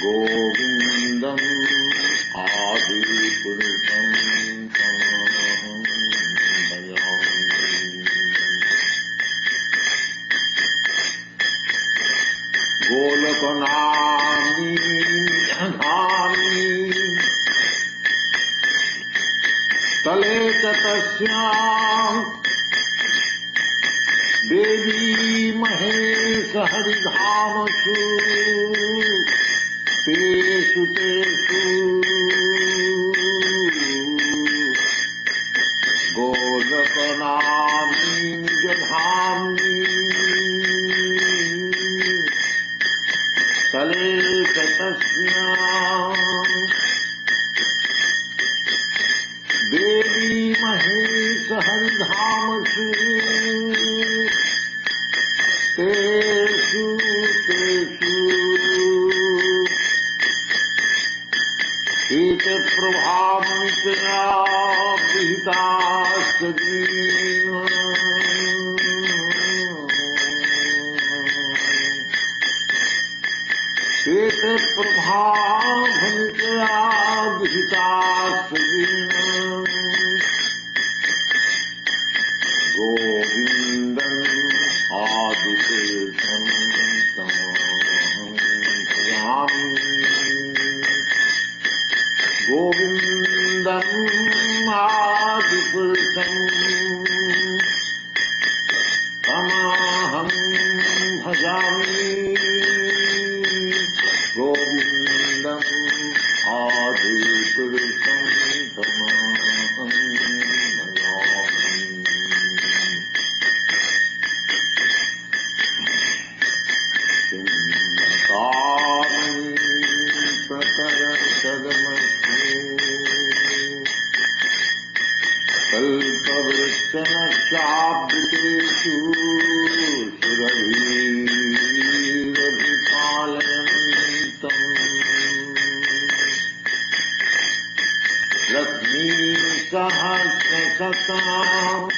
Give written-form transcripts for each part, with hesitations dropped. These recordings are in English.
गोविन्दम् आदिपुरुषं तमहं भजामि। गोलकनाम्नी धाम्नी तले च तस्याम् देवी महेश हरिधामसु तेषु तेषु गोलकनाम्नी निजधाम्नी तले च तस्याम् देवी महेश हरिधामसु तेषु तेषु शीतप्रभामणितया विहितास्तदीन शीतप्रभामणितया विहितास्तदीन गोविन्दम् आदिपुरुषं तमहं भजामि। गोविन्दम् आदिपुरुषं तमहं भजामि। गोविन्दम् आदिपुरुषं तमहं भजामि। कल्पवृक्षनक्षाब्दिकेषु सुरभिरभिपालयन्तम् लक्ष्मीसहस्रशतम्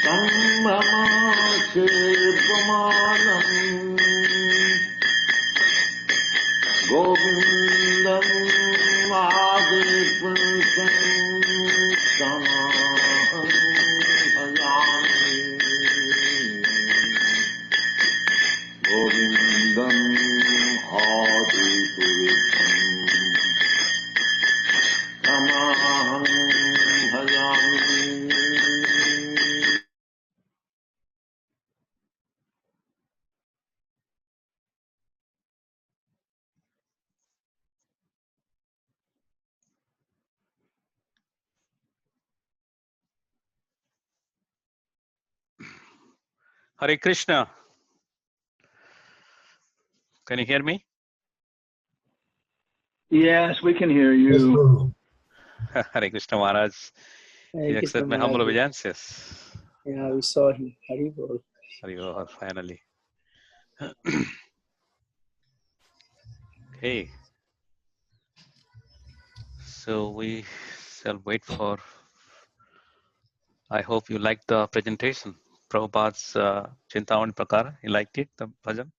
सम्भ्रमासेव्यमानम् गोविन्दम् आदिपुरुषं तमहं भजामि। गोविन्दम् आदिपुरुषं तमहं भजामि। Hare Krishna. Can you hear me? Yes, we can hear you. Hare Krishna Maharaj. You accept my humble obeisances. Yeah, we saw him. Hari Bol. Hari Bol, finally. Okay. So we shall wait for. I hope you liked the presentation. Prabhupada's Chintamani Prakara. You liked it, the bhajan?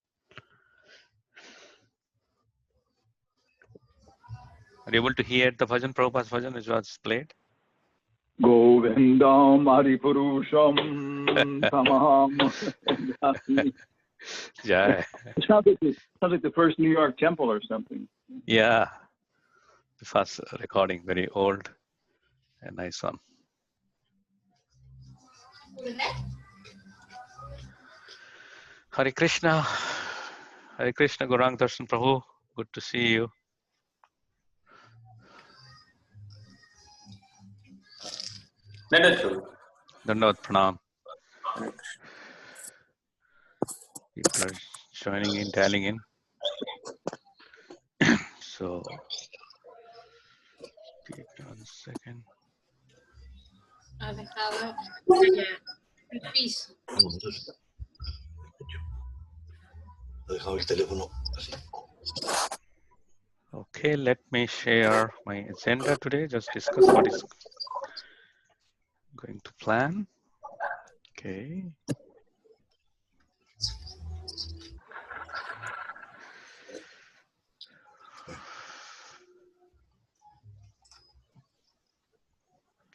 Are you able to hear the bhajan, Prabhupada's bhajan, which was played? Govindam Adipurusham Tamaham. Yeah. It sounds like the first New York temple or something. Yeah. The first recording, very old and nice one. Hare Krishna. Hare Krishna, Gaurang Darshan Prabhu. Good to see you. Dandavat Pranam. People are joining in, dialing in. So, give me 1 second. Ha dejado el piso. Ha dejado el teléfono así. Okay, let me share my agenda today. Just discuss what is going to plan. Okay.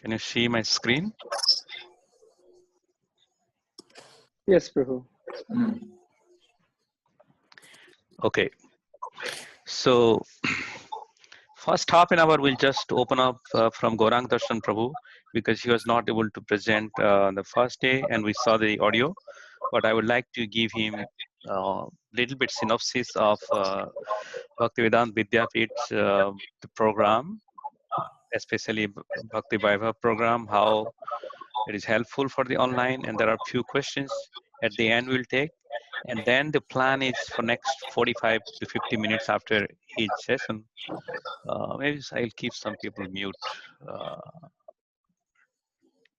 Can you see my screen? Yes, Prabhu. Okay. So first half an hour, we'll just open up from Gaurang Darshan Prabhu because he was not able to present the first day and we saw the audio. But I would like to give him a little bit synopsis of Bhaktivedanta Vidyapith, the program, especially Bhakti Vaibhav program, how it is helpful for the online. And there are few questions at the end we'll take. And then the plan is for next 45 to 50 minutes after each session. Maybe I'll keep some people mute uh,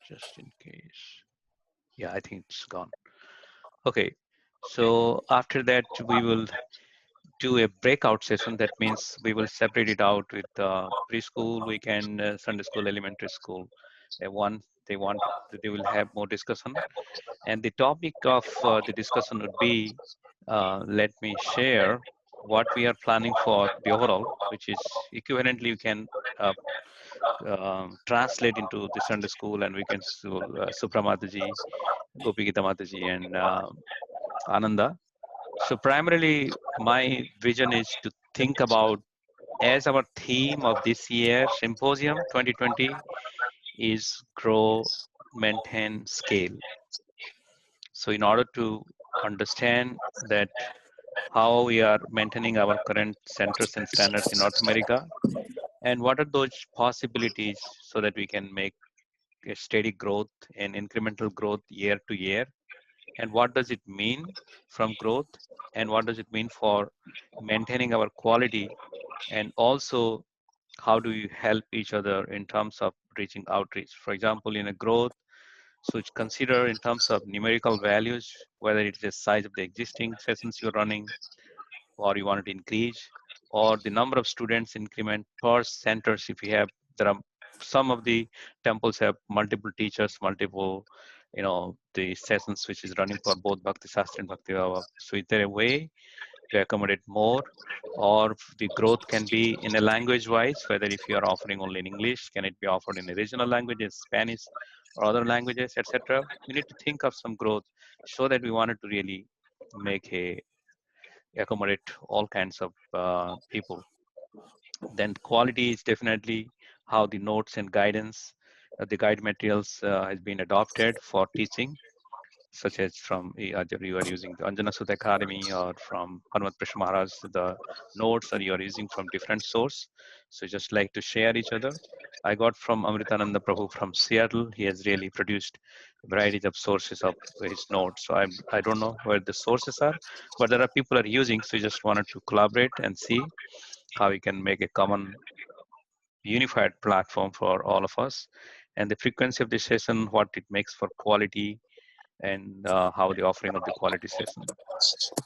just in case. Yeah, I think it's gone. Okay, so after that we will do a breakout session. That means we will separate it out with preschool, weekend, Sunday school, elementary school. They will have more discussion. And the topic of the discussion would be, let me share what we are planning for the overall, which is equivalently you can translate into the Sunday school and weekend school, Supra Mataji, Gopi Gita Mataji, and Ananda. So primarily, my vision is to think about as our theme of this year, Symposium 2020, is grow, maintain, scale. So in order to understand that how we are maintaining our current centers and standards in North America, and what are those possibilities so that we can make a steady growth and incremental growth year to year, and what does it mean from growth, and what does it mean for maintaining our quality, and also how do you help each other in terms of reaching outreach. For example, in a growth, so it's consider in terms of numerical values, whether it's the size of the existing sessions you're running or you want to increase, or the number of students increment per centers. If you have, there are some of the temples have multiple teachers, multiple, the sessions which is running for both Bhakti Shastra and Bhakti Bhava. So is there a way to accommodate more, or the growth can be in a language wise, whether if you are offering only in English, can it be offered in the regional languages, Spanish or other languages, etc. We need to think of some growth so that we wanted to really make a accommodate all kinds of people. Then quality is definitely how the notes and guidance, the guide materials has been adopted for teaching, such as from you are using the Anjana Sudha Academy or from Hanumat Prashna Maharaj, the notes, or you are using from different source. So just like to share each other. I got from Amritananda Prabhu from Seattle. He has really produced varieties of sources of his notes. So I don't know where the sources are, but there are people are using. So we just wanted to collaborate and see how we can make a common unified platform for all of us. And the frequency of the session, what it makes for quality, and how the offering of the quality session.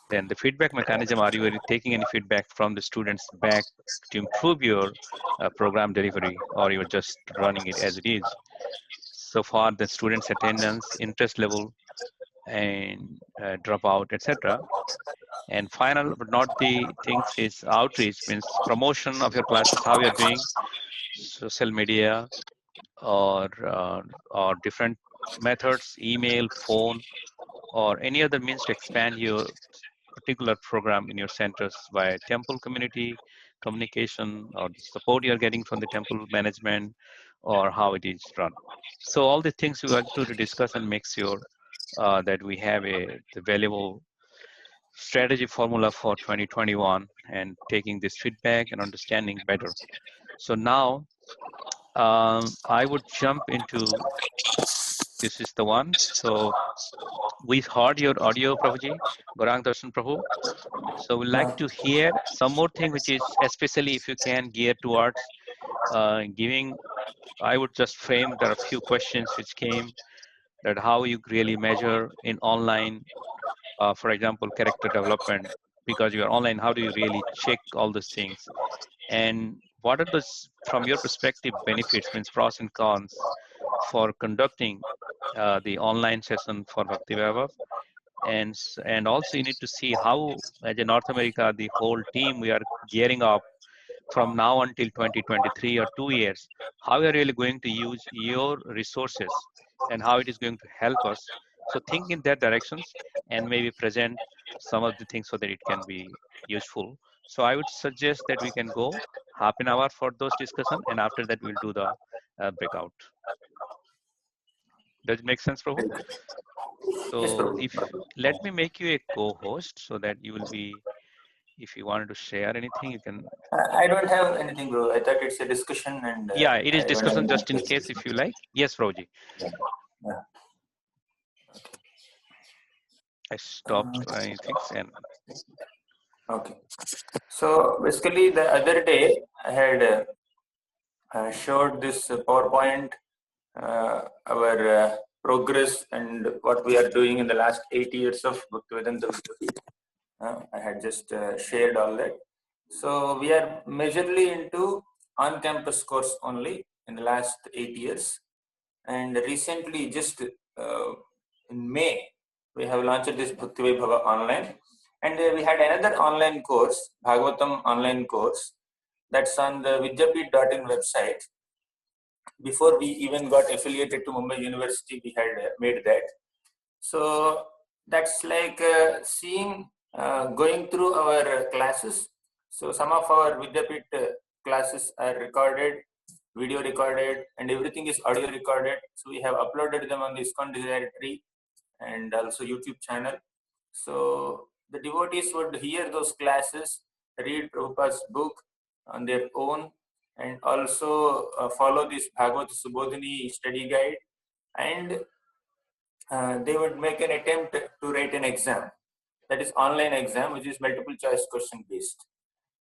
Then the feedback mechanism, are you really taking any feedback from the students back to improve your program delivery, or you're just running it as it is? So far, the students' attendance, interest level, and dropout, etc. And final but not the things is outreach, means promotion of your classes, how you're doing, social media, or different methods, email, phone, or any other means to expand your particular program in your centers by temple community communication, or the support you're getting from the temple management, or how it is run. So all the things we want to discuss and make sure that we have the valuable strategy formula for 2021 and taking this feedback and understanding better. So now I would jump into, this is the one. So we heard your audio, Prabhuji, Gaurang Darshan Prabhu. So we'd like to hear some more thing, which is especially if you can gear towards giving, I would just frame, there are a few questions which came, that how you really measure in online, for example, character development, because you are online, how do you really check all those things? And what are those, from your perspective, benefits, means pros and cons for conducting the online session for Bhakti Vaibhav? And also you need to see how, as in North America, the whole team, we are gearing up from now until 2023 or 2 years, how we are really going to use your resources and how it is going to help us. So think in that directions and maybe present some of the things so that it can be useful. So I would suggest that we can go half an hour for those discussion, and after that we'll do the breakout. Does it make sense, Prabhu? So let me make you a co-host so that you will be, if you wanted to share anything, you can. I don't have anything, bro. I thought it's a discussion and Yeah, it is I don't have discussion just in anything. case if you like. Yes, Prabhuji. Yeah. I stopped trying things and. Okay. So basically, the other day I had showed this PowerPoint, our progress and what we are doing in the last 8 years of Bhaktivedanta. I had just shared all that. So we are majorly into on-campus course only in the last 8 years. And recently, just in May, we have launched this Bhakti Vaibhava online. And we had another online course, Bhagavatam online course, that's on the Vidyapit.in website. Before we even got affiliated to Mumbai University, we had made that. So that's like seeing, going through our classes. So some of our Vidyapit classes are recorded, video recorded, and everything is audio recorded. So we have uploaded them on the ISKCON directory and also YouTube channel. So the devotees would hear those classes, read Prabhupada's book on their own, and also follow this Bhagavad Subodhini study guide, and they would make an attempt to write an exam, that is online exam, which is multiple choice question based.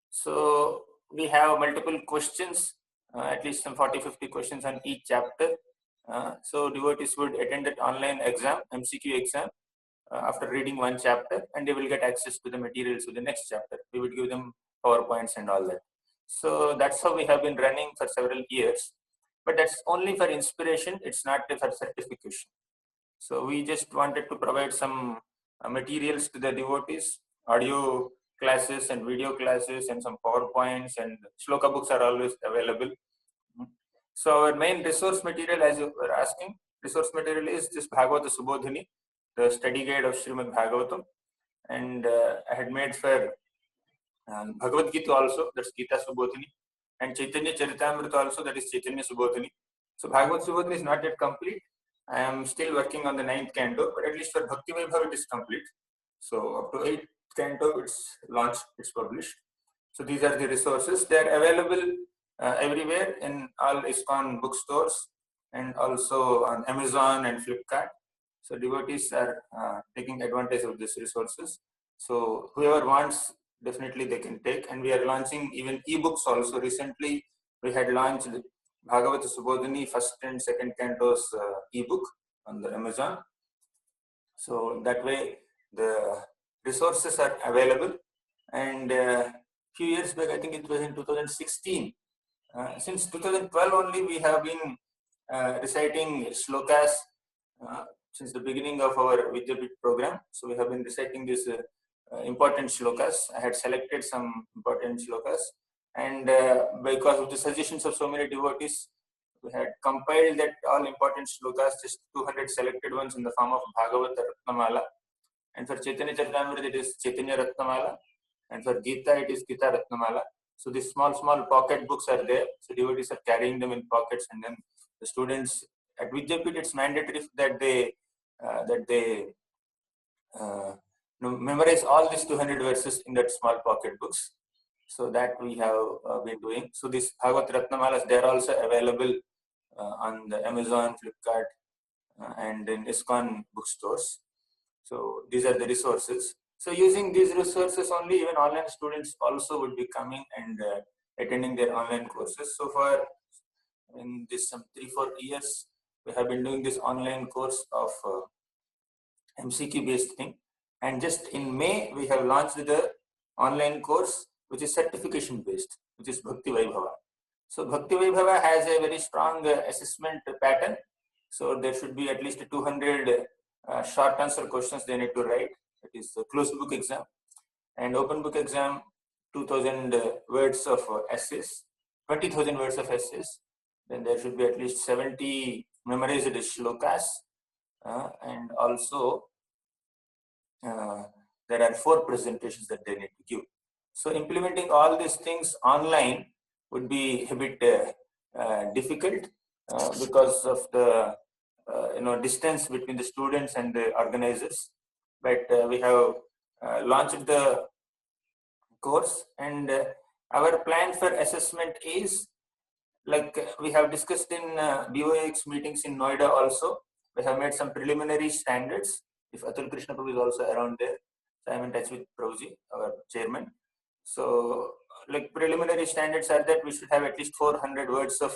So we have multiple questions, at least some 40-50 questions on each chapter. So devotees would attend that online exam, MCQ exam, after reading one chapter, and they will get access to the materials for the next chapter. We would give them PowerPoints and all that. So that's how we have been running for several years, but that's only for inspiration. It's not for certification. So we just wanted to provide some materials to the devotees, audio classes and video classes and some PowerPoints, and shloka books are always available. So our main resource material, as you were asking, resource material is this Bhagavata Subodhini, the study guide of Srimad Bhagavatam. And I had made for Bhagavad Gita also, that's Gita Subodhini, and Chaitanya Charitamrita also, that is Chaitanya Subodhini. So Bhagavad Subodhini is not yet complete. I am still working on the 9th canto, but at least for Bhakti Vaibhava it is complete. So up to 8th canto it's launched, it's published. So these are the resources. They are available everywhere in all ISKCON bookstores and also on Amazon and Flipkart. So devotees are taking advantage of these resources. So whoever wants, definitely they can take. And we are launching even ebooks also. Recently, we had launched Bhagavata Subodhini first and second cantos ebook on the Amazon. So that way the resources are available. And few years back, I think it was in 2016. Since 2012 only, we have been reciting shlokas since the beginning of our Vidyapit program. So we have been reciting these important shlokas. I had selected some important shlokas, and because of the suggestions of so many devotees, we had compiled that all important shlokas, just 200 selected ones in the form of Bhagavata Ratnamala. And for Chaitanya Charitamrita, it is Chaitanya Ratnamala. And for Gita, it is Gita Ratnamala. So these small pocket books are there. So devotees are carrying them in pockets, and then the students at Vidyapit, it's mandatory that they memorize all these 200 verses in that small pocket books. So that we have been doing. So these Bhagavat Ratnamalas, they are also available on the Amazon, Flipkart, and in ISKCON bookstores. So these are the resources. So using these resources only, even online students also would be coming and attending their online courses. So far, in this some 3-4 years, we have been doing this online course of MCQ based thing. And just in May, we have launched the online course, which is certification based, which is Bhakti Vaibhava. So Bhakti Vaibhava has a very strong assessment pattern. So there should be at least 200 short answer questions they need to write. It is a closed book exam. And open book exam, 2,000 words of essays, 20,000 words of essays. Then there should be at least 70 memorized shlokas, and also there are 4 presentations that they need to give. So implementing all these things online would be a bit difficult because of the distance between the students and the organizers. But we have launched the course, and our plan for assessment is, like we have discussed in BOX meetings in Noida also, we have made some preliminary standards. If Atul Krishna Prabhu is also around there, so I'm in touch with Prabhuji, our chairman. So like preliminary standards are that we should have at least 400 words of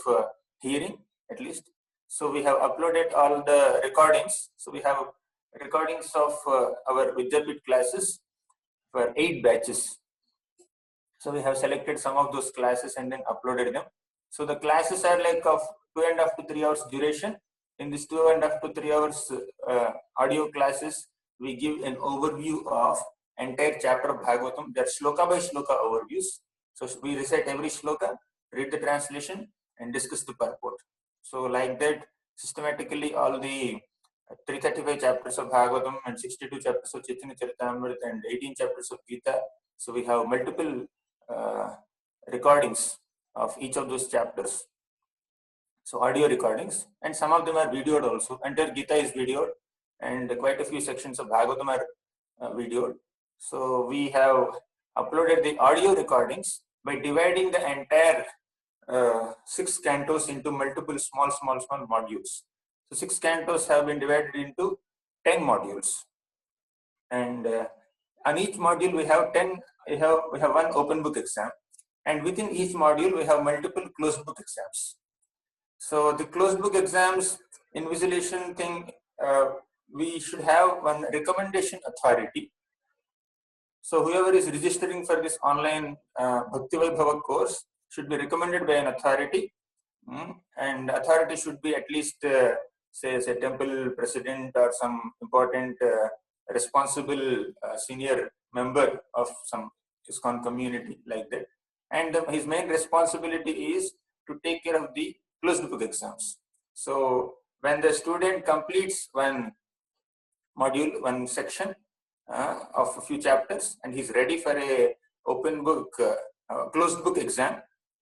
hearing at least. So we have uploaded all the recordings. So we have recordings of our Vidyapit classes for 8 batches. So we have selected some of those classes and then uploaded them. So the classes are like of 2.5 to 3 hours duration. In this 2.5 to 3 hours audio classes, we give an overview of entire chapter of Bhagavatam. There are shloka by shloka overviews. So we recite every shloka, read the translation, and discuss the purport. So like that, systematically all the 335 chapters of Bhagavatam and 62 chapters of Chaitanya Charitamrita and 18 chapters of Gita. So we have multiple recordings of each of those chapters. So audio recordings, and some of them are videoed also. Entire Gita is videoed, and quite a few sections of Bhagavatam are videoed. So we have uploaded the audio recordings by dividing the entire 6 cantos into multiple small modules. So 6 cantos have been divided into 10 modules, and on each module we have 10. We have one open book exam, and within each module we have multiple closed book exams. So the closed book exams invigilation thing, we should have one recommendation authority. So whoever is registering for this online Bhakti Vaibhava course should be recommended by an authority, and authority should be at least say a temple president or some important responsible senior member of some ISKCON community like that. And his main responsibility is to take care of the closed book exams. So when the student completes one module, one section of a few chapters, and he's ready for a open book, closed book exam,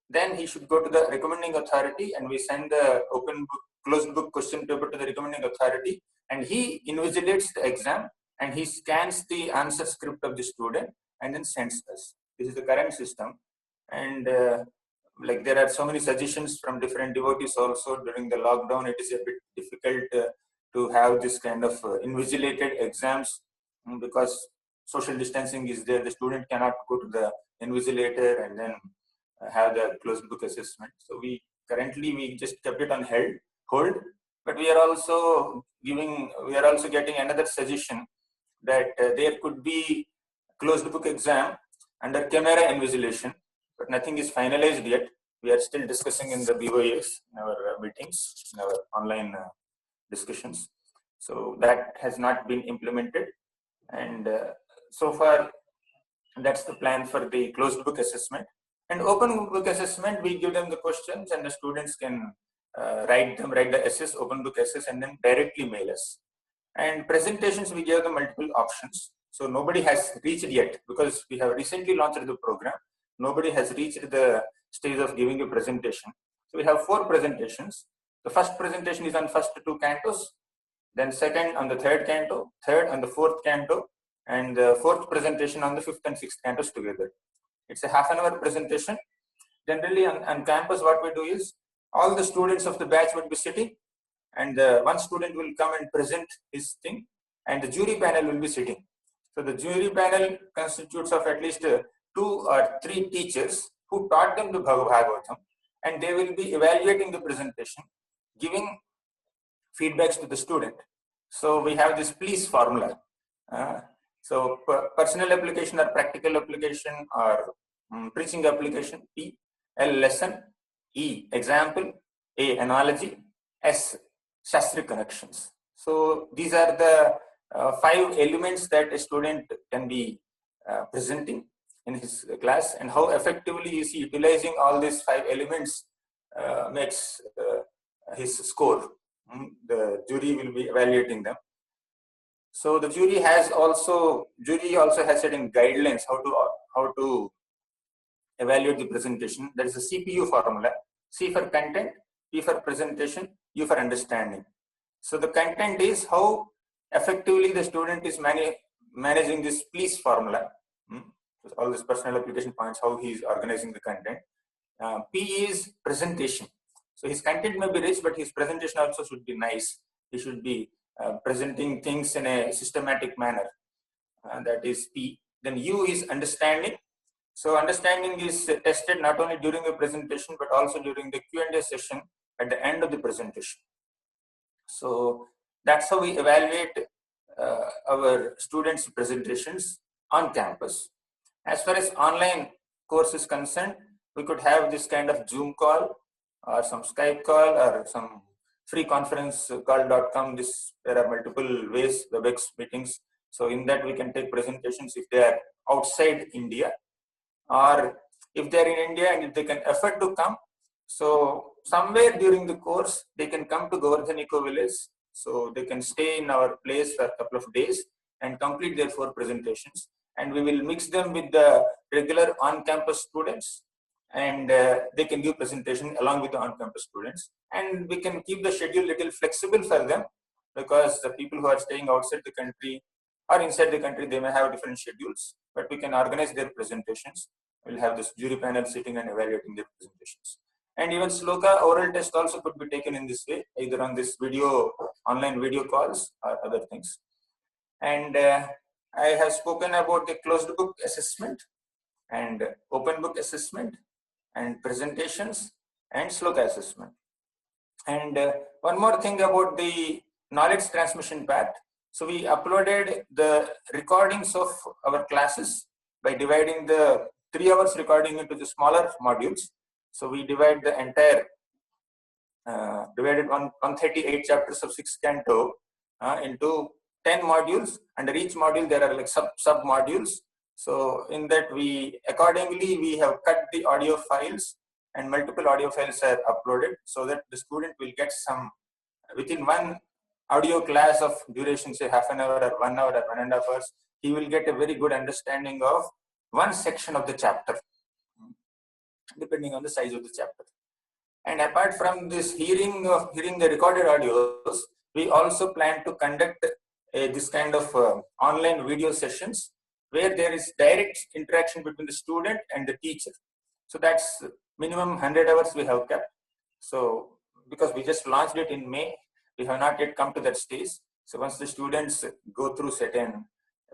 then he should go to the recommending authority, and we send the open book, closed book question paper to the recommending authority, and he invigilates the exam, and he scans the answer script of the student and then sends us. This is the current system. And like there are so many suggestions from different devotees also during the lockdown. It is a bit difficult to have this kind of invigilated exams because social distancing is there. The student cannot go to the invigilator and then have the closed book assessment. So we just kept it on hold, but we are also getting another suggestion that there could be closed book exam under camera invigilation, but nothing is finalized yet. We are still discussing in the BOAs, in our meetings, in our online discussions. So that has not been implemented, and so far that's the plan for the closed book assessment. And open book assessment, we give them the questions, and the students can write the essays, open book essays, and then directly mail us. And presentations, we give them multiple options. So nobody has reached yet, because we have recently launched the program. Nobody has reached the stage of giving a presentation. So we have 4 presentations. The first presentation is on first 2 cantos, then second on the 3rd canto, third on the 4th canto, and the 4th presentation on the 5th and 6th cantos together. It's a half-an-hour presentation. Generally on campus, what we do is all the students of the batch would be sitting, and one student will come and present his thing, and the jury panel will be sitting. So the jury panel constitutes of at least 2 or 3 teachers who taught them the Bhagavatam, and they will be evaluating the presentation, giving feedbacks to the student. So we have this please formula. So personal application or practical application or preaching application, P, L, lesson, E, example, A, analogy, S, Shastri connections. So these are the 5 elements that a student can be presenting. in his class, and how effectively is he utilizing all these 5 elements makes his score. The jury will be evaluating them. So the jury also has certain guidelines how to evaluate the presentation. That is the CPU formula: C for content, P for presentation, U for understanding. So the content is how effectively the student is managing this please formula. All these personal application points, how he is organizing the content. P is presentation. So his content may be rich, but his presentation also should be nice. He should be presenting things in a systematic manner. That is P. Then U is understanding. So understanding is tested not only during the presentation, but also during the Q&A session at the end of the presentation. So that's how we evaluate our students' presentations on campus. As far as online course is concerned, we could have this kind of Zoom call or some Skype call or some free conference call.com. There are multiple ways, the WebEx meetings. So in that we can take presentations if they are outside India, or if they are in India and if they can afford to come. So somewhere during the course, they can come to Govardhan Eco Village. So they can stay in our place for a couple of days and complete their 4 presentations. And we will mix them with the regular on-campus students, and they can give presentation along with the on-campus students. And we can keep the schedule little flexible for them, because the people who are staying outside the country or inside the country, they may have different schedules, but we can organize their presentations. We'll have this jury panel sitting and evaluating their presentations. And even Sloka oral test also could be taken in this way, either on this online video calls or other things. And I have spoken about the closed book assessment and open book assessment and presentations and Sloka assessment. And one more thing about the knowledge transmission part. So we uploaded the recordings of our classes by dividing the 3 hours recording into the smaller modules. So we divide the entire, divided 138 chapters of 6 canto into 10 modules. Under each module there are like sub modules. So in that we have cut the audio files, and multiple audio files are uploaded, so that the student will get some within one audio class of duration, say half an hour or 1 hour or 1.5 hours. He will get a very good understanding of one section of the chapter, depending on the size of the chapter. And apart from this hearing the recorded audios, we also plan to conduct this kind of online video sessions where there is direct interaction between the student and the teacher. So that's minimum 100 hours we have kept. So because we just launched it in May, we have not yet come to that stage. So once the students go through certain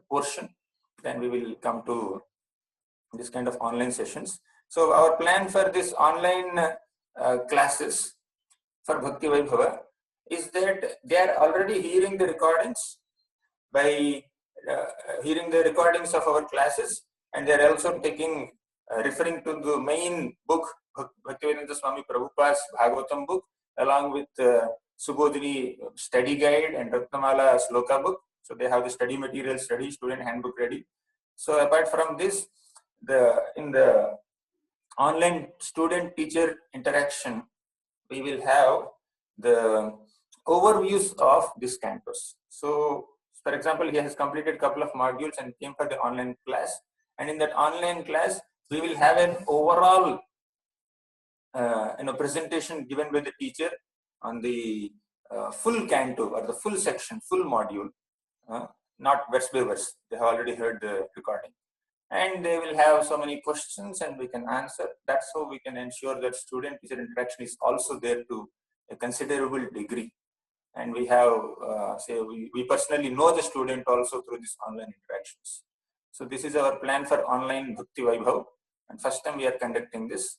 portion, then we will come to this kind of online sessions. So our plan for this online classes for Bhakti Vaibhava is that they are already hearing the recordings by hearing the recordings of our classes, and they are also taking referring to the main book, Bhaktivedanta Swami Prabhupada's Bhagavatam book, along with Subodhini study guide and Ratnamala Sloka book. So they have the study material, student handbook ready. So apart from this, in the online student teacher interaction, we will have the overviews of this campus. So for example, he has completed a couple of modules and came for the online class, and in that online class we will have an overall presentation given by the teacher on the full canto or the full section, full module, not verse by verse. They have already heard the recording, and they will have so many questions and we can answer. That's how we can ensure that student-teacher interaction is also there to a considerable degree. And we have, we personally know the student also through these online interactions. So this is our plan for online Bhakti Vaibhav, and first time we are conducting this.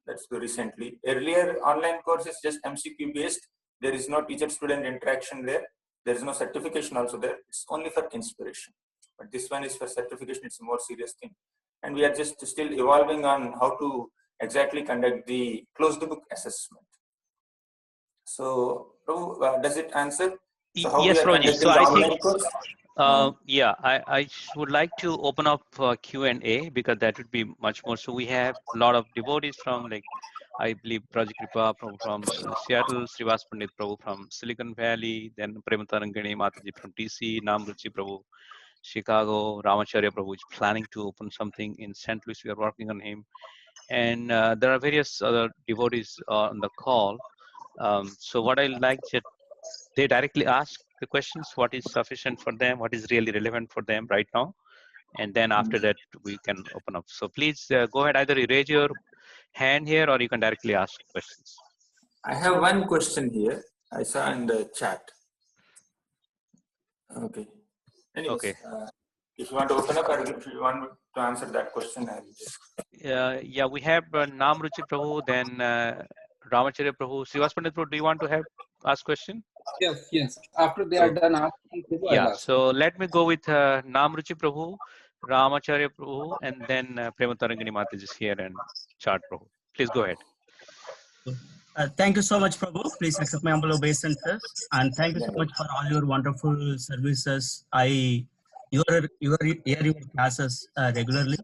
That's recently. Earlier online course is just MCQ based. There is no teacher-student interaction there. There is no certification also there. It's only for inspiration. But this one is for certification. It's a more serious thing. And we are just still evolving on how to exactly conduct the closed book assessment. So, does it answer? So how yes, we are Roji. So the I online think course? Yeah, I would like to open up Q&A because that would be much more. So we have a lot of devotees from, like, I believe Prajit Kripa from Seattle, Srivas Pandit Prabhu from Silicon Valley, then Prematarangani Mataji from DC, Namruchi Prabhu, Chicago, Ramacharya Prabhu is planning to open something in St. Louis. We are working on him. And there are various other devotees on the call. So what I like that they directly ask the questions, what is sufficient for them, what is really relevant for them right now. And then after that, we can open up. So please go ahead, either you raise your hand here or you can directly ask questions. I have one question here. I saw in the chat. Okay. Anyways, Okay. if you want to open up or if you want to answer that question, I'll just. Yeah, we have Namruchi Prabhu, then Ramacharya Prabhu. Srivas Pandit Prabhu, do you want to ask question? Yes. After they are done asking, I'll ask. So let me go with Namruchi Prabhu, Ramacharya Prabhu, and then Prematarangani Mataji is here and Chart Prabhu. Please go ahead. Thank you so much, Prabhu. Please accept my humble obeisances, and thank you so much for all your wonderful services. You are hear your classes regularly.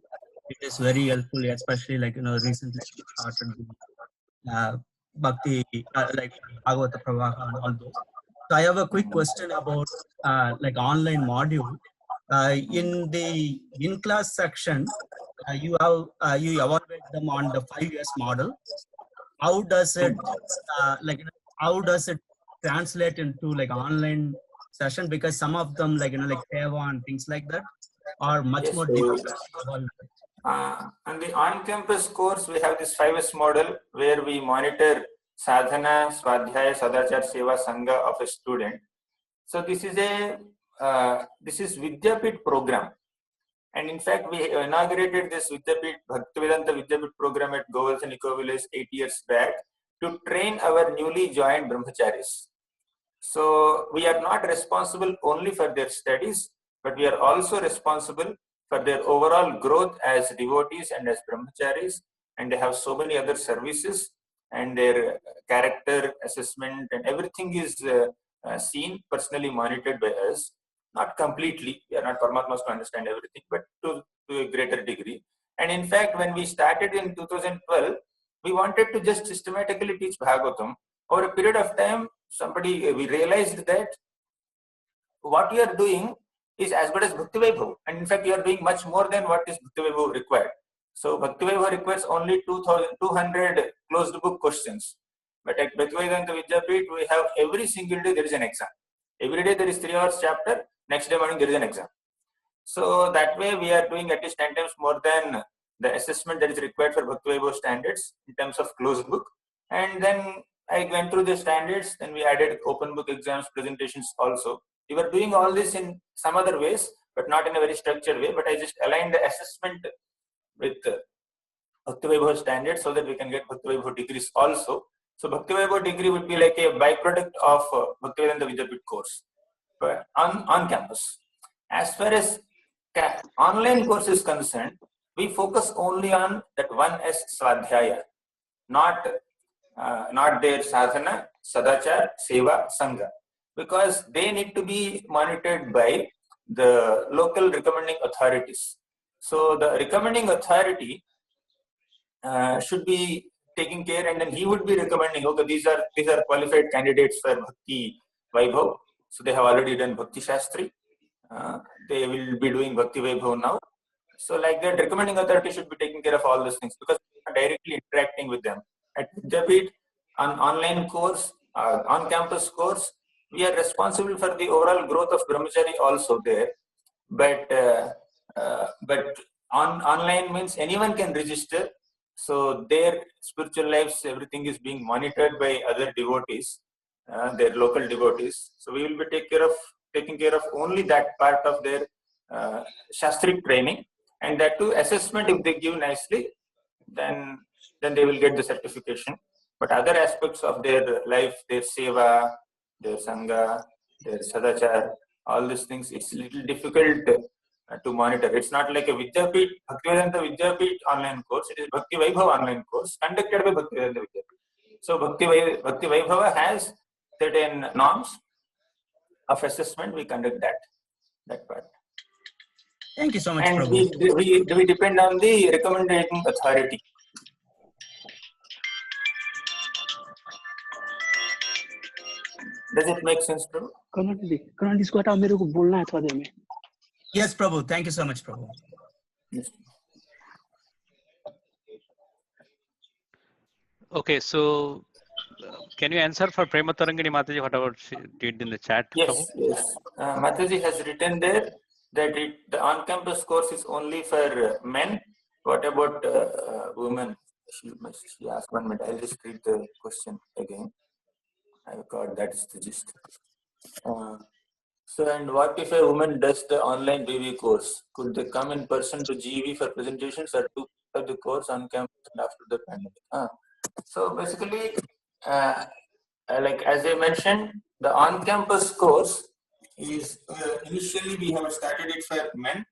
It is very helpful, especially recently you started the Bhakti, like Bhagavata Pravaha and all those. So I have a quick question about like online module. In the in-class section, you evaluate them on the 5 years model. How does it how does it translate into like online session? Because some of them like Teva and things like that are much more difficult to evaluate. On the on-campus course, we have this 5S model where we monitor sadhana, swadhyaya, sadachar, seva, sangha of a student. So this is Vidyapit program. And in fact, we inaugurated this Vidyapit, Bhaktivedanta Vidyapit program at Govardhan Eco Village 8 years back to train our newly joined brahmacharis. So we are not responsible only for their studies, but we are also responsible for their overall growth as devotees and as brahmacharis. And they have so many other services, and their character assessment and everything is seen, personally monitored by us. Not completely, we are not Paramatmas to understand everything, but to a greater degree. And in fact, when we started in 2012, we wanted to just systematically teach Bhagavatam. Over a period of time, we realized that what we are doing is as good as Bhakti Vaibhav. And in fact, we are doing much more than what is Bhakti Vaibhav required. So Bhakti Vaibhav requires only 200 closed book questions. But at Bhaktivedanta Vidyapit, we have every single day there is an exam. Every day there is 3 hours chapter, next day morning there is an exam. So that way we are doing at least 10 times more than the assessment that is required for Bhakti Vaibhav standards in terms of closed book. And then I went through the standards, then we added open book exams, presentations also. We were doing all this in some other ways, but not in a very structured way, but I just aligned the assessment with Bhakti Vaibhav standards so that we can get Bhakti Vaibhav degrees also. So Bhakti Vaibhav degree would be like a byproduct of Bhaktivedanta Vidyapit course on campus. As far as online course is concerned, we focus only on that 1S Swadhyaya, not their sadhana, sadachar, seva, sangha, because they need to be monitored by the local recommending authorities. So the recommending authority should be taking care, and then he would be recommending, okay, these are qualified candidates for Bhakti Vaibhav. So they have already done Bhakti Shastri. They will be doing Bhakti Vaibhav now. So like that, recommending authority should be taking care of all those things because we are directly interacting with them. At Vidyapit, on online course, on campus course, we are responsible for the overall growth of brahmachari also there. But online means anyone can register. So their spiritual lives, everything is being monitored by other devotees, their local devotees. So we will be taking care of only that part of their Shastric training, and that too assessment if they give nicely, then they will get the certification. But other aspects of their life, their seva, their sangha, their sadachar, all these things, it's a little difficult to monitor. It's not like a Vidyapit, Bhaktivedanta Vidyapit online course. It is Bhakti Vaibhava online course conducted by Bhaktivedanta Vidyapit. So Bhakti Vaibhava has certain norms of assessment. We conduct that. that part. Thank you so much, And Prabhu. we depend on the recommending authority. Does it make sense, Prabhu? करण इसको हटाओ, मेरे को बोलना है थोड़ा देर में. Yes, Prabhu. Thank you so much, Prabhu. Yes. Okay, so can you answer for Prema Tarangini Mataji whatever she did in the chat? Yes, Prabhu? yes. Mataji has written there that the on-campus course is only for men. What about women? She asked 1 minute. I'll just read the question again. I got that is the gist. So, and what if a woman does the online BV course? Could they come in person to GV for presentations or do the course on campus and after the pandemic? So basically, like as I mentioned, the on-campus course is initially we have started it for men,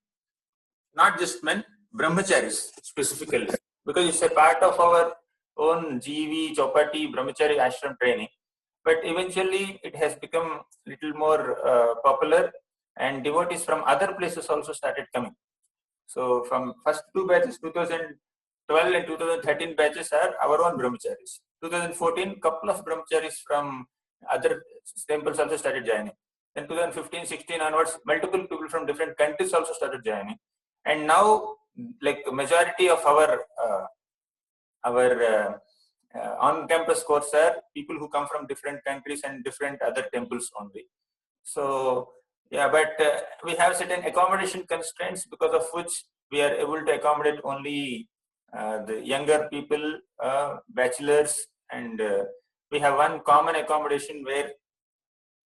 not just men, brahmacharis specifically, because it's a part of our own GV, Chopati, brahmachari ashram training. But eventually it has become a little more popular, and devotees from other places also started coming. So from first 2 batches, 2012 and 2013 batches are our own brahmacharis. 2014, couple of brahmacharis from other temples also started joining. Then 2015, 16 onwards, multiple people from different countries also started joining. And now, like majority of our on-campus course are people who come from different countries and different other temples only. So yeah, but we have certain accommodation constraints because of which we are able to accommodate only the younger people, bachelors, and we have one common accommodation where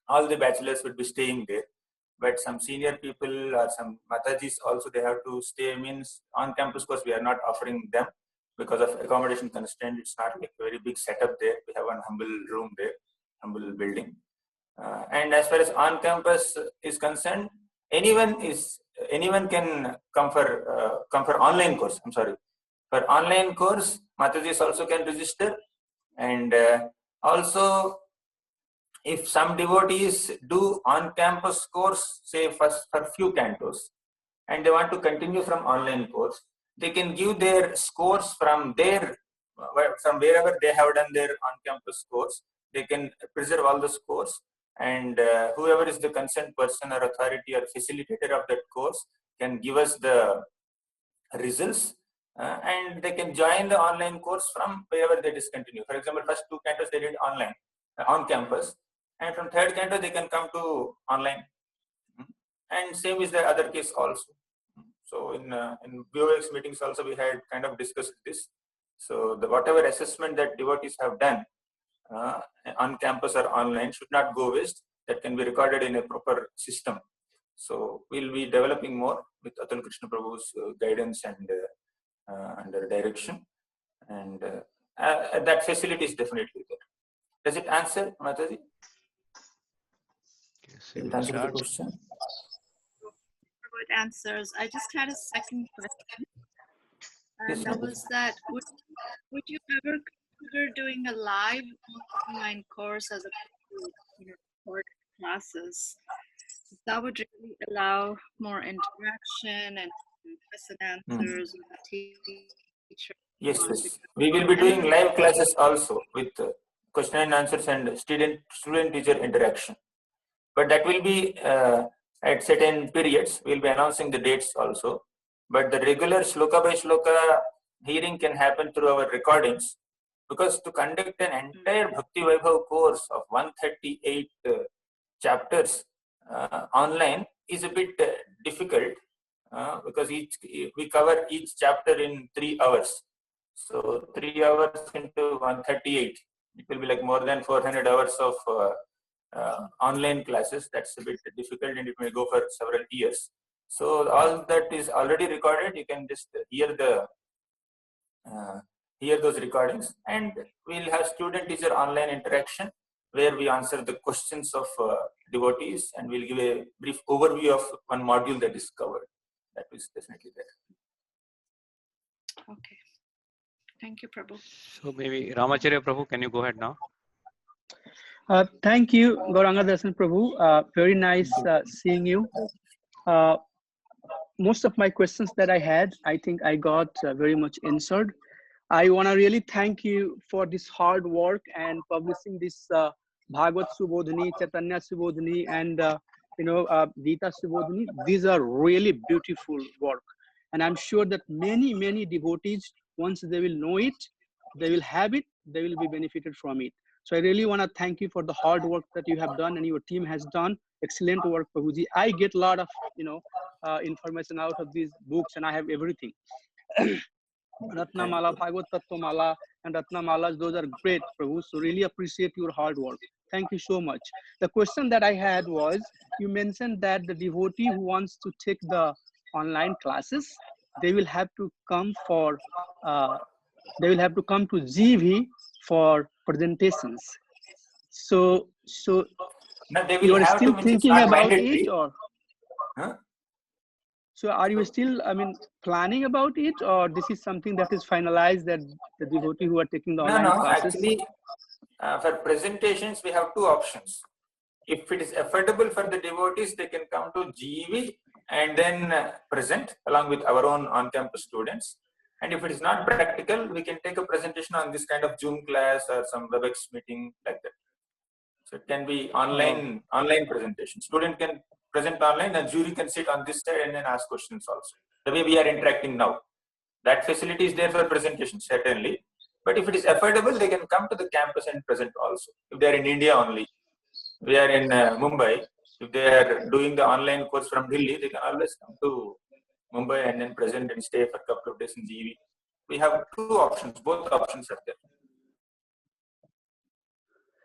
all the bachelors would be staying there. But some senior people or some Matajis also, they have to stay, means on campus course we are not offering them because of accommodation constraint. It's not like a very big setup there. We have one humble room there, humble building. And as far as on campus is concerned, anyone can come for online course. I'm sorry, for online course, Matajis also can register, and also if some devotees do on-campus course, say first for few cantos, and they want to continue from online course, they can give their scores from wherever they have done their on-campus course. They can preserve all the scores, and whoever is the concerned person or authority or facilitator of that course can give us the results, and they can join the online course from wherever they discontinue. For example, first 2 cantos they did online, on campus, and from 3rd canto they can come to online, and same is the other case also. So in VOX meetings also we had kind of discussed this. So the whatever assessment that devotees have done on campus or online should not go waste. That can be recorded in a proper system. So we'll be developing more with Atul Krishna Prabhu's guidance and under direction, and that facility is definitely there. Does it answer, Mataji? Does it answer the question? Good answers. I just had a second question, and that was that would you ever consider doing a live online course as opposed to recorded classes? That would really allow more interaction and question and answers with the teacher. Yes, yes. We will be doing live classes also with question and answers and student-teacher interaction. But that will be at certain periods. We'll be announcing the dates also. But the regular shloka by shloka hearing can happen through our recordings, because to conduct an entire Bhakti Vaibhav course of 138 chapters online is a bit difficult, because we cover each chapter in 3 hours. So 3 hours into 138, it will be like more than 400 hours of online classes. That's a bit difficult, and it may go for several years. So all that is already recorded. You can just hear those recordings, and we'll have student-teacher online interaction where we answer the questions of devotees, and we'll give a brief overview of one module that is covered. That is definitely there. Okay. Thank you, Prabhu. So maybe Ramacharya Prabhu, can you go ahead now? Thank you, Gauranga Darshan Prabhu. Very nice seeing you. Most of my questions that I had, I think I got very much answered. I want to really thank you for this hard work and publishing this Bhagavad Subodhini, Chaitanya Subodhini, and Gita Subodhini. These are really beautiful work, and I'm sure that many devotees, once they will know it, they will have it, they will be benefited from it. So I really want to thank you for the hard work that you have done and your team has done. Excellent work, Prabhuji. I get a lot of information out of these books, and I have everything. Ratnamala, Bhagavad Tattva and Ratnamalas, those are great, Prabhu. So really appreciate your hard work. Thank you so much. The question that I had was, you mentioned that the devotee who wants to take the online classes, they will have to come for, to GV for presentations. So No, they will you are have still to, means it's thinking not about mandatory. it, or? Huh? So are you still, planning about it, or this is something that is finalized, that the devotee who are taking the online classes? Actually, for presentations, we have two options. If it is affordable for the devotees, they can come to GEV and then present along with our own on-campus students. And if it is not practical, we can take a presentation on this kind of Zoom class or some WebEx meeting like that. So it can be online presentation. Student can present online and jury can sit on this side and then ask questions also. The way we are interacting now. That facility is there for presentation, certainly. But if it is affordable, they can come to the campus and present also. If they are in India only, we are in Mumbai. If they are doing the online course from Delhi, they can always come to Mumbai and then present and stay for a couple of days in GV. We have two options. Both options are there.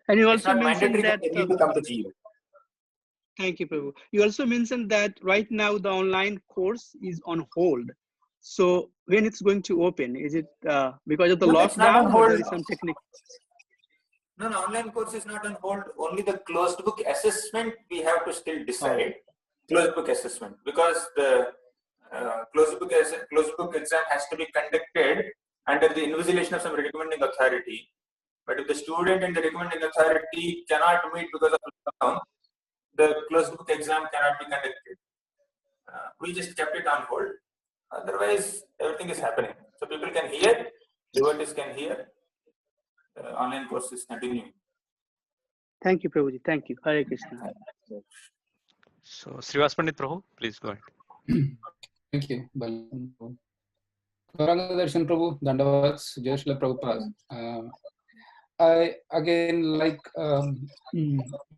And you It's also not mentioned mandatory that they need to come to GV. Thank you, Prabhu. You also mentioned that right now the online course is on hold. So when it's going to open? Is it because of the lockdown, or there is some technique? No, online course is not on hold. Only the closed book assessment we have to still decide. Closed book assessment, because the closed book exam has to be conducted under the invigilation of some recommending authority. But if the student and the recommending authority cannot meet because of lockdown, the closed book exam cannot be conducted. We just kept it on hold. Otherwise, everything is happening. So people can hear, devotees can hear. Online course is continuing. Thank you, Prabhuji. Thank you. Hare Krishna. So, Srivas Pandit Prabhu, please go ahead. Thank you. Gauranga Darshan Prabhu, Dandavats, Jai Shri Prabhupada. I again, like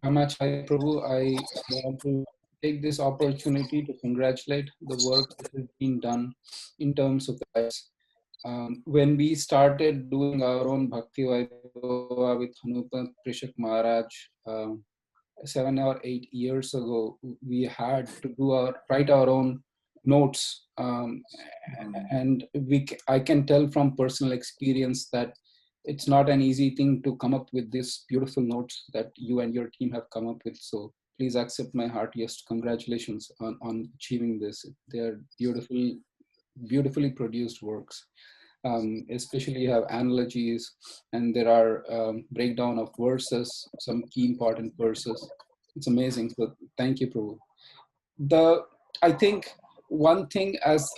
Ramacharya Prabhu, I want to take this opportunity to congratulate the work that has been done in terms of guides. When we started doing our own Bhakti Vaibhava with Hanupa Prishak Maharaj 7 or 8 years ago, we had to write our own notes, and I can tell from personal experience that it's not an easy thing to come up with these beautiful notes that you and your team have come up with. So please accept my heartiest congratulations on achieving this. They are beautifully produced works. Especially you have analogies, and there are breakdown of verses, some key important verses. It's amazing. So thank you, Prabhu. I think one thing as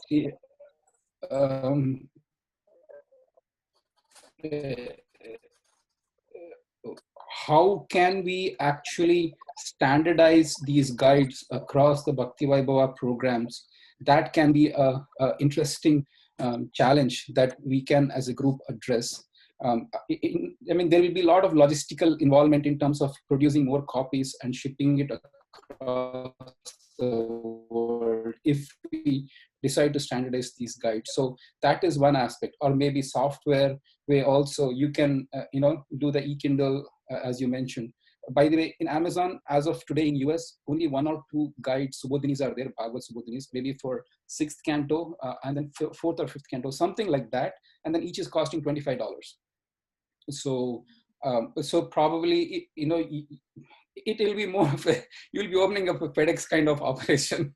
how can we actually standardize these guides across the Bhakti Vaibhava programs? That can be a interesting challenge that we can as a group address. I mean, there will be a lot of logistical involvement in terms of producing more copies and shipping it across the world if we decide to standardize these guides. So that is one aspect. Or maybe software where also you can do the e-Kindle as you mentioned. By the way, in Amazon, as of today in US, only 1 or 2 guides, Subodhinis are there, Bhagavad Subodhinis, maybe for 6th canto and then 4th or 5th canto, something like that. And then each is costing $25. So, so probably, it will be more of you'll be opening up a FedEx kind of operation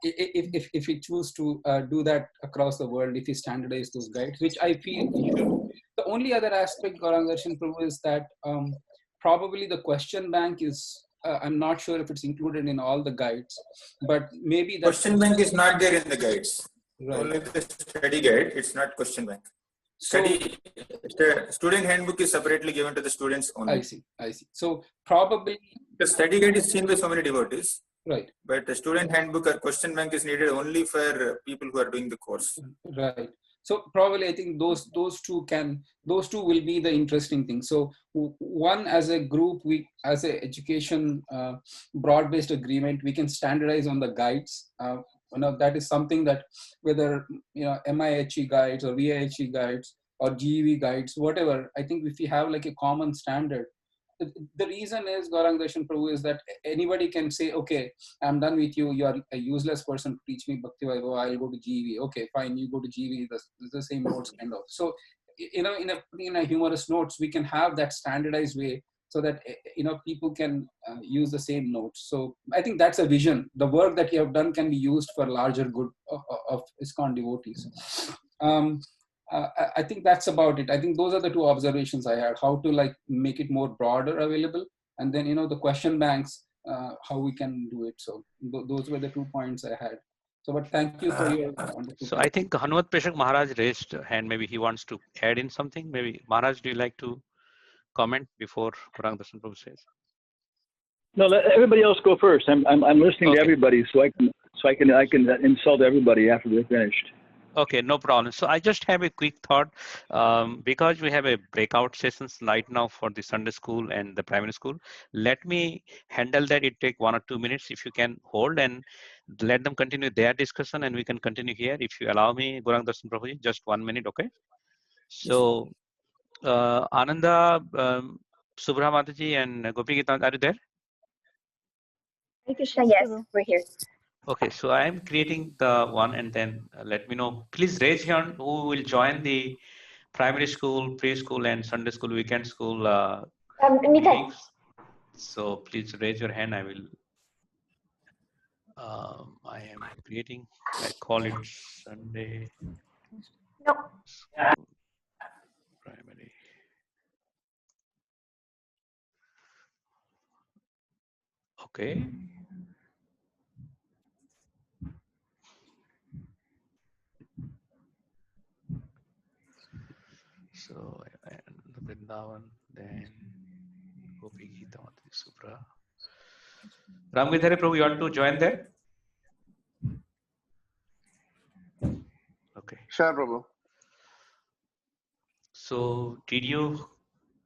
if we choose to do that across the world, if we standardize those guides, which I feel we should. The only other aspect, Gauranga Darshan Prabhu, is that probably the question bank is I'm not sure if it's included in all the guides, but maybe that question bank is not there in the guides. Right. Only the study guide. It's not question bank. Student handbook is separately given to the students only. I see. So probably the study guide is seen by so many devotees. Right. But the student handbook or question bank is needed only for people who are doing the course. Right. So probably I think those two will be the interesting thing. So one, as a group, as a education broad-based agreement, we can standardize on the guides. That is something that whether MIHE guides or VIHE guides or GEV guides, whatever, I think if we have like a common standard, the reason is, Gaurang Darshan Prabhu, is that anybody can say, okay, I'm done with you. You are a useless person to teach me Bhakti Vaibhava. I'll go to GEV. Okay, fine. You go to GEV. The same notes kind of. So, in a humorous notes, we can have that standardized way so that, people can use the same notes. So I think that's a vision. The work that you have done can be used for larger good of ISKCON devotees. I think that's about it. I think those are the two observations I had, how to make it more broader available. And then, the question banks, how we can do it. So those were the 2 points I had. So, but thank you for your wonderful. So I think Hanumat Peshak Maharaj raised a hand. Maybe he wants to add in something. Maybe Maharaj, do you like to comment before Gaurang Darshan Prabhu says? No, let everybody else go first. I'm listening to everybody, so I can insult everybody after they're finished. Okay, no problem. So I just have a quick thought, because we have a breakout sessions right now for the Sunday school and the primary school. Let me handle that. It take 1 or 2 minutes if you can hold, and let them continue their discussion, and we can continue here. If you allow me, Gaurang Darshan Prabhuji, just 1 minute, okay? So Ananda, Subhra Mataji, and Gopi Gita, are you there? Krishna, yes, we're here. Okay, so I am creating the one, and then let me know. Please raise your hand who will join the primary school, preschool, and Sunday school, weekend school meetings. So please raise your hand. I will. I am creating. I call it Sunday. No. School, primary. Okay. So and the Vrindavan, then Gopi Gita, Subhra. Ramgidhari Prabhu, you want to join there? Okay. Sure, Prabhu. So did you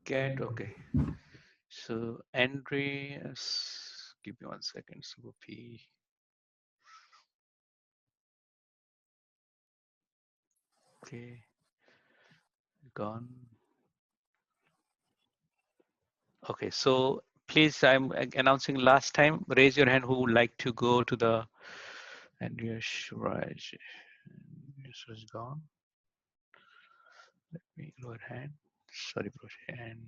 get, okay. So Andreas, give me 1 second. So Gopi. Okay. Gone. Okay, so please, I'm announcing last time. Raise your hand who would like to go to the Andreas Raj. This was gone. Let me lower hand. Sorry, and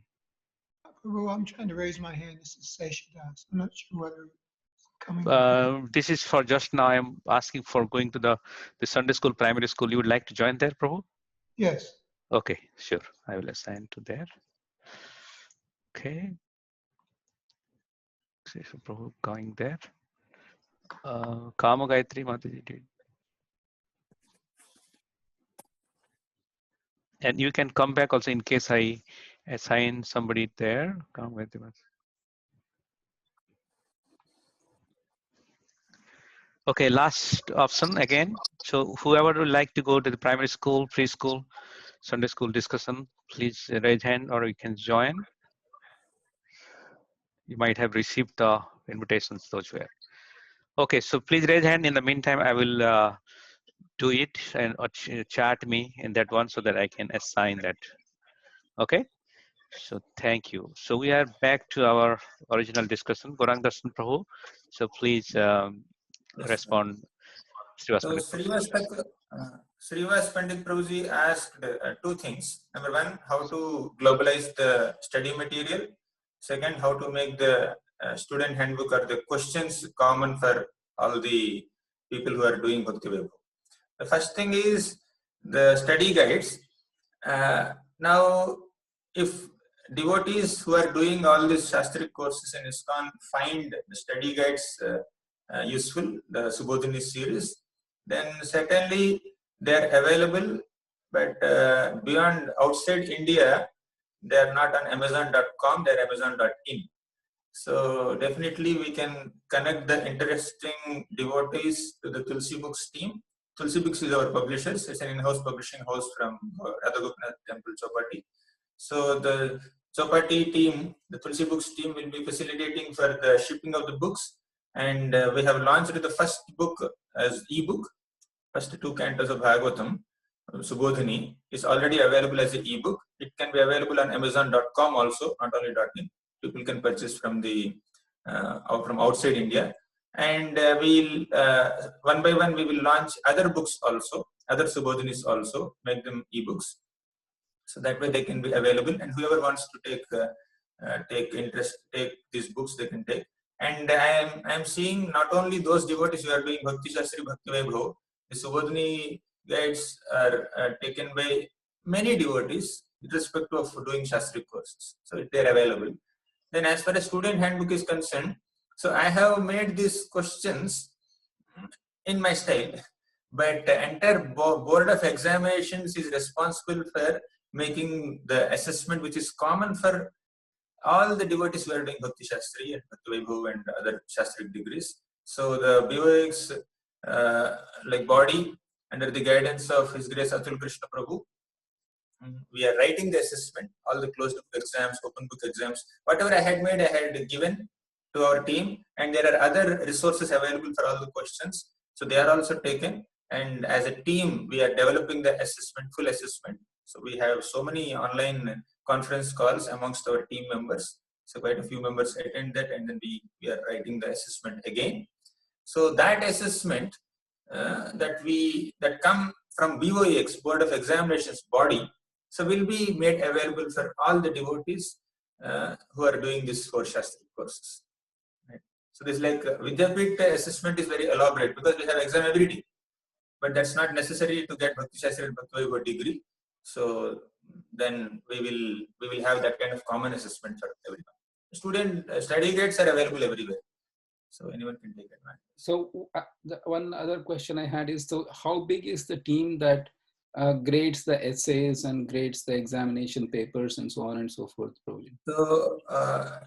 Prabhu, I'm trying to raise my hand. This is Seshadas. I'm not sure whether it's coming. This is for just now. I'm asking for going to the Sunday school, primary school. You would like to join there, Prabhu? Yes. Okay, sure. I will assign to there. Okay. So Prabhu going there. Kama Gayatri Mataji did. And you can come back also in case I assign somebody there. Kama Gayatri Mataji. Okay, last option again. So whoever would like to go to the primary school, preschool, Sunday school discussion, please raise hand or you can join. You might have received the invitations, those were. Okay, so please raise hand. In the meantime, I will do it and chat me in that one so that I can assign that. Okay, so thank you. So we are back to our original discussion. Gaurang Darshan Prabhu. So please respond. So Srivas Pandit Prabhuji asked 2 things. Number 1, how to globalize the study material. Second, how to make the student handbook or the questions common for all the people who are doing Bhakti Vaibhava. The first thing is the study guides. Now, if devotees who are doing all these Shastric courses in ISKCON find the study guides useful, the Subodhini series, then certainly they are available, but beyond outside India, they are not on Amazon.com, they are Amazon.in. So definitely we can connect the interesting devotees to the Tulsi Books team. Tulsi Books is our publishers. It's an in-house publishing house from Radhagopinath Temple, Chopati. So the Chopati team, the Tulsi Books team, will be facilitating for the shipping of the books. And we have launched the first book as e-book. First 2 cantos of Bhagavatam, Subodhini, is already available as an e-book. It can be available on Amazon.com also, not only .in. People can purchase from the from outside India, and we'll one by one we will launch other books also, other Subodhinis also, make them e-books, so that way they can be available, and whoever wants to take these books, they can take. And I'm seeing not only those devotees who are doing Bhakti Shastri, Bhakti Vaibhav, the Subodhini guides are taken by many devotees with respect to doing Shastri courses, so they're available. Then as far as student handbook is concerned, so I have made these questions in my style, but the entire board of examinations is responsible for making the assessment, which is common for all the devotees who are doing Bhakti Shastri and Bhakti Vaibhav and other Shastric degrees. So the BOX like body, under the guidance of His Grace Atul Krishna Prabhu, we are writing the assessment, all the closed book exams, open book exams, whatever I had made, I had given to our team, and there are other resources available for all the questions. So they are also taken, and as a team, we are developing the assessment, full assessment. So we have so many online conference calls amongst our team members. So quite a few members attend that, and then we are writing the assessment again. So that assessment that come from BOEX, Board of Examinations body, so will be made available for all the devotees who are doing this for Shastri courses. Right? So this like Vidyapit assessment is very elaborate because we have exam every day, but that's not necessary to get Bhakti Shastri and Bhakti Vaibhav degree. So then we will have that kind of common assessment for everyone. Student study guides are available everywhere, so anyone can take advantage. So the one other question I had is, so how big is the team that grades the essays and grades the examination papers and so on and so forth, probably? So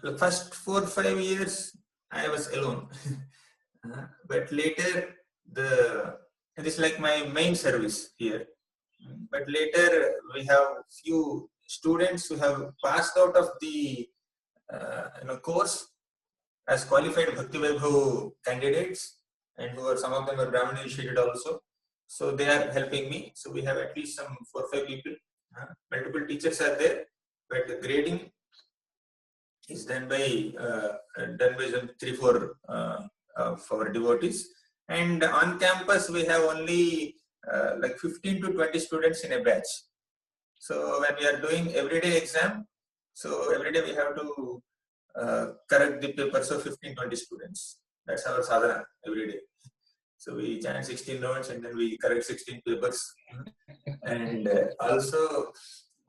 the first 4 or 5 years I was alone, but later it is like my main service here. But later we have few students who have passed out of the course as qualified Bhakti Vaibhav candidates, and who are, some of them are Brahmin initiated also. So they are helping me. So we have at least some 4 or 5 people. Multiple teachers are there, but the grading is done by some 3-4 of our devotees. And on campus we have only like 15 to 20 students in a batch. So when we are doing everyday exam, so every day we have to correct the papers of 15-20 students. That's our sadhana every day. So we chant 16 notes and then we correct 16 papers. And also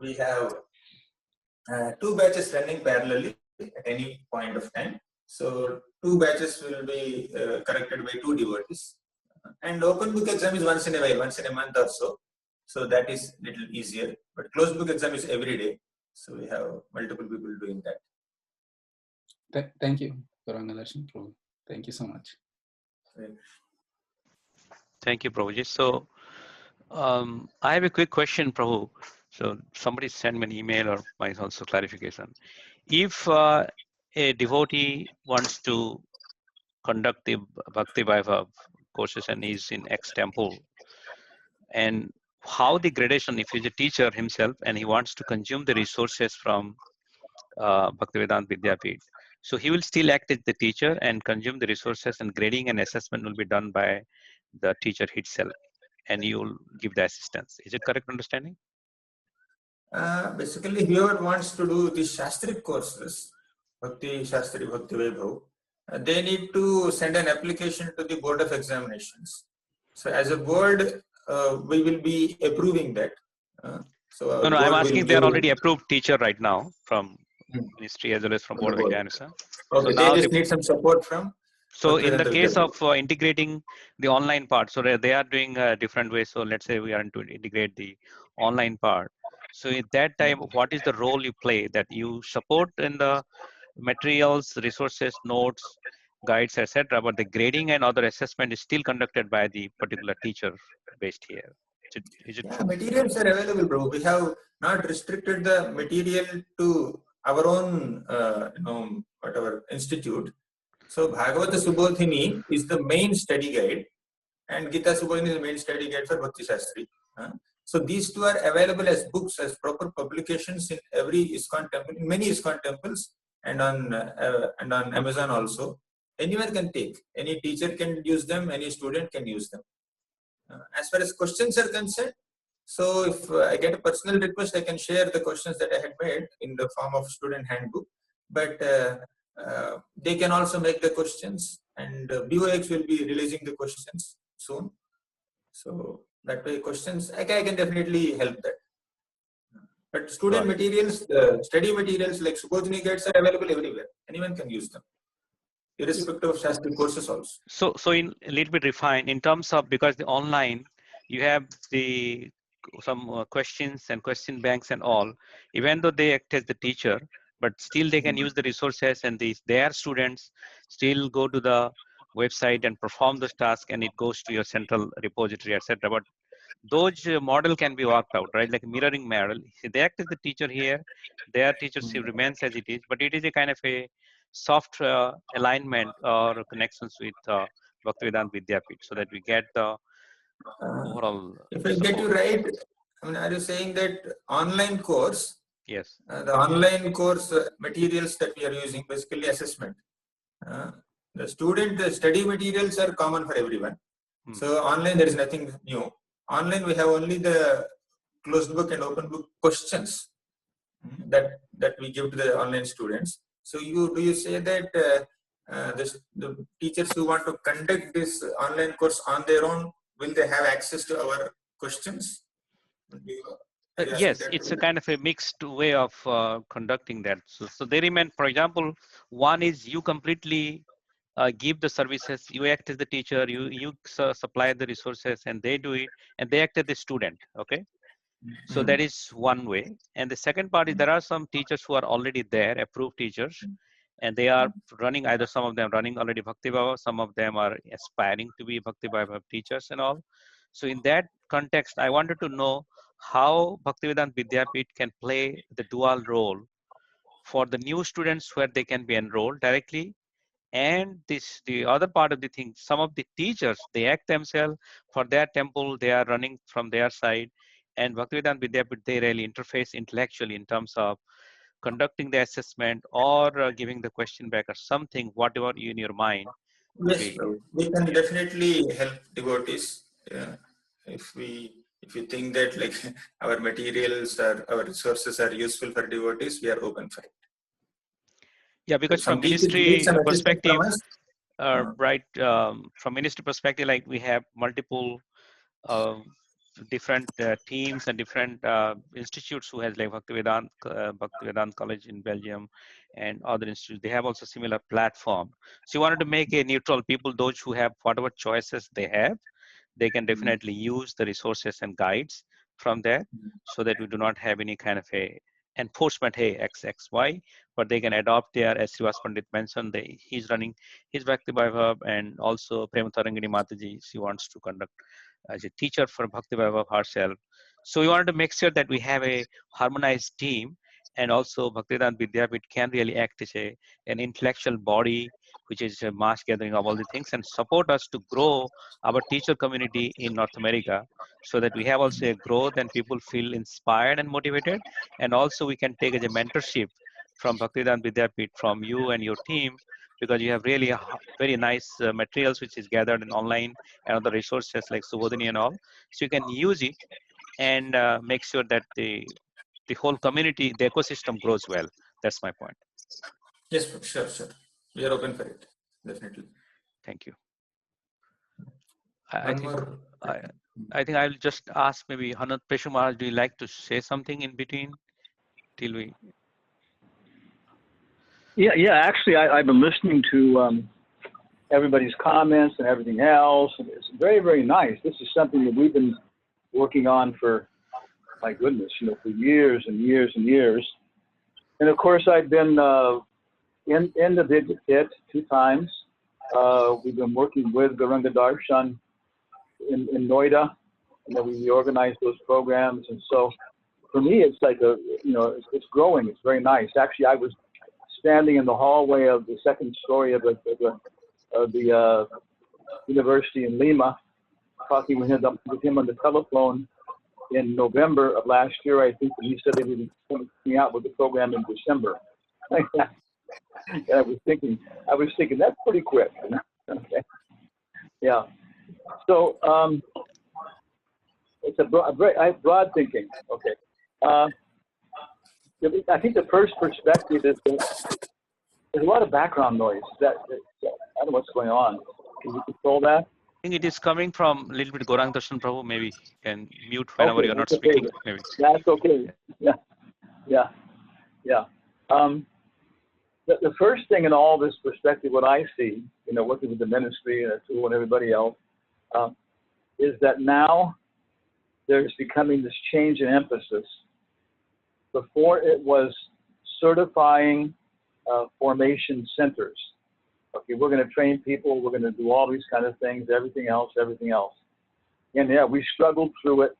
we have 2 batches running parallelly at any point of time. So 2 batches will be corrected by 2 devotees. And open book exam is once in a while, once in a month or so. So that is little easier. But closed book exam is every day. So we have multiple people doing that. Thank you, Gauranga Prabhu. Thank you so much. Thank you, Prabhuji. So I have a quick question, Prabhu. So somebody sent me an email or my also clarification. If a devotee wants to conduct the Bhakti Vaibhav courses and is in X temple, and how the gradation, if he's a teacher himself and he wants to consume the resources from Bhaktivedanta Vidyapit, so he will still act as the teacher and consume the resources, and grading and assessment will be done by the teacher himself, and you will give the assistance. Is it correct understanding? Basically, whoever wants to do the Shastric courses, Bhakti Shastri, Bhakti Vaibhav, they need to send an application to the Board of Examinations. So as a board, we will be approving that. So our No, I'm board will asking they give are already approved teacher right now from ministry as well as from from the Board of board. Examination. So Okay, they now just need some support from. so in the Bhaktivedanta case Vidyapith. of integrating the online part, so they are doing a different way. So let's say we are to integrate the online part. So at that time, what is the role you play that you support in the materials, resources, notes, guides, etc. But the grading and other assessment is still conducted by the particular teacher based here. Is it Yeah, true? materials are available, bro. We have not restricted the material to our own, whatever institute. So Bhagavata Subodhini is the main study guide, and Gita Subodhini is the main study guide for Bhakti Shastri. So these two are available as books, as proper publications in every ISKCON temple, in many ISKCON temples, and on Amazon also. Anyone can take. Any teacher can use them. Any student can use them. As far as questions are concerned, so if I get a personal request, I can share the questions that I had made in the form of student handbook. But they can also make the questions, and BOX will be releasing the questions soon. So that way, questions I can definitely help that. But student materials, study materials like Subodhini guides are available everywhere. Anyone can use them, irrespective of Shastri courses also. So in a little bit refined in terms of, because the online you have the some questions and question banks and all, even though they act as the teacher, but still they can use the resources, and their students still go to the website and perform this task, and it goes to your central repository, etc. But those model can be worked out, right? Like mirroring model. They act as the teacher here, their teachership remains as it is, but it is a kind of a soft alignment or connections with Bhaktivedanta Vidyapith, so that we get the overall If I get you support. right, I mean, are you saying that online course? Yes. The online course materials that we are using, basically assessment. The study materials are common for everyone. So online there is nothing new. Online we have only the closed book and open book questions that we give to the online students. So do you say that the teachers who want to conduct this online course on their own, will they have access to our questions? Yes, it's a kind of a mixed way of conducting that. So they remain, for example, one is you completely give the services, you act as the teacher, you supply the resources, and they do it, and they act as the student, okay? So that is one way. And the second part is there are some teachers who are already there, approved teachers, and they are running, either some of them running already Bhakti-Bhava, some of them are aspiring to be Bhakti-Bhava teachers and all. So in that context, I wanted to know how Bhaktivedanta Vidyapith can play the dual role for the new students where they can be enrolled directly. And the other part of the thing, some of the teachers, they act themselves for their temple, they are running from their side. And Bhaktivedanta Vidyapith, they really interface intellectually in terms of conducting the assessment or giving the question back or something, whatever in your mind. Yes, we can definitely help devotees. If we think that like our materials or our resources are useful for devotees, we are open for it. Yeah, because If from some teachers need ministry some assistance perspective, from us, right, from ministry perspective, like we have multiple different teams and different institutes who has like Bhaktivedanta College in Belgium and other institutes. They have also similar platform. So you wanted to make a neutral people, those who have whatever choices they have, they can definitely use the resources and guides from there, so that we do not have any kind of a enforcement, hey, XXY, but they can adopt their, as Srivas Pandit mentioned, he's running his Bhakti Vaibhav, and also Prematarangini Mataji, she wants to conduct as a teacher for Bhakti Vaibhav herself. So we wanted to make sure that we have a harmonized team, and also Bhaktivedanta Vidyapith can really act as an intellectual body, which is a mass gathering of all the things, and support us to grow our teacher community in North America, so that we have also a growth and people feel inspired and motivated. And also we can take as a mentorship from Bhaktivedanta Vidyapith, from you and your team, because you have really very nice materials which is gathered in online and other resources like Subodhini and all. So you can use it and make sure that the whole community, the ecosystem grows well. That's my point. yes, sure. We are open for it, definitely. Thank you. One more. I think I'll just ask maybe Hanat Peshumal, do you like to say something in between till we? Yeah. Actually, I've been listening to everybody's comments and everything else. And it's very, very nice. This is something that we've been working on for, my goodness, for years and years and years. And of course, I've been in the Vidya Pit 2 times. We've been working with Garanga Darshan in Noida, and then we organized those programs. And so for me, it's like it's growing. It's very nice. Actually, I was standing in the hallway of the 2nd story of the university in Lima, talking with him on the telephone in November of last year, I think, and he said they would be coming out with the program in December. And I was thinking that's pretty quick. Okay. Yeah. So it's broad thinking. Okay. I think the first perspective is there's a lot of background noise. I don't know what's going on. Can you control that? I think it is coming from a little bit Gaurang Darshan Prabhu. Maybe you can mute whenever you're not speaking. Maybe. That's okay. Yeah. The first thing in all this perspective, what I see, working with the ministry and Atul and everybody else, is that now there's becoming this change in emphasis. Before it was certifying formation centers. Okay, we're going to train people, we're going to do all these kind of things, everything else. And yeah, we struggled through it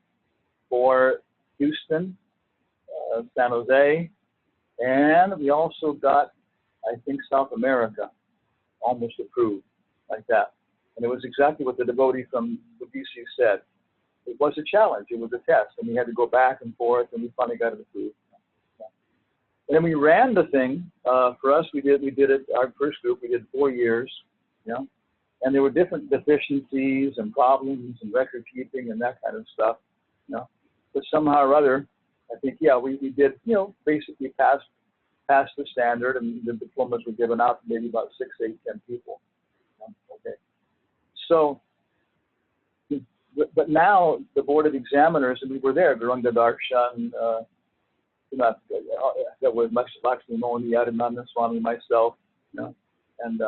for Houston, San Jose, and we also got, I think, South America almost approved like that. And it was exactly what the devotee from the BC said. It was a challenge, it was a test, and we had to go back and forth, and we finally got it approved. And then we ran the thing. For us, we did it, our first group, we did 4 years, and there were different deficiencies and problems and record keeping and that kind of stuff, But somehow or other, I think, we did, basically passed the standard, and the diplomas were given out to maybe about 6, 8, 10 people. Okay. So, but now the Board of Examiners, and we were there, Garanga Darshan, that was Lakshmi Moni, Yadananda Swami, myself, and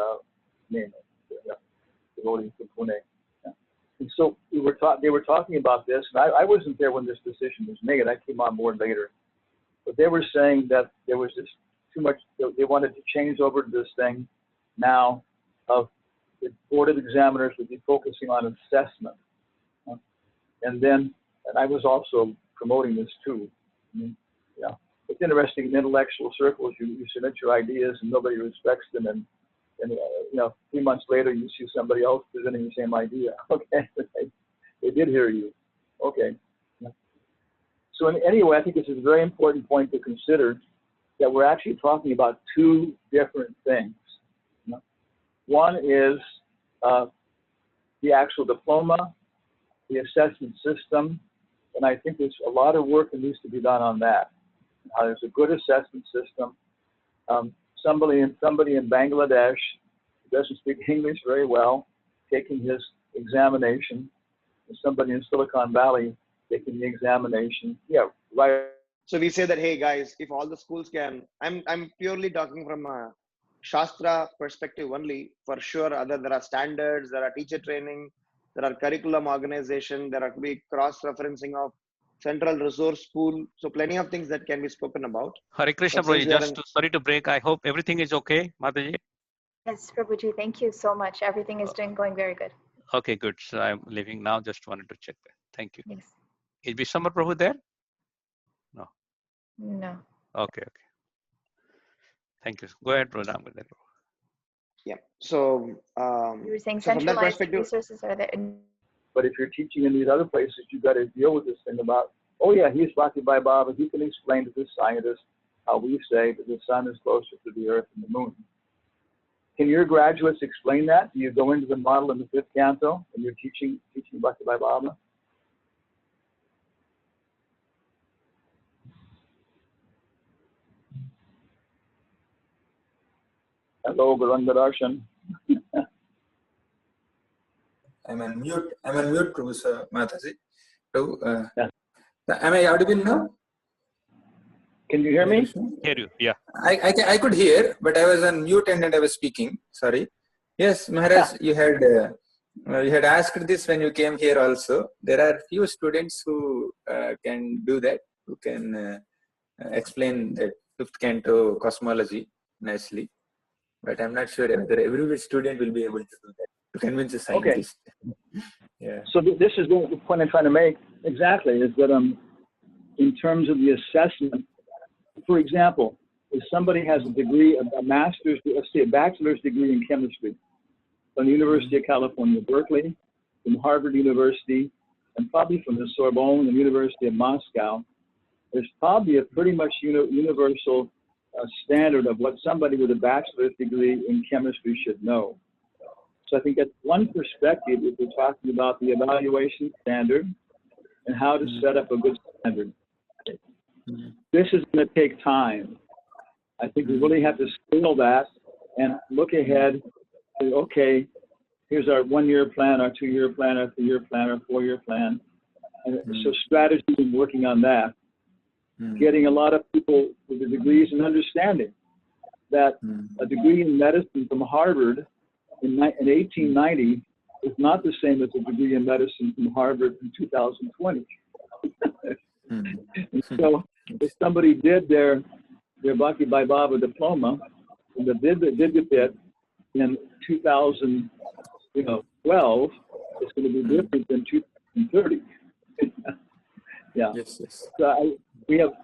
devotees from Pune. And so they were talking about this, and I wasn't there when this decision was made. I came on board later. But they were saying that there was just too much, they wanted to change over to this thing now of the Board of Examiners would be focusing on assessment. And I was also promoting this too. It's interesting in intellectual circles, you submit your ideas and nobody respects them, and 3 months later you see somebody else presenting the same idea. Okay, they did hear you. Okay. So anyway, I think this is a very important point to consider, that we're actually talking about 2 different things. One is the actual diploma, the assessment system, and I think there's a lot of work that needs to be done on that. There's a good assessment system. Somebody in Bangladesh who doesn't speak English very well, taking his examination, and somebody in Silicon Valley taking the examination. Yeah, right. So we say that, hey guys, if all the schools can, I'm purely talking from a Shastra perspective only. For sure, there are standards, there are teacher training, there are curriculum organization, there are be cross-referencing of central resource pool. So plenty of things that can be spoken about. Hare Krishna, Prabhuji, sorry to break. I hope everything is okay, Mataji. Yes, Prabhuji, thank you so much. Everything is going very good. Okay, good. So I'm leaving now. Just wanted to check that. Thank you. Yes. Is Vishwambar Prabhu there? No. No. Okay. Thank you. Go ahead, Pradhan. Yeah. So you were saying so centralized resources are there. But if you're teaching in these other places, you've got to deal with this thing about, oh yeah, he's Bhakti by Baba. He can explain to this scientist how we say that the sun is closer to the earth than the moon. Can your graduates explain that? Do you go into the model in the 5th canto and you're teaching Bhakti by Baba? Hello, Garanga Darshan. I'm on mute. I'm on mute, Professor Mataji. So, am I audible now? Can you hear me? Hear you, yeah. I could hear, but I was on mute and I was speaking. Sorry. Yes, Maharaj, you had asked this when you came here also. There are few students who can do that, who can explain that fifth canto cosmology nicely. But I'm not sure whether every student will be able to do that, to convince a scientist. Okay. Yeah. So this is the point I'm trying to make exactly, is that in terms of the assessment, for example, if somebody has a degree, a master's, let's say a bachelor's degree in chemistry from the University of California, Berkeley, from Harvard University, and probably from the Sorbonne and University of Moscow, there's probably a pretty much universal standard of what somebody with a bachelor's degree in chemistry should know. So I think that's one perspective if we're talking about the evaluation standard and how to set up a good standard. This is going to take time. I think we really have to scale that and look ahead. Okay, here's our 1-year plan, our 2-year plan, our 3-year plan, our 4-year plan. And so strategy and working on that. Getting a lot of people with the degrees and understanding that a degree in medicine from Harvard in 1890 is not the same as a degree in medicine from Harvard in 2020. So if somebody did their Bhakti Vaibhava diploma and did it in 2012, it's going to be different than 2030. Yeah. Yes, yes. So we have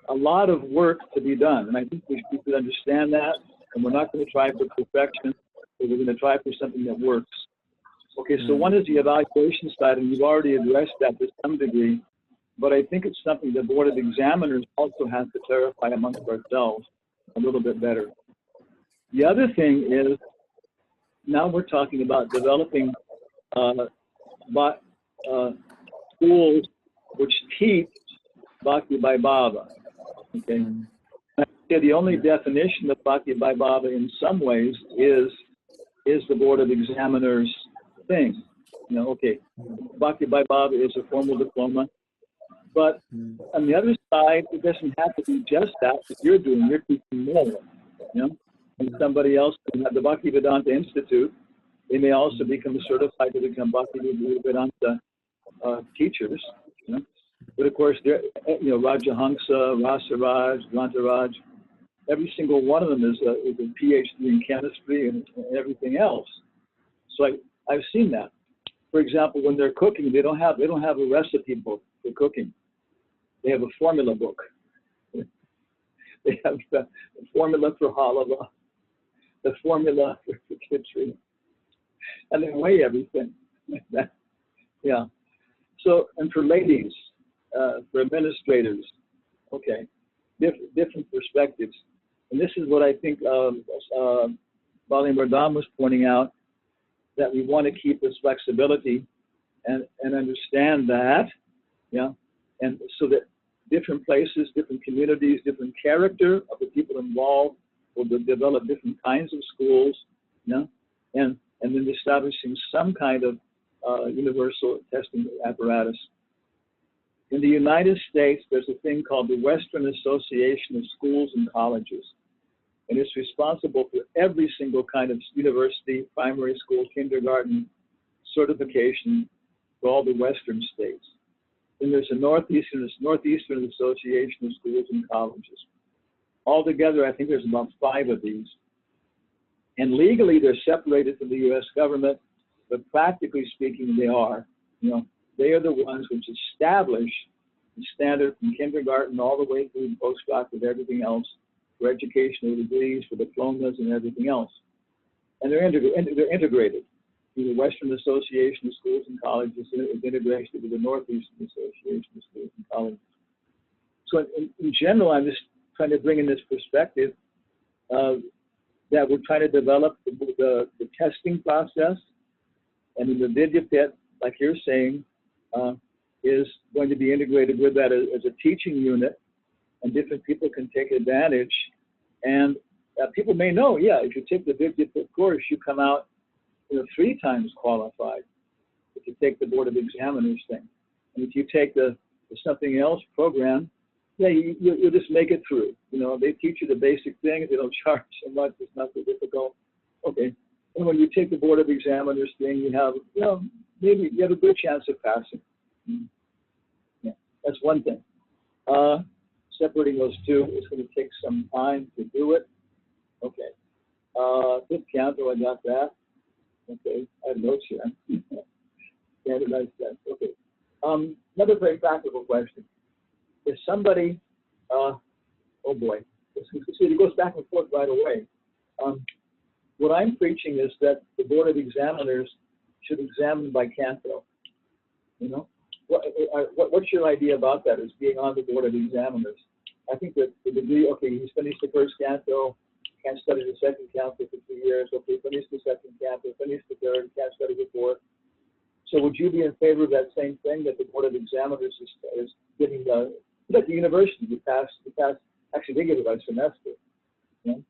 a lot of work to be done, and I think we should understand that, and we're not going to try for perfection, but we're going to try for something that works. Okay, so one is the evaluation side, and you've already addressed that to some degree, but I think it's something the Board of Examiners also has to clarify amongst ourselves a little bit better. The other thing is, now we're talking about developing schools which teach Bhakti Vaibhava. Okay, the only definition of Bhakti Vaibhava in some ways is the Board of Examiners thing. Okay, Bhakti Vaibhava is a formal diploma, but on the other side, it doesn't have to be just that you're doing. You're teaching more. And somebody else can have the Bhakti Vedanta Institute. They may also become certified to become Bhakti Vedanta teachers. But of course, Rajahamsa, Rasaraj, Grantaraj, every single one of them is a PhD in chemistry and everything else. So I've seen that. For example, when they're cooking, they don't have a recipe book for cooking. They have a formula book. They have the formula for halava, the formula for khichdi, and they weigh everything. Yeah. So, and for ladies, for administrators, okay, different perspectives. And this is what I think Bali Mardam was pointing out, that we want to keep this flexibility and understand that, and so that different places, different communities, different character of the people involved will develop different kinds of schools, and then establishing some kind of universal testing apparatus. In the United States, there's a thing called the Western Association of Schools and Colleges, and it's responsible for every single kind of university, primary school, kindergarten certification for all the Western states. And there's a Northeastern Association of Schools and Colleges. Altogether, I think there's about 5 of these. And legally, they're separated from the U.S. government, but practically speaking, they are. They are the ones which establish the standard from kindergarten all the way through postdoc with everything else, for educational degrees, for diplomas, and everything else. And they're integrated. The Western Association of Schools and Colleges is integrated with the Northeastern Association of Schools and Colleges. So in general, I'm just trying to bring in this perspective that we're trying to develop the testing process, and in the Vidyapit, like you're saying, is going to be integrated with that as a teaching unit, and different people can take advantage. And people may know, if you take the Vidyapit course, you come out 3 times qualified. to take the Board of Examiners thing. And if you take the something else program, yeah, you'll just make it through. You know, they teach you the basic things. They don't charge so much. It's not so difficult. Okay. And when you take the Board of Examiners thing, you have, you know, maybe you have a good chance of passing. Yeah, that's one thing. Separating those two is going to take some time to do it. Okay. Fifth canto, I got that. Okay, I have notes here. Standardized test. Okay. Another very practical question. If somebody, oh boy, it goes back and forth right away. What I'm preaching is that the Board of Examiners should examine by canto. You know, what's your idea about that? As being on the Board of Examiners? I think that the degree, okay, he's finished the first canto, can't study the second canto for 2 years. Okay, finish the second canto, finish the third, can't study the fourth. So would you be in favor of that same thing, that the Board of Examiners is getting the, like the university, you pass, actually they give it by semester. Yeah?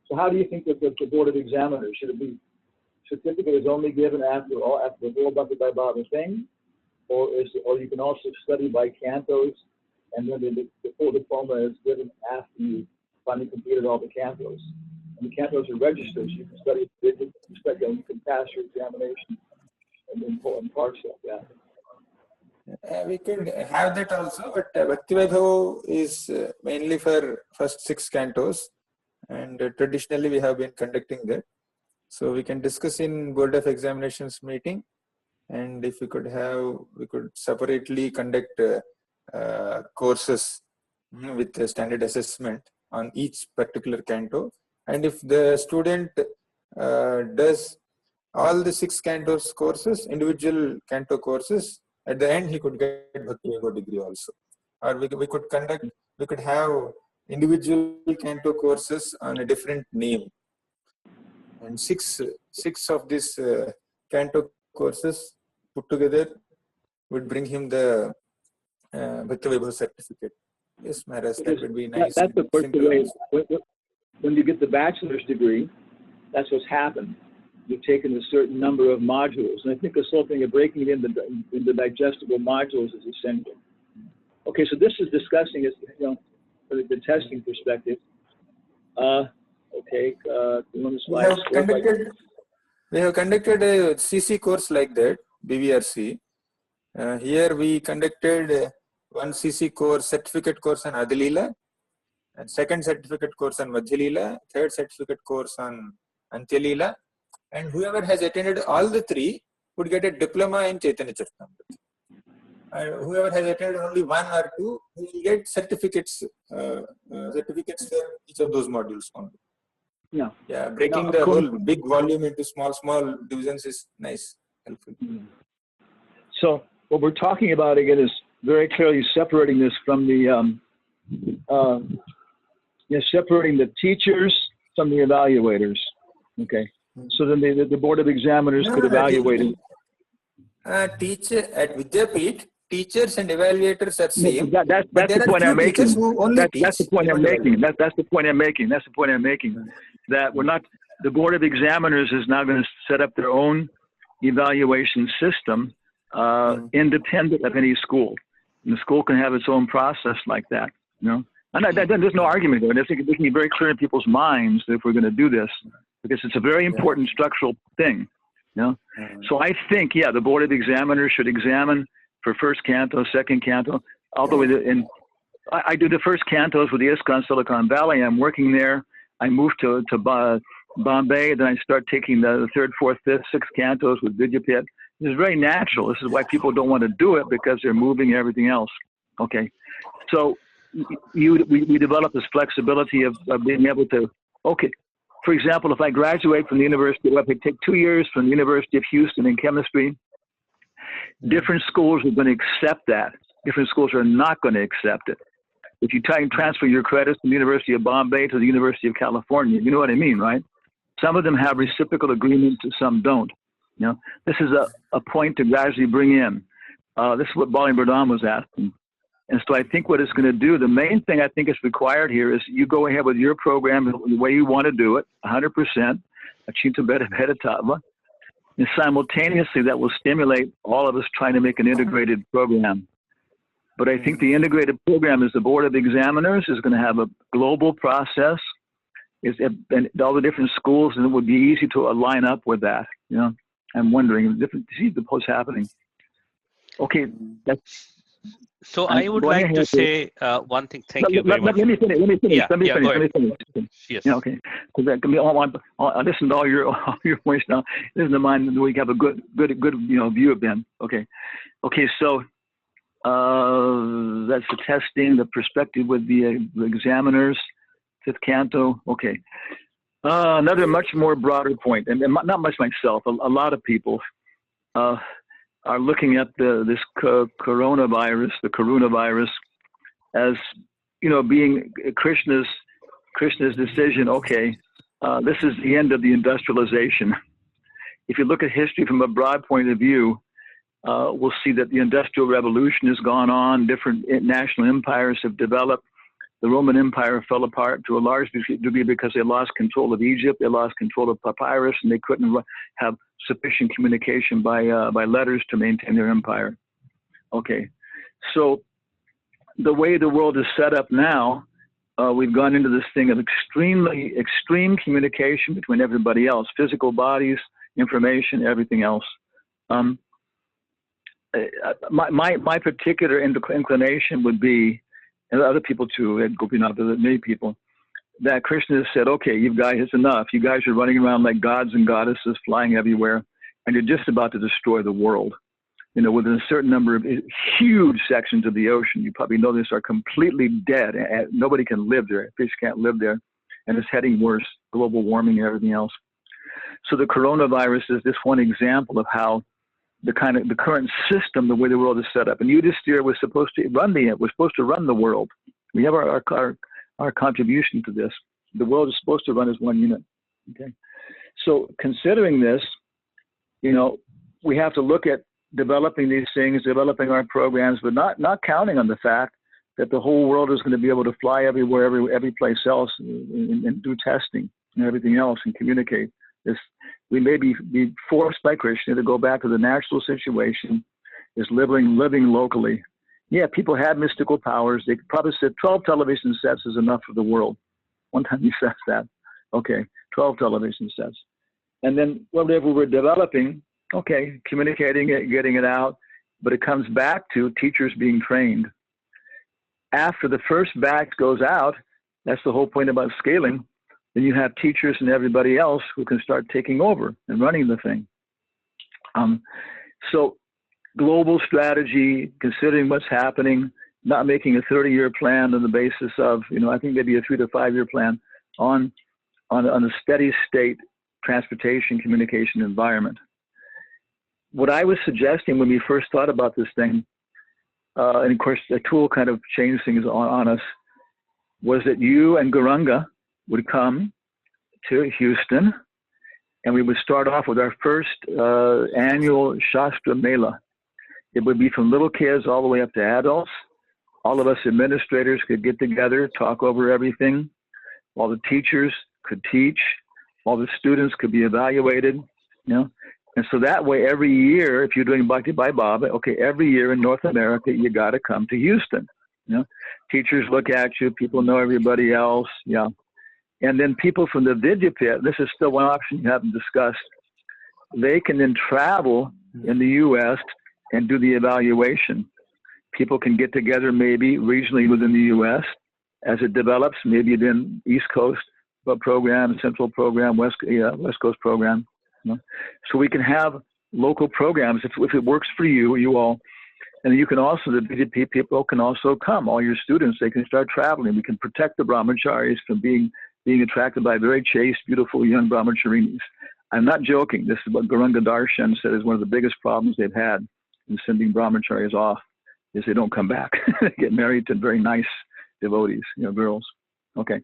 So how do you think that the Board of Examiners, should it be, certificate is only given after the whole Bhakti Vaibhava thing, or you can also study by cantos, and then the full diploma is given after you finally completed all the cantos. And the cantos are registered, so you can study, you can pass your examination and parts like that. We could have that also, but Bhakti Vaibhava is mainly for first 6 cantos, and traditionally we have been conducting that. So we can discuss in Board of Examinations meeting, and if we could separately conduct courses with a standard assessment on each particular canto. And if the student does all the 6 cantos courses, individual canto courses, at the end he could get Bhakti Vaibhava degree also. Or we could have individual canto courses on a different name. And six of these canto courses put together would bring him the Bhakti Vaibhava certificate. Yes, Maharaj, that would be nice. That's the first way. When you get the bachelor's degree, that's what's happened. You've taken a certain number of modules, and I think this whole thing of breaking it into digestible modules is essential. Okay, so this is discussing, from the testing perspective. Okay, we have conducted a CC course like that, BVRC. Here we conducted one CC course, certificate course on Adilila, and second certificate course on Madhyalila, third certificate course on Antyalila, and whoever has attended all the 3 would get a diploma in Chaitanya Charitamrita. Whoever has attended only 1 or 2 will get certificates for each of those modules only. Yeah, breaking the whole big volume into small divisions is nice, helpful. So what we're talking about again is very clearly separating this from the separating the teachers from the evaluators. Okay, so then the Board of Examiners could evaluate it. Teacher at Vidyapith, teachers and evaluators are same. That's the point I'm making. That's the point I'm making. That's the point I'm making. That's the point I'm making. That we're not. The Board of Examiners is now going to set up their own evaluation system, independent of any school. And the school can have its own process like that. You know, and there's no argument there. And I think it can be very clear in people's minds that if we're going to do this, because it's a very important structural thing. You know, so I think the Board of Examiners should examine for first canto, second canto, all the way to. And I do the first cantos with the ISKCON Silicon Valley. I'm working there. I moved to Bombay. Then I start taking the 3rd, 4th, 5th, 6th cantos with Vidyapith. This is very natural. This is why people don't want to do it, because they're moving everything else. Okay, so we develop this flexibility of being able to. Okay, for example, if I graduate from the University, if I take 2 years from the University of Houston in chemistry, different schools are going to accept that. Different schools are not going to accept it. If you try and transfer your credits from the University of Bombay to the University of California, you know what I mean, right? Some of them have reciprocal agreements and some don't. You know, this is a point to gradually bring in. This is what Bali Bardam was asking. And so I think what it's going to do, the main thing I think is required here is you go ahead with your program the way you want to do it, 100%, Achinta Bheda Bheda Tattva. And simultaneously, that will stimulate all of us trying to make an integrated program. But I think the integrated program is the Board of Examiners is going to have a global process, and all the different schools, and it would be easy to line up with that. You know, I'm wondering, see what's happening. Okay, that's. So I would like to say one thing. Thank you very much. Let me finish. Let me finish. Yes. Yeah, okay. Because that can be I listen to all your voice now. Listen to mine, and we have a good view of them. Okay. So that's the testing, the perspective with the examiners, fifth canto. Okay. Another much more broader point, and not much myself. A lot of people are looking at this coronavirus, as being Krishna's decision. Okay, this is the end of the industrialization. If you look at history from a broad point of view, we'll see that the Industrial Revolution has gone on. Different national empires have developed. The Roman Empire fell apart to a large degree because they lost control of Egypt, they lost control of papyrus, and they couldn't have sufficient communication by letters to maintain their empire. Okay, so the way the world is set up now, we've gone into this thing of extreme communication between everybody else, physical bodies, information, everything else. My particular inclination would be, and other people too, Ed Gopinath, many people, that Krishna has said, okay, you guys, it's enough. You guys are running around like gods and goddesses, flying everywhere, and you're just about to destroy the world. Within a certain number of huge sections of the ocean, you probably know this, are completely dead. Nobody can live there. Fish can't live there. And it's heading worse, global warming and everything else. So the coronavirus is this one example of how the current system, the way the world is set up. And Yudhisthira was supposed to run the world. We have our contribution to this. The world is supposed to run as one unit. Okay. So considering this, we have to look at developing these things, developing our programs, but not counting on the fact that the whole world is going to be able to fly everywhere, every place else, and do testing and everything else and communicate. We may be forced by Krishna to go back to the natural situation, is living locally. Yeah, people had mystical powers. They probably said 12 television sets is enough for the world. One time he says that. Okay, 12 television sets. And then whatever we're developing, okay, communicating it, getting it out, but it comes back to teachers being trained. After the first batch goes out, that's the whole point about scaling, then you have teachers and everybody else who can start taking over and running the thing. So global strategy, considering what's happening, not making a 30-year plan on the basis of, I think maybe a 3 to 5 year plan on a steady state transportation communication environment. What I was suggesting when we first thought about this thing, and of course the tool kind of changed things on us, was that you and Gauranga would come to Houston, and we would start off with our first annual Shastra Mela. It would be from little kids all the way up to adults. All of us administrators could get together, talk over everything. All the teachers could teach. All the students could be evaluated, And so that way, every year, if you're doing Bhakti by Baba, okay, every year in North America, you got to come to Houston. Teachers look at you, people know everybody else, And then people from the Vidyapit, this is still one option you haven't discussed, they can then travel in the U.S. and do the evaluation. People can get together maybe regionally within the U.S. as it develops, maybe then East Coast program, Central program, West Coast program. So we can have local programs if it works for you all. And you can also, the BJP people can also come, all your students, they can start traveling. We can protect the brahmacharis from being attracted by very chaste, beautiful young brahmacharinis. I'm not joking. This is what Gauranga Darshan said is one of the biggest problems they've had in sending brahmacharis off, is they don't come back. They get married to very nice devotees, girls. Okay.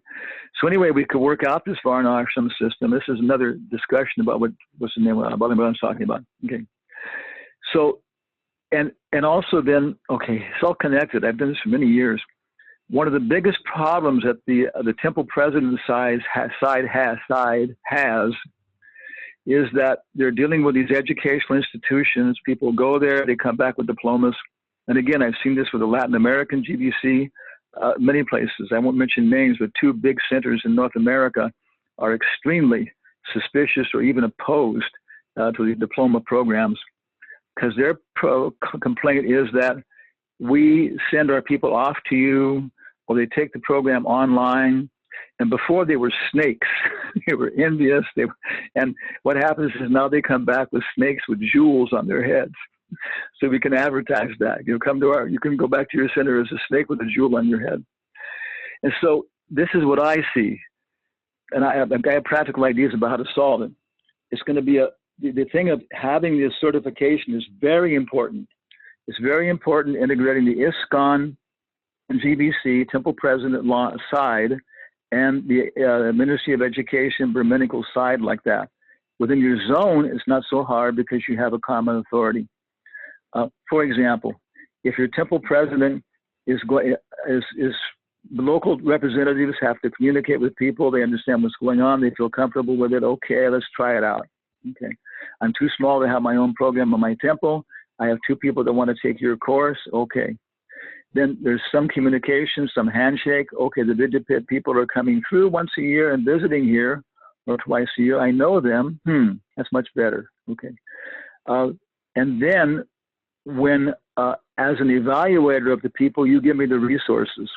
So anyway, we could work out this Varna ashram system. This is another discussion about what's the name of Balaram talking about. Okay. So, and also then, okay, it's all connected. I've done this for many years. One of the biggest problems that the temple president side has is that they're dealing with these educational institutions. People go there, they come back with diplomas. And again, I've seen this with the Latin American GBC, many places. I won't mention names, but 2 big centers in North America are extremely suspicious or even opposed to the diploma programs, because their complaint is that we send our people off to you, or they take the program online. And before they were snakes, they were envious. And what happens is now they come back with snakes with jewels on their heads. So we can advertise that. You can go back to your center as a snake with a jewel on your head. And so this is what I see. And I have practical ideas about how to solve it. It's going to be the thing of having this certification is very important. It's very important integrating the ISKCON and GBC, Temple President side, and the Ministry of Education, Brahminical side like that. Within your zone, it's not so hard because you have a common authority. For example, if your temple president is the local representatives have to communicate with people, they understand what's going on, they feel comfortable with it, okay, let's try it out. Okay, I'm too small to have my own program in my temple. I have 2 people that want to take your course, okay. Then there's some communication, some handshake. Okay, the Vidyapit people are coming through once a year and visiting here, or twice a year. I know them. That's much better. Okay. And then when, as an evaluator of the people, you give me the resources.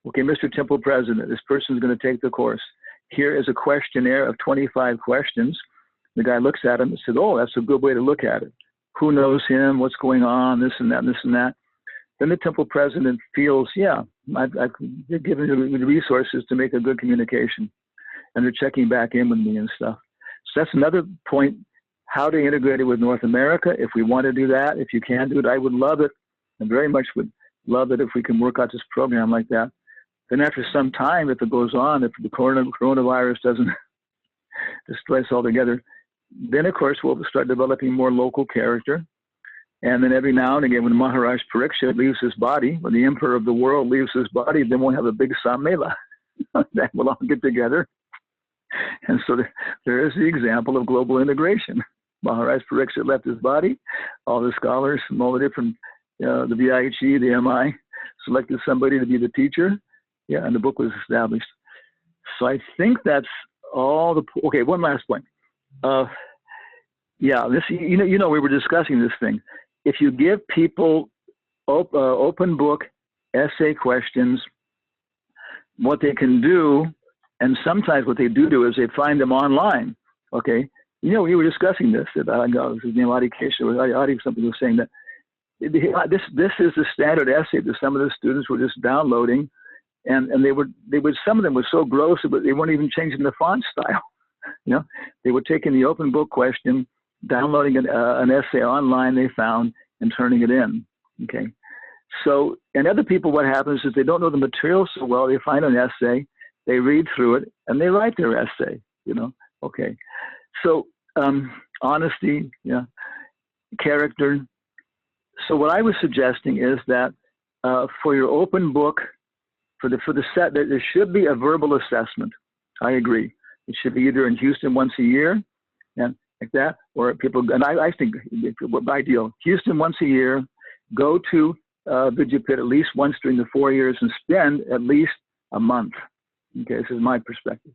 Okay, Mr. Temple President, this person is going to take the course. Here is a questionnaire of 25 questions. The guy looks at him and says, oh, that's a good way to look at it. Who knows him? What's going on? This and that, and this and that. Then the temple president feels, yeah, I've given you the resources to make a good communication. And they're checking back in with me and stuff. So that's another point, how to integrate it with North America. If we want to do that, if you can do it, I would love it. I very much would love it if we can work out this program like that. Then after some time, if it goes on, if the coronavirus doesn't destroy us altogether, then of course we'll start developing more local character. And then every now and again, when Maharaj Parikshit leaves his body, when the emperor of the world leaves his body, then we'll have a big Sammela that we'll all get together. And so there is the example of global integration. Maharaj Parikshit left his body. All the scholars from all the different, the VIHE, the MI, selected somebody to be the teacher. Yeah, and the book was established. So I think that's all the, okay, one last point. Yeah, this, you know, we were discussing this thing. If you give people open book essay questions, what they can do, and sometimes what they do is they find them online. Okay, you know, we were discussing this. His name Adi Kesha, or Adi something was saying that this is the standard essay that some of the students were just downloading, and they would some of them were so gross but they weren't even changing the font style. You know, they were taking the open book question, downloading an essay online they found, and turning it in. Okay, so, and other people, what happens is they don't know the material so well. They find an essay, they read through it, and they write their essay. You know, okay. So honesty, yeah, character. So what I was suggesting is that for your open book, for the set, there should be a verbal assessment. I agree. It should be either in Houston once a year, and like that, or people. And I think ideal. Houston once a year. Go to Vidyapit at least once during the 4 years and spend at least a month. Okay, this is my perspective.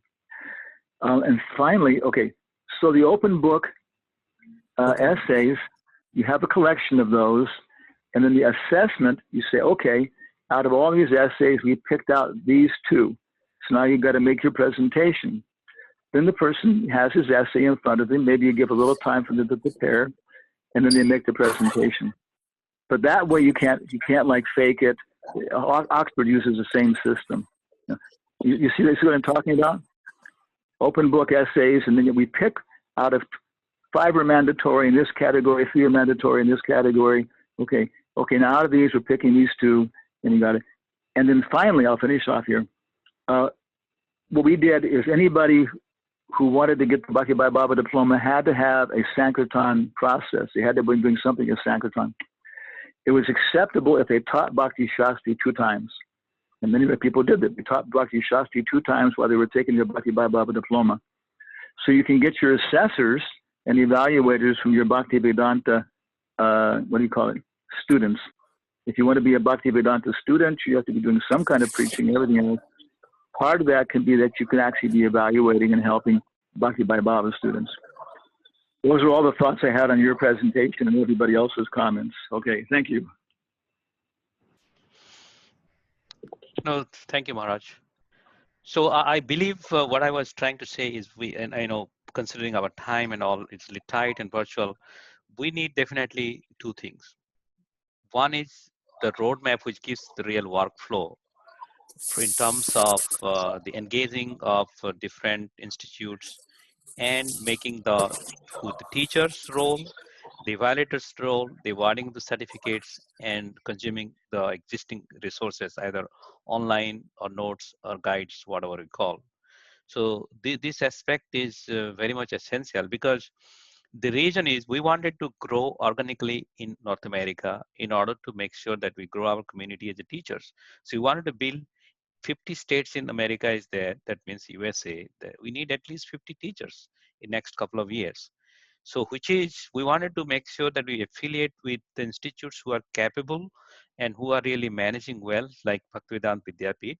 And finally, okay, so the open book essays, you have a collection of those, and then the assessment, you say, okay, out of all these essays, we picked out these 2. So now you've got to make your presentation. Then the person has his essay in front of him. Maybe you give a little time for them to prepare, and then they make the presentation. But that way you can't like fake it. Oxford uses the same system. You see what I'm talking about? Open book essays, and then we pick out of 5 are mandatory in this category, 3 are mandatory in this category. Okay, now out of these, we're picking these 2, and you got it. And then finally, I'll finish off here. What we did is anybody who wanted to get the Bhakti Bhai Baba diploma had to have a Sankirtan process. They had to be doing something as Sankirtan. It was acceptable if they taught Bhakti Shastri 2 times. And many people did that. They taught Bhakti Shastri 2 times while they were taking their Bhakti Bhai Baba diploma. So you can get your assessors and evaluators from your Bhaktivedanta, what do you call it, students. If you want to be a Bhaktivedanta student, you have to be doing some kind of preaching, everything else. Part of that can be that you can actually be evaluating and helping Bhakti Baba students. Those are all the thoughts I had on your presentation and everybody else's comments. Okay, thank you. No, thank you, Maharaj. So I believe what I was trying to say is and I know considering our time and all, it's tight and virtual, we need definitely two things. One is the roadmap which gives the real workflow in terms of the engaging of different institutes and making the teacher's role, the evaluator's role, the awarding the certificates, and consuming the existing resources, either online or notes or guides, whatever we call. So this aspect is very much essential, because the reason is we wanted to grow organically in North America in order to make sure that we grow our community as a teachers. So we wanted to build 50 states in America is there. That means USA. We need at least 50 teachers in next couple of years. So which is, we wanted to make sure that we affiliate with the institutes who are capable and who are really managing well, like Bhaktivedanta Vidyapit,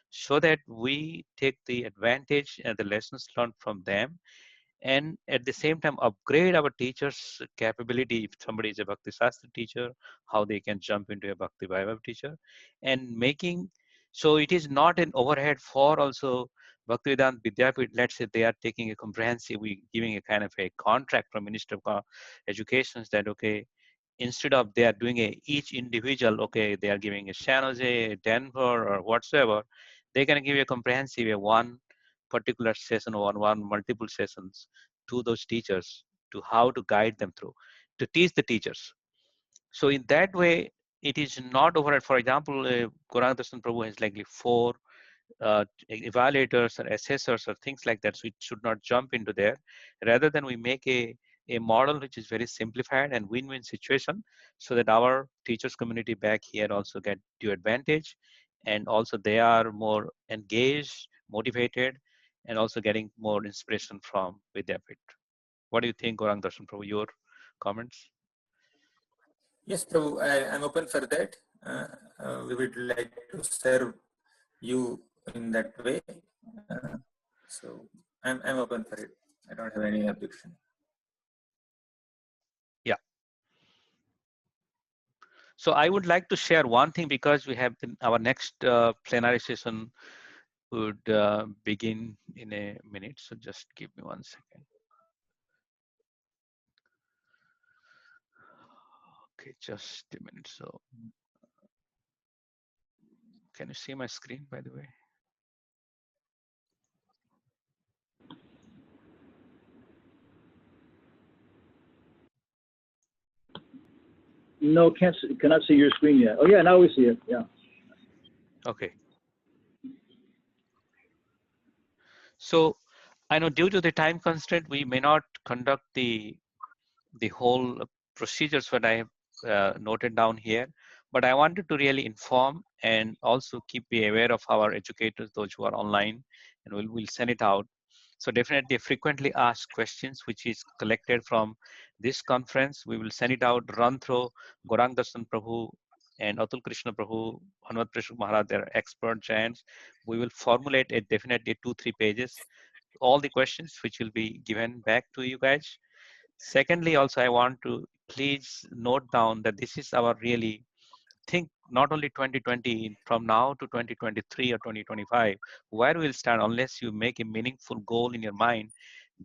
so that we take the advantage and the lessons learned from them, and at the same time upgrade our teachers' capability. If somebody is a Bhakti Shastra teacher, how they can jump into a Bhakti Vaibhav teacher, and making, so it is not an overhead for also Bhaktivedanta Vidyapit. Let's say they are taking a comprehensive, we giving a kind of a contract from Minister of Education that, okay, instead of they are doing each individual, okay, they are giving a San Jose, Denver, or whatsoever, they can give you a comprehensive one particular session or one multiple sessions to those teachers to how to guide them through, to teach the teachers. So in that way, it is not overhead. For example, Gauranga Darshan Prabhu has likely 4 evaluators or assessors or things like that. So it should not jump into there. Rather than we make a model which is very simplified and win-win situation, so that our teachers community back here also get due advantage, and also they are more engaged, motivated, and also getting more inspiration from Vidyapit. What do you think, Gauranga Darshan Prabhu? Your comments? Yes, Prabhu, I'm open for that. We would like to serve you in that way. So I'm open for it. I don't have any objection. Yeah. So I would like to share one thing, because we have our next plenary session would begin in a minute. So just give me 1 second. Okay, just a minute. So can you see my screen, by the way? No, cannot see your screen yet. Oh yeah, now we see it. Yeah. Okay. So I know due to the time constraint, we may not conduct the whole procedures that I have noted down here, but I wanted to really inform and also keep be aware of our educators, those who are online, and we'll send it out. So definitely frequently asked questions, which is collected from this conference. We will send it out, run through Gauranga Darshan Prabhu and Atul Krishna Prabhu, Hanumat Prashuk Maharaj, they're expert giants. We will formulate it definitely 2-3 pages, all the questions which will be given back to you guys. Secondly, also I want to please note down that this is our really think not only 2020, from now to 2023 or 2025, where we'll stand unless you make a meaningful goal in your mind,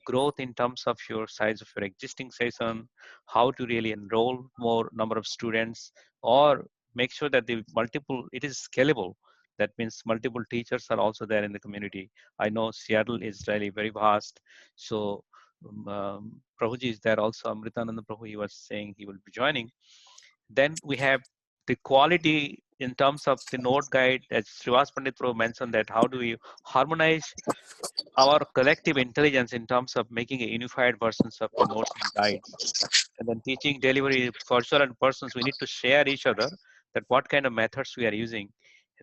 growth in terms of your size of your existing session, how to really enroll more number of students, or make sure that the multiple, it is scalable. That means multiple teachers are also there in the community. I know Seattle is really very vast. So Prabhuji is there also, Amritananda Prabhu, he was saying he will be joining. Then we have the quality in terms of the note guide, as Srivas Pandit Prabhu mentioned, that how do we harmonize our collective intelligence in terms of making a unified versions of the notes and guides. And then teaching delivery, virtual and persons, we need to share each other that what kind of methods we are using.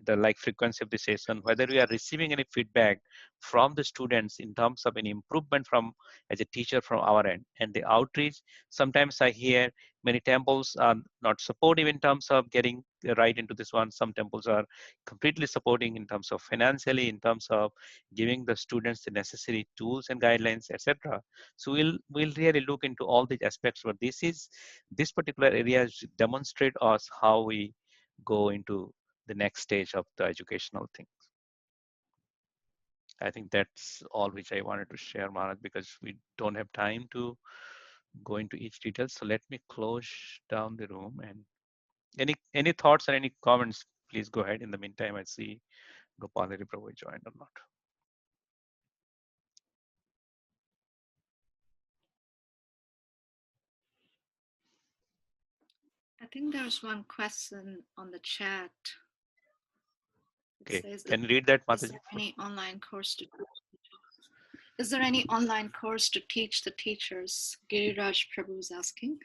the like frequency of the session, whether we are receiving any feedback from the students in terms of any improvement from as a teacher from our end. And the outreach, sometimes I hear many temples are not supportive in terms of getting right into this one. Some temples are completely supporting in terms of financially, in terms of giving the students the necessary tools and guidelines, etc. So we'll really look into all these aspects. But this particular area demonstrate us how we go into the next stage of the educational thing. I think that's all which I wanted to share, Maharaj, because we don't have time to go into each detail. So let me close down the room. And any thoughts or any comments, please go ahead. In the meantime, I see Gopalari Prabhu joined or not. I think there's one question on the chat. It Okay, says, can you read that, is Mataji? there any online course to Is there any online course to teach the teachers? Giriraj Prabhu is asking.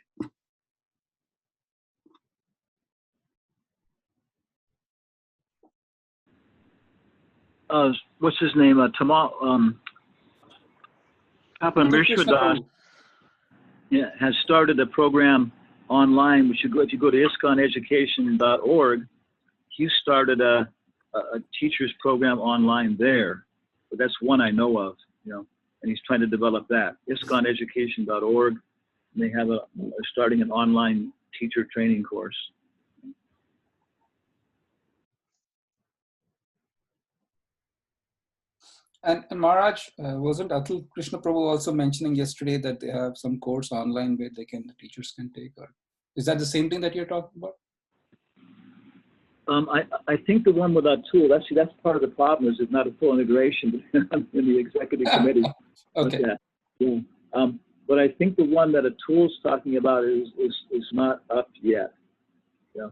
What's his name? Papa Mishradas has started a program online, which if you go to ISKCONeducation.org, he started a teacher's program online there. But that's one I know of, and he's trying to develop that. ISKCONeducation.org, and they have starting an online teacher training course. And Maharaj, wasn't Atul Krishna Prabhu also mentioning yesterday that they have some course online where the teachers can take? Or is that the same thing that you're talking about? I think the one with Atul, that's part of the problem, is it's not a full integration in the executive committee. Okay. But I think the one that Atul's talking about is not up yet. Yeah.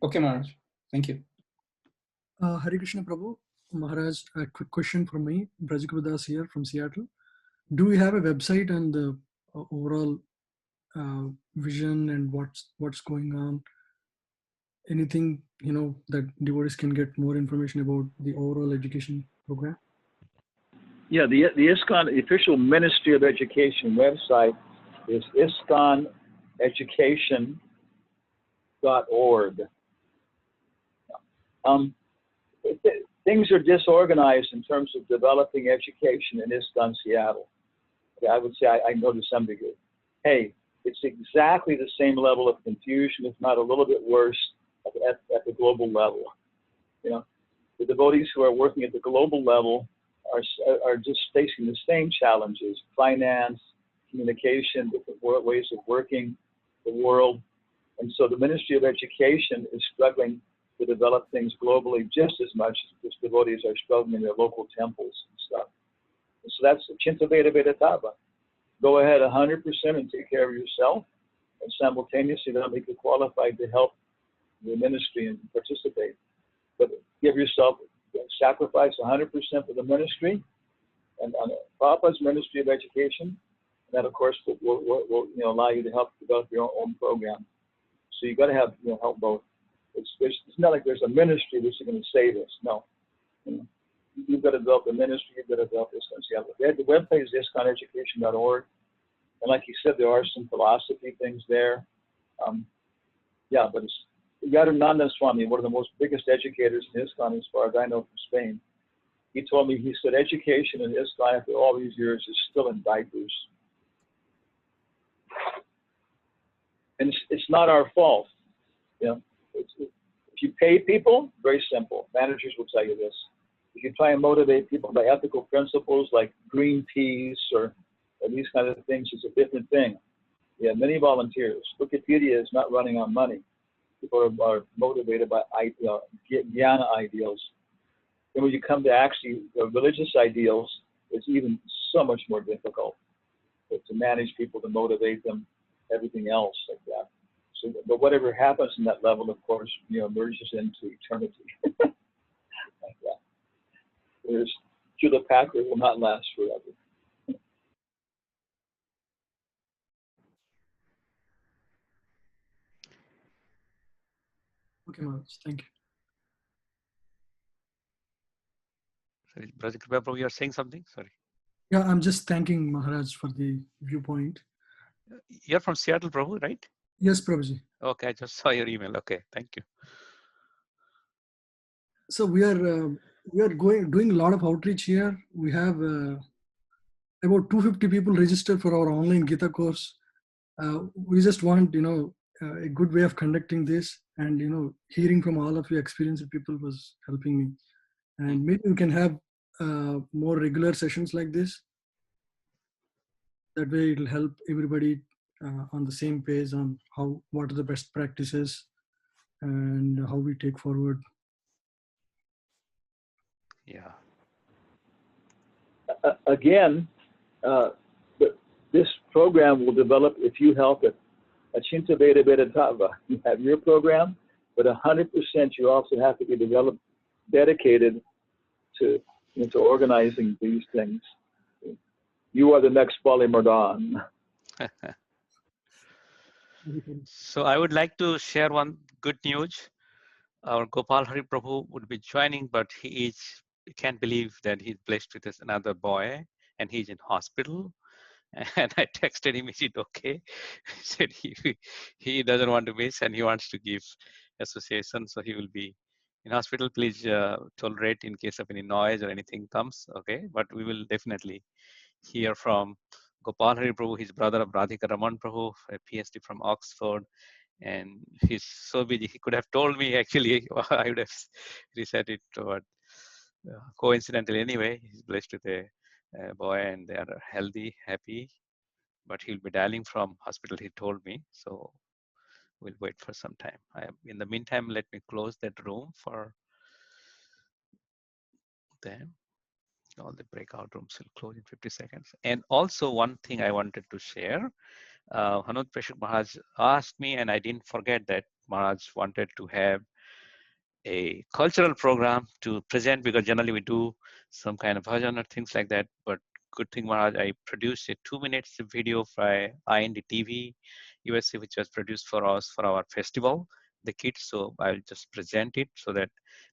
Okay, Maharaj. Thank you. Hare Krishna Prabhu. Maharaj, a quick question from me. Brajakavidas here from Seattle. Do we have a website and the overall vision and what's going on? Anything that devotees can get more information about the overall education program? Yeah, the ISKCON, the official Ministry of Education website is ISKCONeducation.org. Things are disorganized in terms of developing education in ISKCON Seattle. I would say I know to some degree. Hey, it's exactly the same level of confusion, if not a little bit worse, at the global level. The devotees who are working at the global level are just facing the same challenges: finance, communication, different ways of working, the world. And so the Ministry of Education is struggling to develop things globally just as much as devotees are struggling in their local temples and stuff. And so that's Chinta Veda Vedatava. Go ahead 100% and take care of yourself, and simultaneously that'll make you qualified to help the ministry and participate. But give yourself, sacrifice 100% for the ministry and on Prabhupada's Ministry of Education. And that, of course, will allow you to help develop your own program. So you've got to have help both. It's not like there's a ministry which is going to save us. No. You've got to develop the ministry. You've got to develop this. The webpage is ISKCONeducation.org. And like you said, there are some philosophy things there. But it's Yadunanda Swami, one of the most biggest educators in ISKCON, as far as I know, from Spain. He told me, he said, education in ISKCON after all these years is still in diapers. And it's not our fault. If you pay people, very simple. Managers will tell you this. If you try and motivate people by ethical principles like green peas or these kind of things, it's a different thing. Yeah, many volunteers. Wikipedia is not running on money. People are motivated by jnana ideals. And when you come to actually religious ideals, it's even so much more difficult to manage people, to motivate them, everything else like that. So, but whatever happens in that level, of course, merges into eternity. Like that. There's Jula Packard will not last forever. Okay, Maharaj. Thank you. Sorry, Brajikripa Prabhu, you are saying something? Sorry. Yeah, I'm just thanking Maharaj for the viewpoint. You're from Seattle, Prabhu, right? Yes, Prabhuji. Okay, I just saw your email. Okay, thank you. So we are doing a lot of outreach here. We have about 250 people registered for our online Gita course. We just want, a good way of conducting this, and hearing from all of your experienced people was helping me. And maybe we can have more regular sessions like this. That way it'll help everybody on the same page on what are the best practices and how we take forward. Yeah. Again, this program will develop if you help it. Achinta Veda Veda Tava. You have your program, but 100% you also have to be dedicated to into organizing these things. You are the next Bali Mardon. So I would like to share one good news. Our Gopal Hari Prabhu would be joining, but he can't believe that he's blessed with another boy and he's in hospital. And I texted him, is it okay? He said he doesn't want to miss and he wants to give association. So he will be in hospital. Please tolerate in case of any noise or anything comes. Okay, but we will definitely hear from Gopal Hari Prabhu, his brother of Radhika Raman Prabhu, a PhD from Oxford. And he's so busy. He could have told me actually, I would have reset it, but coincidentally anyway, he's blessed with a boy and they are healthy, happy, but he'll be dialing from hospital, he told me. So we'll wait for some time. In the meantime, let me close that room for them. All the breakout rooms will close in 50 seconds. And also one thing I wanted to share, Hanut Prashik Maharaj asked me, and I didn't forget that Maharaj wanted to have a cultural program to present, because generally we do some kind of bhajan or things like that. But good thing, Maharaj, I produced a 2 minutes video by IND TV USA, which was produced for us for our festival, the kids. So I'll just present it so that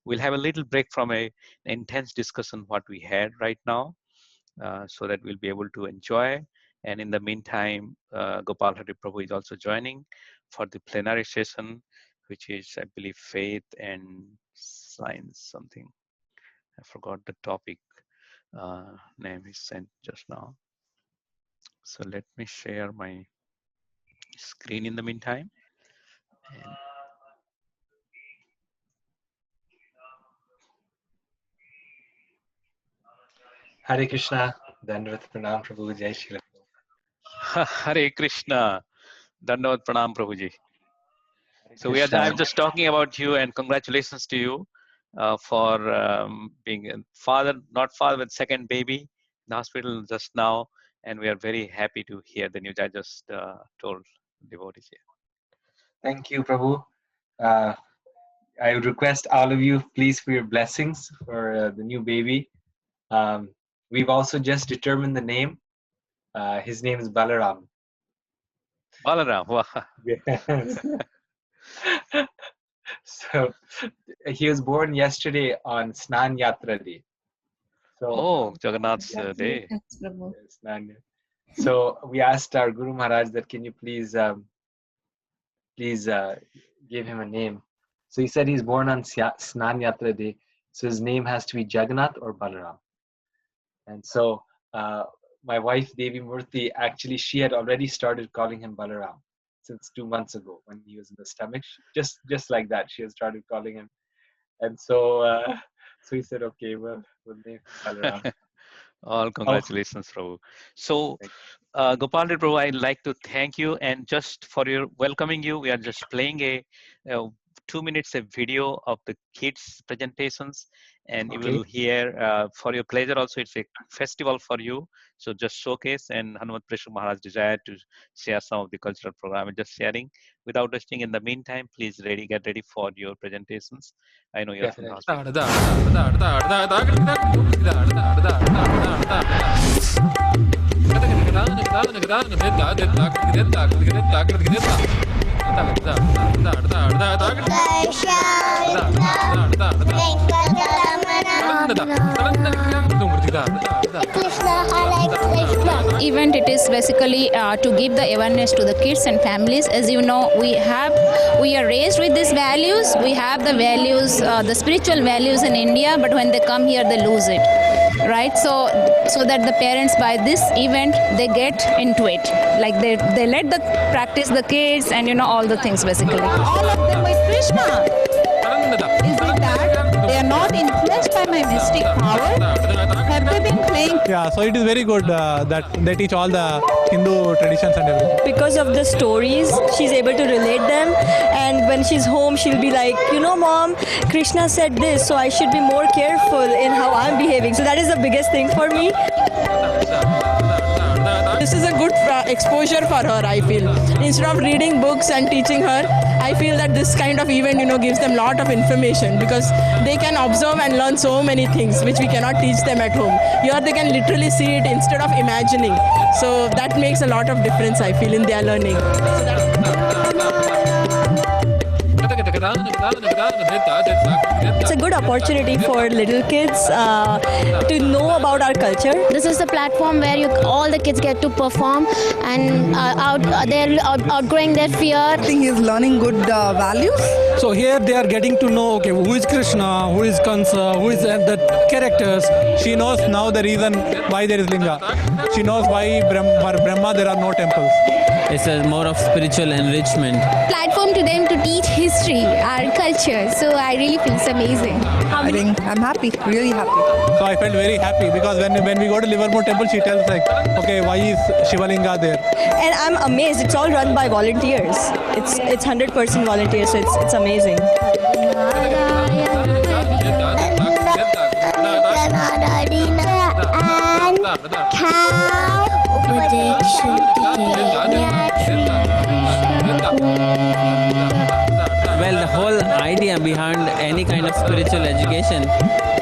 we'll have a little break from an intense discussion what we had right now, so that we'll be able to enjoy. And in the meantime, Gopal Hari Prabhu is also joining for the plenary session, which is, I believe, faith and science something. I forgot the topic name is sent just now. So let me share my screen in the meantime. And Hare Krishna, Dandavat Pranam Prabhu, Jai Shri Ram. Hare Krishna, Dandavat Pranam Prabhuji. So I'm just talking about you, and congratulations to you for being a father, not father, but second baby in the hospital just now. And we are very happy to hear the news. I just told devotees here. Thank you, Prabhu. I would request all of you, please, for your blessings for the new baby. We've also just determined the name. His name is Balaram. Balaram, wow. Yes. So he was born yesterday on Snan Yatra Day. So, Jagannath's day. So we asked our Guru Maharaj that can you please give him a name. So he said he's born on Snan Yatra Day, so his name has to be Jagannath or Balaram. And so my wife Devi Murthy, actually she had already started calling him Balaram since 2 months ago when he was in the stomach. Just like that, she had started calling him. And so so he said, okay, we'll name him Balaram. All congratulations, Prabhu. So, Gopal Prabhu, I'd like to thank you, and just for your welcoming you, we are just playing a 2 minutes a video of the kids' presentations, and you will hear for your pleasure also. It's a festival for you, so just showcase. And Hanumat Prashik Maharaj desired to share some of the cultural program. I'm just sharing without wasting. In the meantime, please get ready for your presentations. I know you're from the hospital. Event, it is basically to give the awareness to the kids and families. As you know, we are raised with these values. We have the values, the spiritual values in India, but when they come here, they lose it, right? So that the parents by this event, they get into it, like they let the practice the kids and all the things basically. All of them with Krishna. Is it that they are not influenced by my mystic power? Have they been playing? Yeah, so it is very good that they teach all the Hindu traditions and everything. Because of the stories, she's able to relate them, and when she's home, she'll be like, Mom, Krishna said this, so I should be more careful in how I'm behaving. So that is the biggest thing for me. This is a good exposure for her, I feel. Instead of reading books and teaching her, I feel that this kind of event, gives them a lot of information, because they can observe and learn so many things which we cannot teach them at home. Here they can literally see it instead of imagining. So that makes a lot of difference, I feel, in their learning. It's a good opportunity for little kids to know about our culture. This is the platform where all the kids get to perform and they're outgrowing their fear. I think he's learning good values. So here they are getting to know, okay, who is Krishna, who is Kansa, who is the characters. She knows now the reason why there is Linga. She knows why for Brahma there are no temples. It's a more of spiritual enrichment. Platform to them to teach history, our culture. So I really feel it's amazing. I think I'm happy, really happy. So I felt very happy because when we go to Livermore temple, she tells like, okay, why is Shivalinga there? And I'm amazed. It's all run by volunteers. It's 100% volunteers. So it's amazing. Well, the whole idea behind any kind of spiritual education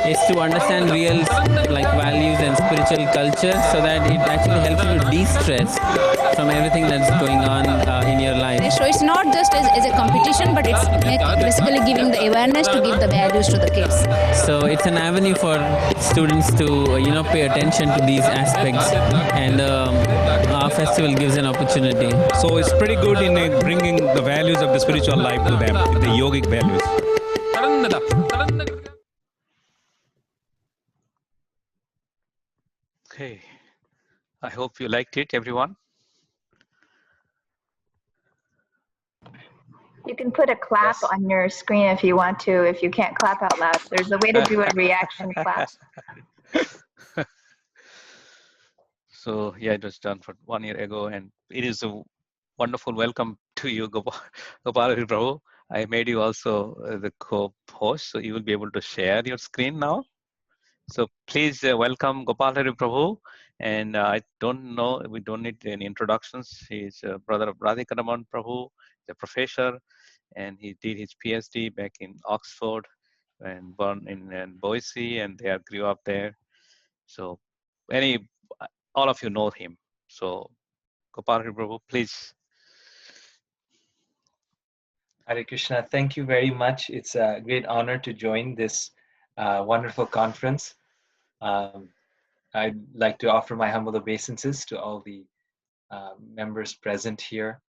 is to understand real values and spiritual culture, so that it actually helps you to de-stress from everything that's going on in your life. So it's not just as a competition, but it's basically giving the awareness to give the values to the kids. So it's an avenue for students to pay attention to these aspects, and our festival gives an opportunity. So it's pretty good in bringing the values of the spiritual life to them, the yogic values. Okay, I hope you liked it, everyone. You can put a clap on your screen if you want to, if you can't clap out loud. There's a way to do a reaction clap. So yeah, it was done for 1 year ago, and it is a wonderful welcome to you, Gopal Prabhu. I made you also the co-host, so you will be able to share your screen now. So please welcome Gopal Prabhu. And I don't know, we don't need any introductions. He's a brother of Radhikaraman Prabhu, a professor, and he did his PhD back in Oxford and born in Boise, and they grew up there. So all of you know him. So Gopal Prabhu, please. Hare Krishna, thank you very much. It's a great honor to join this wonderful conference. I'd like to offer my humble obeisances to all the members present here,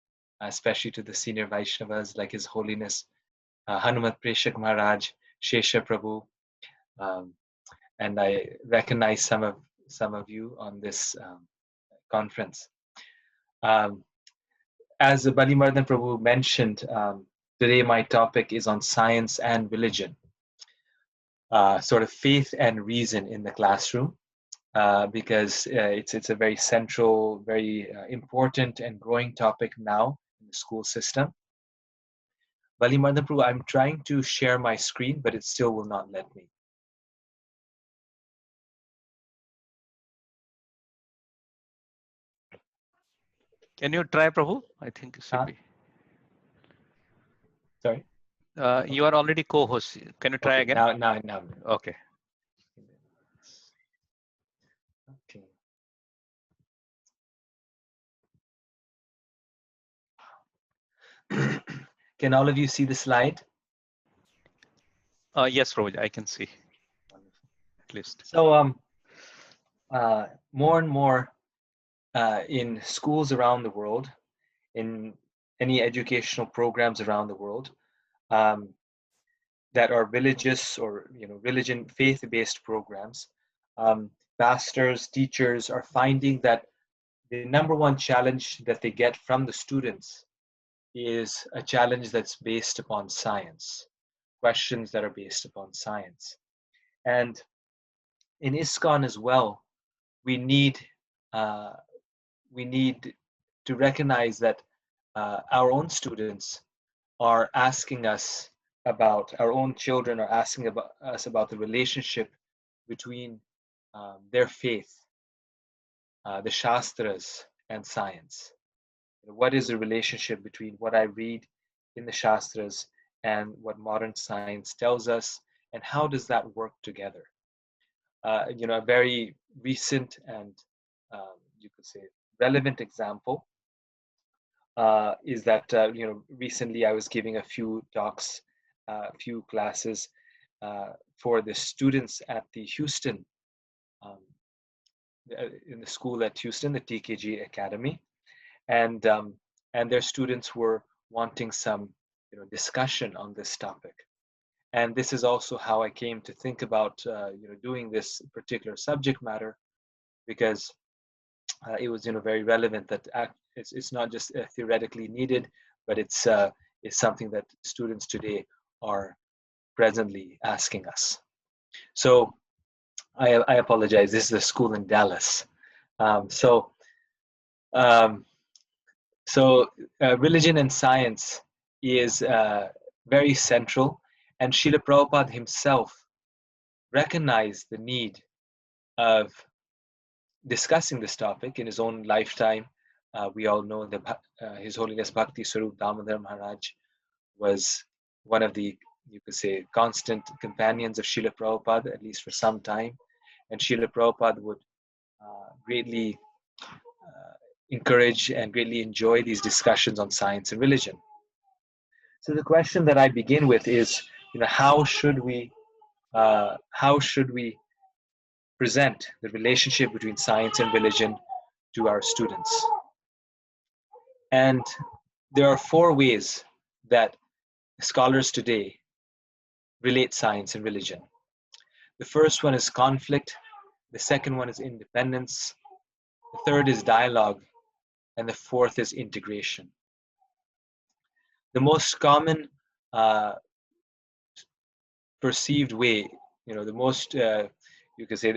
especially to the senior Vaishnavas like His Holiness Hanumat Preshak Maharaj, Shesha Prabhu, and I recognize some of you on this conference. As Balimardhan Prabhu mentioned, today my topic is on science and religion, sort of faith and reason in the classroom, because it's a very central, very important and growing topic now in the school system. Balimardhan Prabhu, I'm trying to share my screen, but it still will not let me. Can you try, Prabhu? I think it should be. Sorry? You are already co-host. Can you try again? Now. Okay. Okay. Can all of you see the slide? Yes, Roj, I can see. At least. So more and more in schools around the world, in any educational programs around the world that are religious or religion faith-based programs, pastors, teachers are finding that the number one challenge that they get from the students is a challenge that's based upon science, questions that are based upon science. And in ISKCON as well, we need to recognize that our own students are asking us about, our own children are asking us about the relationship between their faith, the Shastras, and science. What is the relationship between what I read in the Shastras and what modern science tells us, and how does that work together? A very recent and you could say relevant example is that recently I was giving a few talks, a few classes for the students at the Houston, in the school at Houston, the TKG Academy, and their students were wanting some discussion on this topic. And this is also how I came to think about doing this particular subject matter, because it was very relevant that it's not just theoretically needed, but it's something that students today are presently asking us. So I apologize. This is a school in Dallas. Religion and science is very central, and Srila Prabhupada himself recognized the need of discussing this topic in his own lifetime. We all know that His Holiness Bhakti Swarup Damodar Maharaj was one of the, you could say, constant companions of Srila Prabhupada, at least for some time. And Srila Prabhupada would greatly encourage and greatly enjoy these discussions on science and religion. So the question that I begin with is, how should we present the relationship between science and religion to our students? And there are 4 ways that scholars today relate science and religion. The first one is conflict. The second one is independence. The third is dialogue. And the fourth is integration. The most common perceived way, the most, you could say,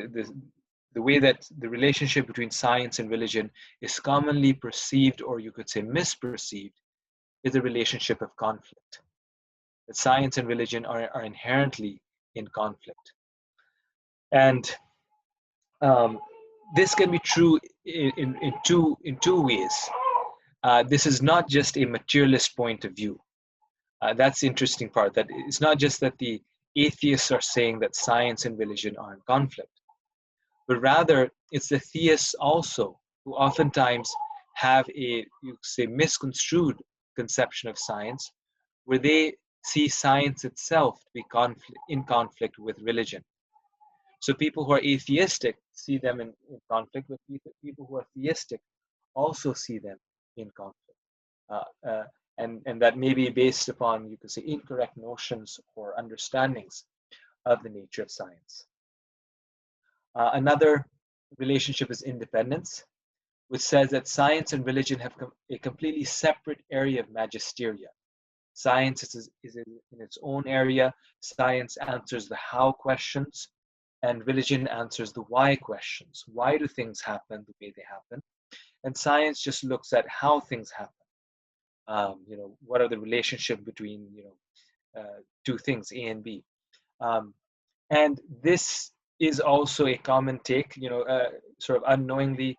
the way that the relationship between science and religion is commonly perceived, or you could say misperceived, is the relationship of conflict. That science and religion are inherently in conflict. And this can be true in two ways. This is not just a materialist point of view. That's the interesting part, that it's not just that the atheists are saying that science and religion are in conflict, but rather it's the theists also who oftentimes have a, you could say, misconstrued conception of science, where they see science itself to be in conflict with religion. So people who are atheistic see them in conflict, with people who are theistic also see them in conflict. And that may be based upon, you could say, incorrect notions or understandings of the nature of science. Another relationship is independence, which says that science and religion have a completely separate area of magisteria. Science is in its own area. Science answers the how questions, and religion answers the why questions. Why do things happen the way they happen? And science just looks at how things happen. What are the relationship between two things, A and B? And this is also a common take. Sort of unknowingly,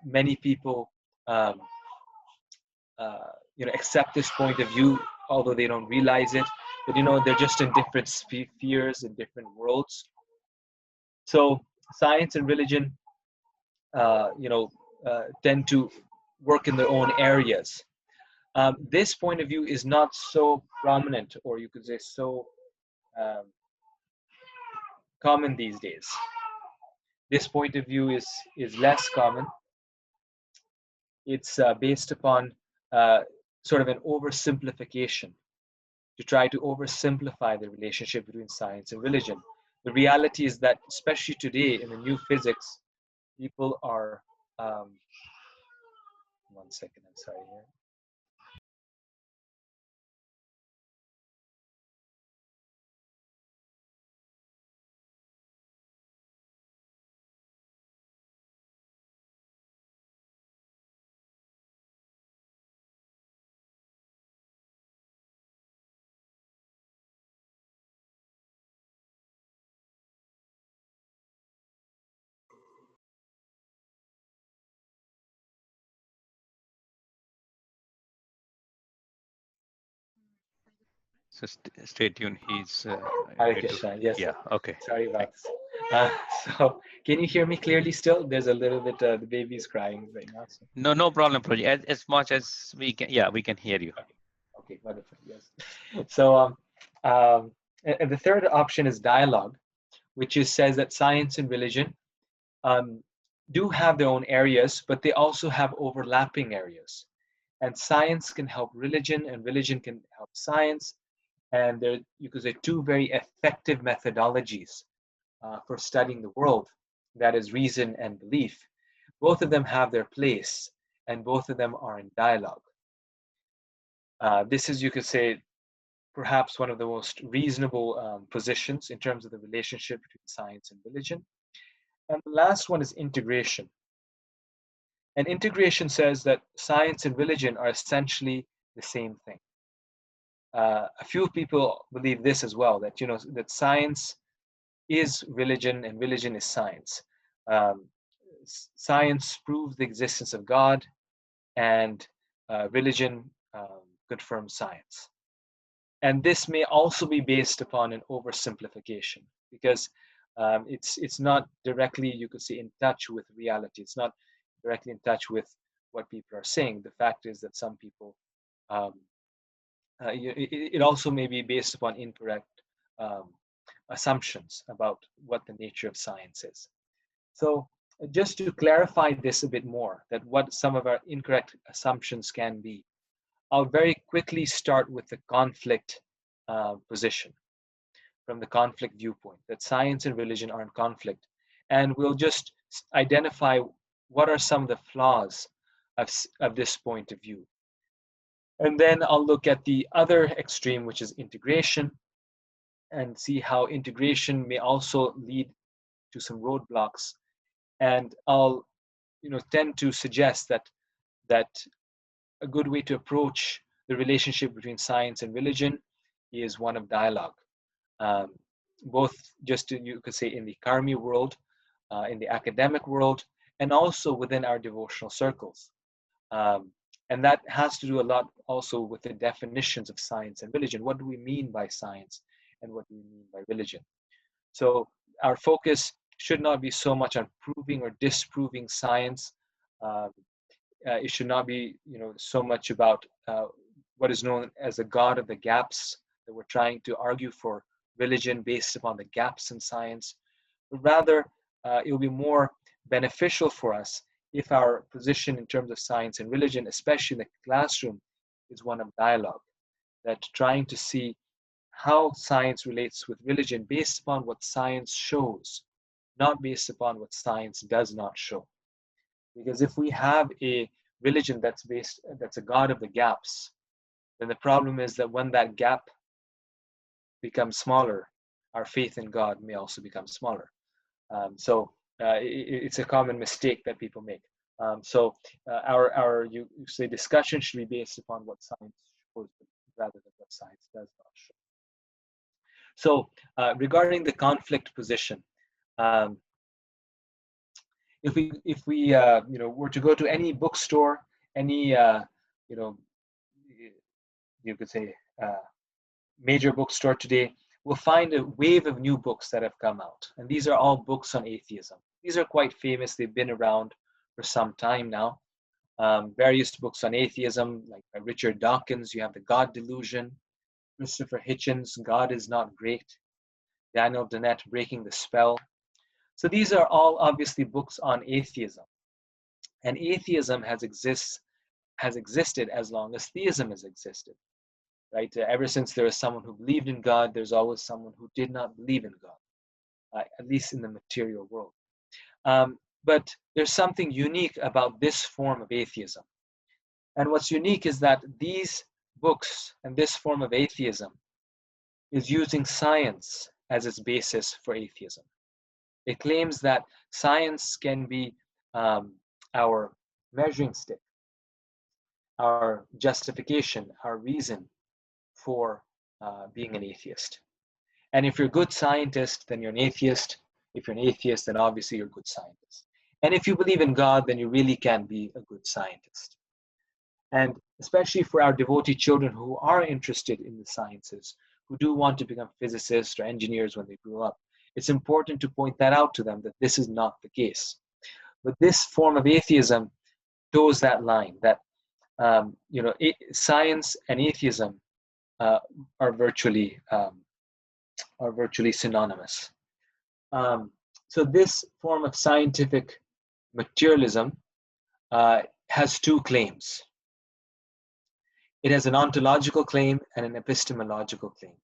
many people accept this point of view, although they don't realize it. But they're just in different spheres, in different worlds. So science and religion, tend to work in their own areas. This point of view is not so prominent, or you could say so common these days. This point of view is less common. It's based upon sort of an oversimplification, to try to oversimplify the relationship between science and religion. The reality is that, especially today in the new physics, people are, one second, I'm sorry here. So stay tuned. He's Hare Krishna, yes. Yeah. Okay. Sorry about this. So, can you hear me clearly still? There's a little bit, the baby's crying right now. So. No problem, Prajit. As much as we can, yeah, we can hear you. Okay, wonderful. Yes. So, and the third option is dialogue, which says that science and religion do have their own areas, but they also have overlapping areas. And science can help religion, and religion can help science. And there, you could say, two very effective methodologies for studying the world, that is reason and belief. Both of them have their place, and both of them are in dialogue. This is, you could say, perhaps one of the most reasonable positions in terms of the relationship between science and religion. And the last one is integration. And integration says that science and religion are essentially the same thing. A few people believe this as well, that that science is religion and religion is science. Science proves the existence of God, and religion confirms science. And this may also be based upon an oversimplification, because it's not directly, you could say, in touch with reality. It's not directly in touch with what people are saying. The fact is that some people, it also may be based upon incorrect assumptions about what the nature of science is. So just to clarify this a bit more, that what some of our incorrect assumptions can be, I'll very quickly start with the conflict position, from the conflict viewpoint, that science and religion are in conflict. And we'll just identify what are some of the flaws of this point of view. And then I'll look at the other extreme, which is integration, and see how integration may also lead to some roadblocks. And I'll tend to suggest that a good way to approach the relationship between science and religion is one of dialogue, both just you could say in the karmi world, in the academic world, and also within our devotional circles. And that has to do a lot also with the definitions of science and religion. What do we mean by science, and what do we mean by religion? So our focus should not be so much on proving or disproving science. It should not be so much about what is known as the God of the gaps, that we're trying to argue for religion based upon the gaps in science. But rather, it will be more beneficial for us if our position in terms of science and religion, especially in the classroom, is one of dialogue, that trying to see how science relates with religion based upon what science shows, not based upon what science does not show. Because if we have a religion that's a God of the gaps, then the problem is that when that gap becomes smaller, our faith in God may also become smaller. So it's a common mistake that people make. So our you say discussion should be based upon what science shows rather than what science does not show. So regarding the conflict position, if we were to go to any bookstore, any you could say major bookstore today, we'll find a wave of new books that have come out, and these are all books on atheism. These are quite famous. They've been around for some time now. various books on atheism, like by Richard Dawkins. You have The God Delusion, Christopher Hitchens, God is Not Great, Daniel Dennett, Breaking the Spell. So these are all obviously books on atheism. And atheism has existed as long as theism has existed, right? Ever since there is someone who believed in God, there's always someone who did not believe in God, at least in the material world. But there's something unique about this form of atheism. And what's unique is that these books and this form of atheism is using science as its basis for atheism. It claims that science can be our measuring stick, our justification, our reason for being an atheist. And if you're a good scientist, then you're an atheist. If you're an atheist, then obviously you're a good scientist. And if you believe in God, then you really can be a good scientist. And especially for our devotee children who are interested in the sciences, who do want to become physicists or engineers when they grow up, it's important to point that out to them that this is not the case. But this form of atheism toes that line, that science and atheism are virtually synonymous. So this form of scientific materialism has two claims. It has an ontological claim and an epistemological claim.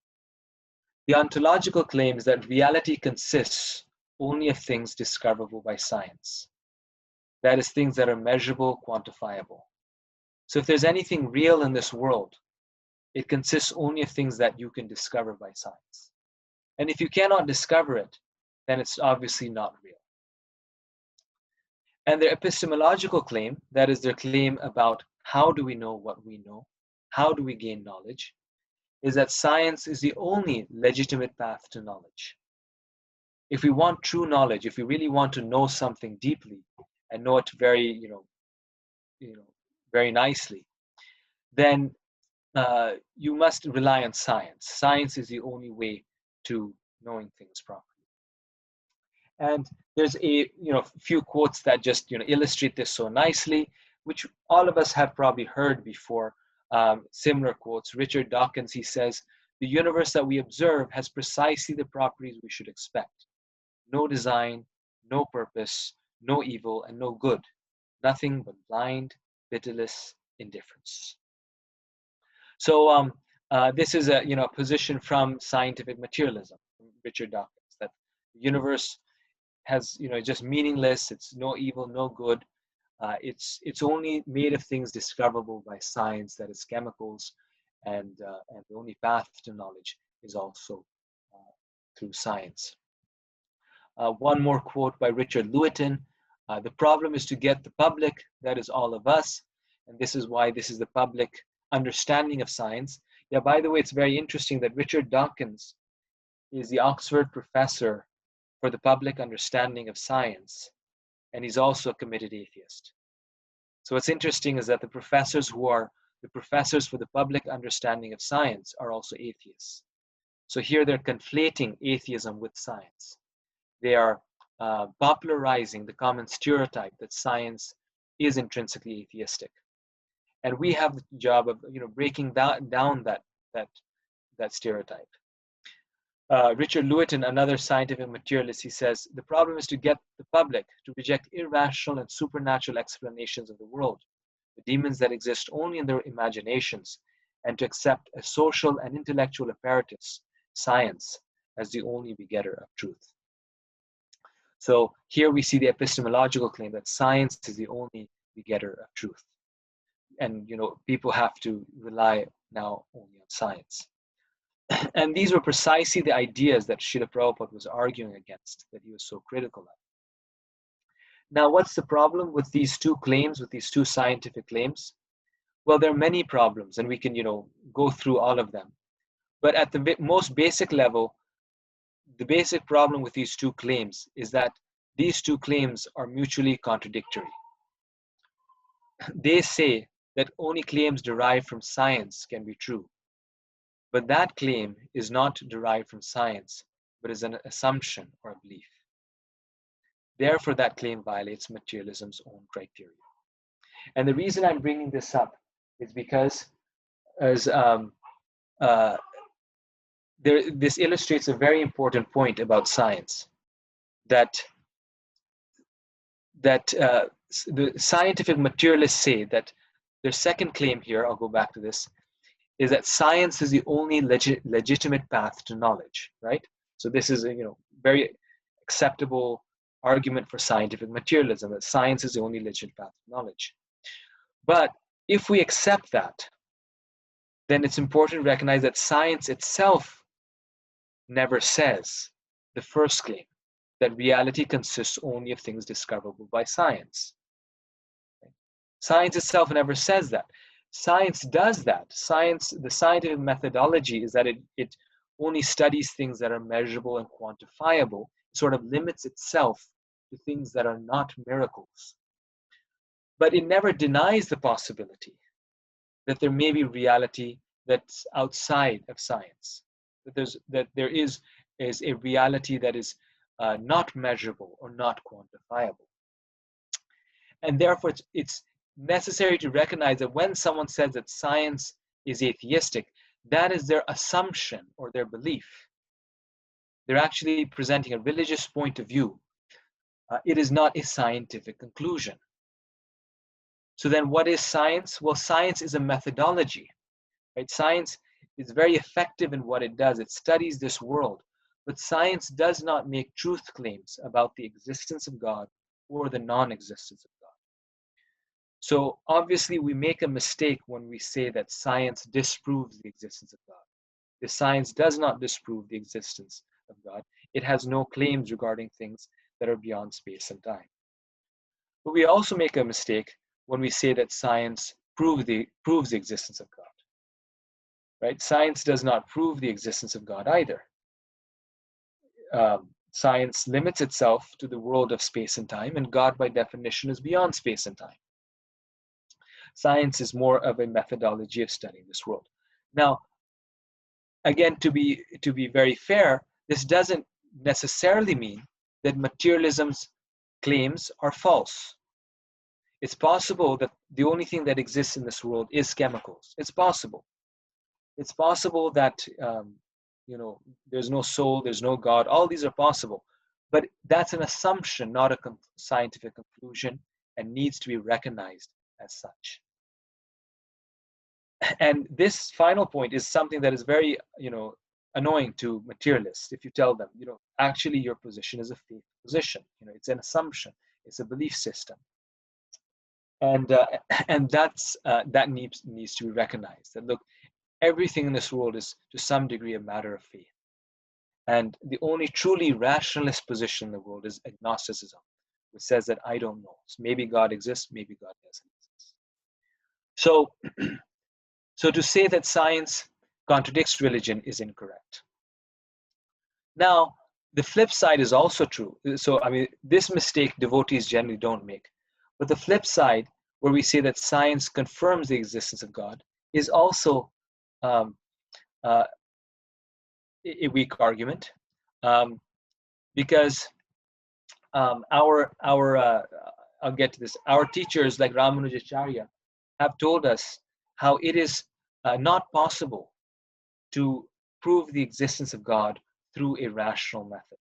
The ontological claim is that reality consists only of things discoverable by science. That is, things that are measurable, quantifiable. So if there's anything real in this world, it consists only of things that you can discover by science. And if you cannot discover it, then it's obviously not real. And their epistemological claim, that is their claim about how do we know what we know, how do we gain knowledge, is that science is the only legitimate path to knowledge. If we want true knowledge, if we really want to know something deeply and know it very, very nicely, then you must rely on science. Science is the only way to knowing things properly. And there's a few quotes that just illustrate this so nicely, which all of us have probably heard before. Similar quotes. Richard Dawkins, he says, "The universe that we observe has precisely the properties we should expect. No design, no purpose, no evil, and no good. Nothing but blind, pitiless indifference." So this is a position from scientific materialism, from Richard Dawkins, that the universe has just meaningless. It's no evil, no good. It's only made of things discoverable by science, that is chemicals, and the only path to knowledge is also through science. One more quote by Richard Lewittin: "The problem is to get the public, that is all of us, and this is why this is the public understanding of science." Yeah, by the way, it's very interesting that Richard Dawkins is the Oxford professor for the public understanding of science, and he's also a committed atheist. So what's interesting is that the professors who are the professors for the public understanding of science are also atheists. So here they're conflating atheism with science. They are popularizing the common stereotype that science is intrinsically atheistic. And we have the job of breaking down that stereotype. Richard Lewittin, another scientific materialist, he says, "The problem is to get the public to reject irrational and supernatural explanations of the world, the demons that exist only in their imaginations, and to accept a social and intellectual apparatus, science, as the only begetter of truth." So here we see the epistemological claim that science is the only begetter of truth. And people have to rely now only on science. And these were precisely the ideas that Srila Prabhupada was arguing against, that he was so critical of. Now, what's the problem with these two claims, with these two scientific claims? Well, there are many problems, and we can, go through all of them. But at the most basic level, the basic problem with these two claims is that these two claims are mutually contradictory. They say that only claims derived from science can be true. But that claim is not derived from science, but is an assumption or a belief. Therefore, that claim violates materialism's own criteria. And the reason I'm bringing this up is because as this illustrates a very important point about science, that the scientific materialists say that their second claim here, I'll go back to this, is that science is the only legitimate path to knowledge, right? So this is a very acceptable argument for scientific materialism, that science is the only legitimate path to knowledge. But if we accept that, then it's important to recognize that science itself never says the first claim, that reality consists only of things discoverable by science. Science itself never says that. Science does that. The scientific methodology is that it only studies things that are measurable and quantifiable, sort of limits itself to things that are not miracles. But it never denies the possibility that there may be reality that's outside of science, that there is a reality that is not measurable or not quantifiable. And therefore, it's necessary to recognize that when someone says that science is atheistic, that is their assumption or their belief. They're actually presenting a religious point of view. It is not a scientific conclusion. So then what is science? Well, science is a methodology, right? Science is very effective in what it does. It studies this world, but science does not make truth claims about the existence of God or the non-existence of God. So obviously we make a mistake when we say that science disproves the existence of God. The science does not disprove the existence of God. It has no claims regarding things that are beyond space and time. But we also make a mistake when we say that science proves the existence of God. Right? Science does not prove the existence of God either. Science limits itself to the world of space and time, and God by definition is beyond space and time. Science is more of a methodology of studying this world. Now, again, to be very fair, this doesn't necessarily mean that materialism's claims are false. It's possible that the only thing that exists in this world is chemicals. It's possible. It's possible that there's no soul, there's no God. All these are possible, but that's an assumption, not a scientific conclusion, and needs to be recognized as such. And this final point is something that is very, annoying to materialists. If you tell them, actually your position is a faith position. It's an assumption. It's a belief system. And that needs to be recognized. That look, everything in this world is to some degree a matter of faith. And the only truly rationalist position in the world is agnosticism, which says that I don't know. So maybe God exists, maybe God doesn't exist. So to say that science contradicts religion is incorrect. Now, the flip side is also true. So, this mistake devotees generally don't make. But the flip side, where we say that science confirms the existence of God, is also a weak argument, because I'll get to this. Our teachers, like Ramanujacharya, have told us how it is not possible to prove the existence of God through a rational method.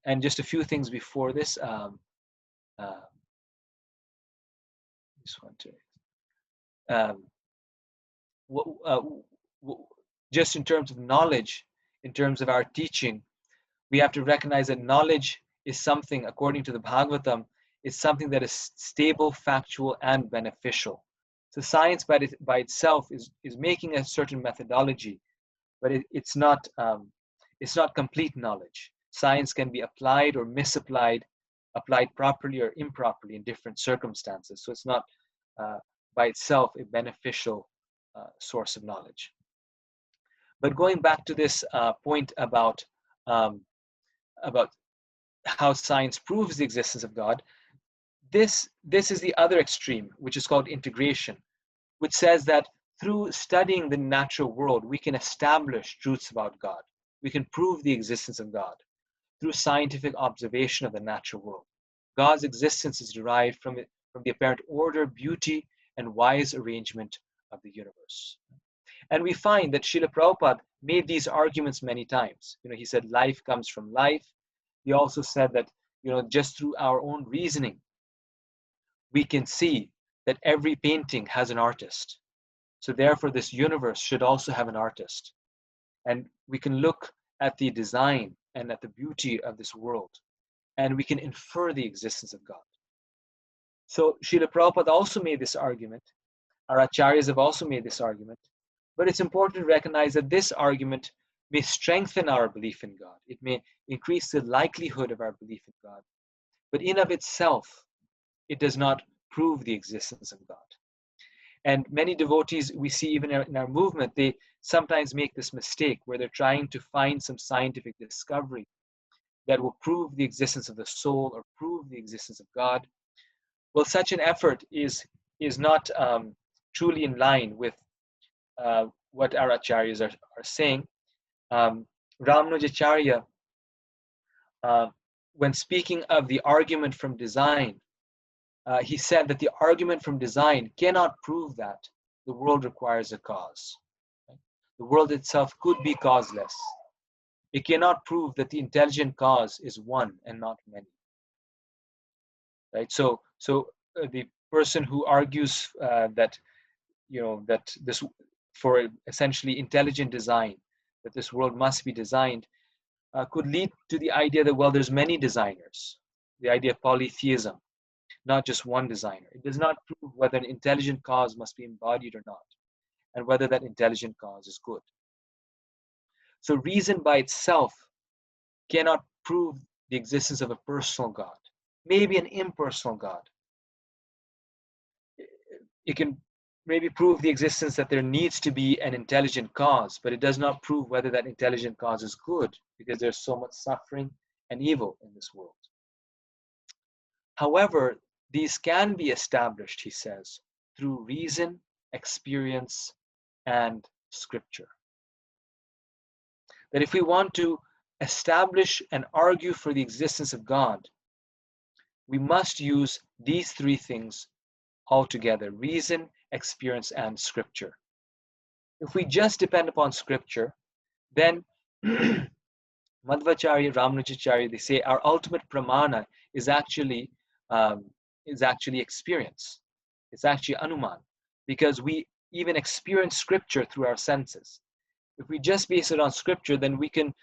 And just a few things before this. Just in terms of knowledge, in terms of our teaching, we have to recognize that knowledge is something, according to the Bhagavatam, is something that is stable, factual, and beneficial. So science by itself is making a certain methodology, but it's not complete knowledge. Science can be applied or misapplied, applied properly or improperly in different circumstances. So it's not by itself a beneficial source of knowledge. But going back to this point about how science proves the existence of God, this is the other extreme, which is called integration, which says that through studying the natural world, we can establish truths about God. We can prove the existence of God through scientific observation of the natural world. God's existence is derived from the apparent order, beauty, and wise arrangement of the universe. And we find that Srila Prabhupada made these arguments many times. He said life comes from life. He also said that, just through our own reasoning, we can see that every painting has an artist. So therefore, this universe should also have an artist. And we can look at the design and at the beauty of this world, and we can infer the existence of God. So Srila Prabhupada also made this argument. Our acharyas have also made this argument. But it's important to recognize that this argument may strengthen our belief in God. It may increase the likelihood of our belief in God. But in of itself, it does not prove the existence of God. And many devotees we see even in our movement, they sometimes make this mistake where they're trying to find some scientific discovery that will prove the existence of the soul or prove the existence of God. Well, such an effort is not truly in line with what our acharyas are saying. Ramanujacharya, when speaking of the argument from design, he said that the argument from design cannot prove that the world requires a cause. Right? The world itself could be causeless. It cannot prove that the intelligent cause is one and not many. Right? So the person who argues that this, for essentially intelligent design, that this world must be designed, could lead to the idea that, well, there's many designers, the idea of polytheism, not just one designer. It does not prove whether an intelligent cause must be embodied or not, and whether that intelligent cause is good. So reason by itself cannot prove the existence of a personal God, maybe an impersonal God. It can maybe prove the existence that there needs to be an intelligent cause, but it does not prove whether that intelligent cause is good, because there's so much suffering and evil in this world. However, these can be established, he says, through reason, experience, and scripture. That if we want to establish and argue for the existence of God, we must use these three things altogether: reason, experience, and scripture. If we just depend upon scripture, then Madhvacharya, Ramanujacharya, they say our ultimate pramana is actually experience. It's actually anuman, because we even experience scripture through our senses. If we just base it on scripture, then we can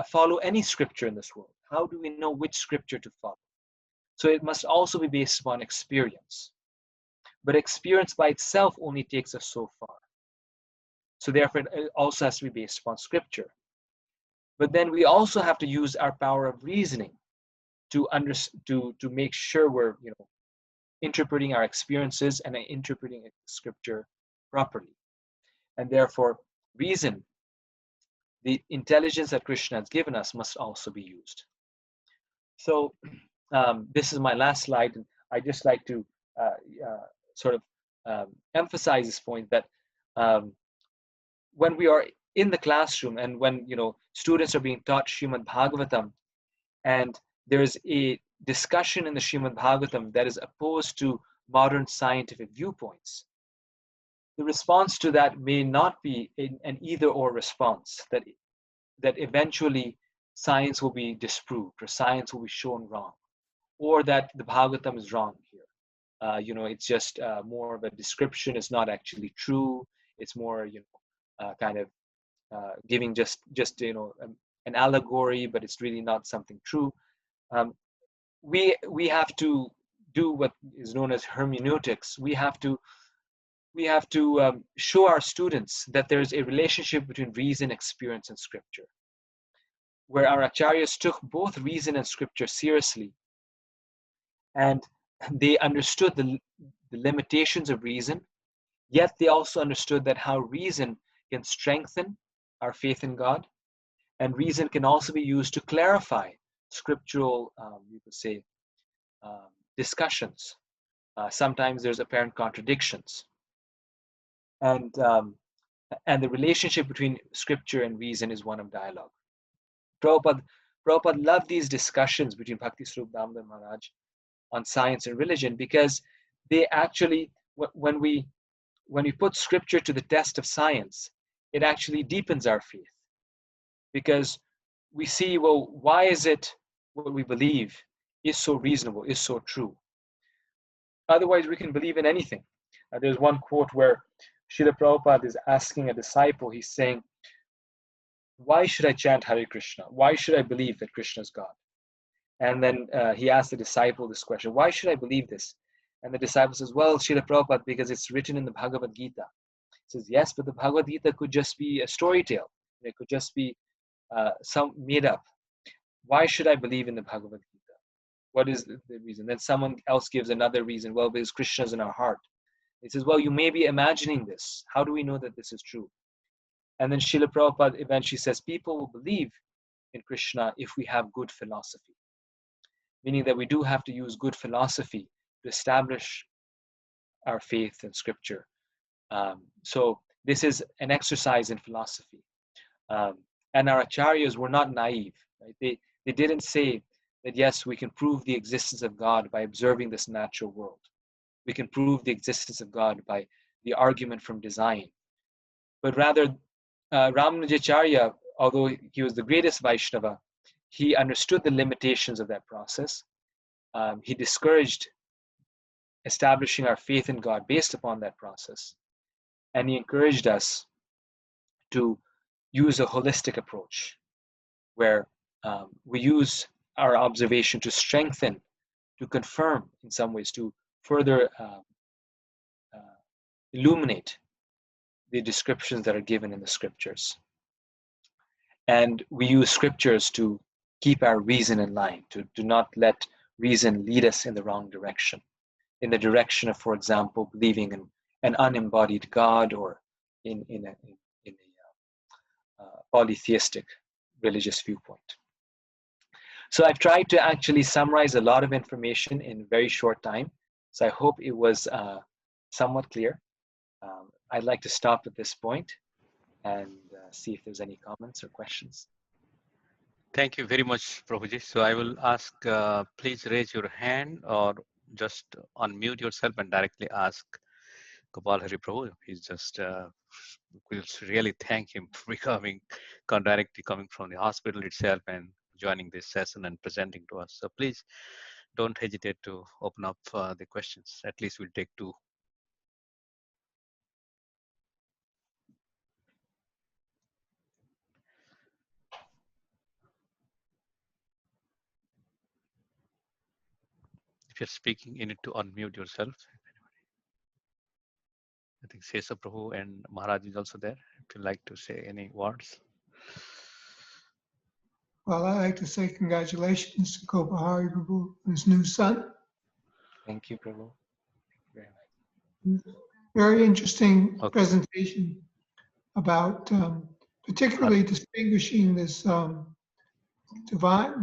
follow any scripture in this world. How do we know which scripture to follow? So it must also be based upon experience. But experience by itself only takes us so far. So therefore, it also has to be based upon scripture. But then we also have to use our power of reasoning to make sure we're interpreting our experiences and interpreting scripture properly. And therefore, reason, the intelligence that Krishna has given us, must also be used. So this is my last slide, and I just like to emphasize this point that when we are in the classroom and when students are being taught Srimad Bhagavatam, and there's a discussion in the Srimad Bhagavatam that is opposed to modern scientific viewpoints, the response to that may not be an either-or response, that eventually science will be disproved or science will be shown wrong, or that the Bhagavatam is wrong here. It's just more of a description. It's not actually true. It's more, giving just an allegory, but it's really not something true. We have to do what is known as hermeneutics. We have to show our students that there's a relationship between reason, experience, and scripture, where our acharyas took both reason and scripture seriously, and they understood the limitations of reason, yet they also understood that how reason can strengthen our faith in God, and reason can also be used to clarify scriptural, discussions. Sometimes there's apparent contradictions, and the relationship between scripture and reason is one of dialogue. Prabhupada loved these discussions between Bhakti Swarup Damodar Maharaj on science and religion, because they actually, when we put scripture to the test of science, it actually deepens our faith, because we see, well, why is it what we believe is so reasonable, is so true? Otherwise, we can believe in anything. There's one quote where Srila Prabhupada is asking a disciple, he's saying, why should I chant Hare Krishna? Why should I believe that Krishna is God? And then he asked the disciple this question, why should I believe this? And the disciple says, well, Srila Prabhupada, because it's written in the Bhagavad Gita. He says, yes, but the Bhagavad Gita could just be a story tale. It could just be some made up. Why should I believe in the Bhagavad Gita? What is the reason? Then someone else gives another reason. Well, because Krishna is in our heart. He says, well, you may be imagining this. How do we know that this is true? And then Srila Prabhupada eventually says, people will believe in Krishna if we have good philosophy. Meaning that we do have to use good philosophy to establish our faith in scripture. So this is an exercise in philosophy. And our acharyas were not naive. Right? They didn't say that, yes, we can prove the existence of God by observing this natural world. We can prove the existence of God by the argument from design. But rather, Ramanujacharya, although he was the greatest Vaishnava, he understood the limitations of that process. He discouraged establishing our faith in God based upon that process. And he encouraged us to use a holistic approach where we use our observation to strengthen, to confirm in some ways, to further illuminate the descriptions that are given in the scriptures. And we use scriptures to keep our reason in line, to do not let reason lead us in the wrong direction, in the direction of, for example, believing in an unembodied God or in a polytheistic religious viewpoint. So I've tried to actually summarize a lot of information in a very short time. So I hope it was somewhat clear. I'd like to stop at this point and see if there's any comments or questions. Thank you very much, Prabhuji. So I will ask, please raise your hand or just unmute yourself and directly ask Gopal Hari Prabhu. He's just, we'll really thank him for directly coming from the hospital itself and joining this session and presenting to us. So please don't hesitate to open up the questions. At least we'll take two. If you're speaking, you need to unmute yourself. I think Sesa Prabhu and Maharaj is also there. If you'd like to say any words. Well, I'd like to say congratulations to Gopal Hari Prabhu and his new son. Thank you, Prabhu. Very interesting presentation about particularly distinguishing this by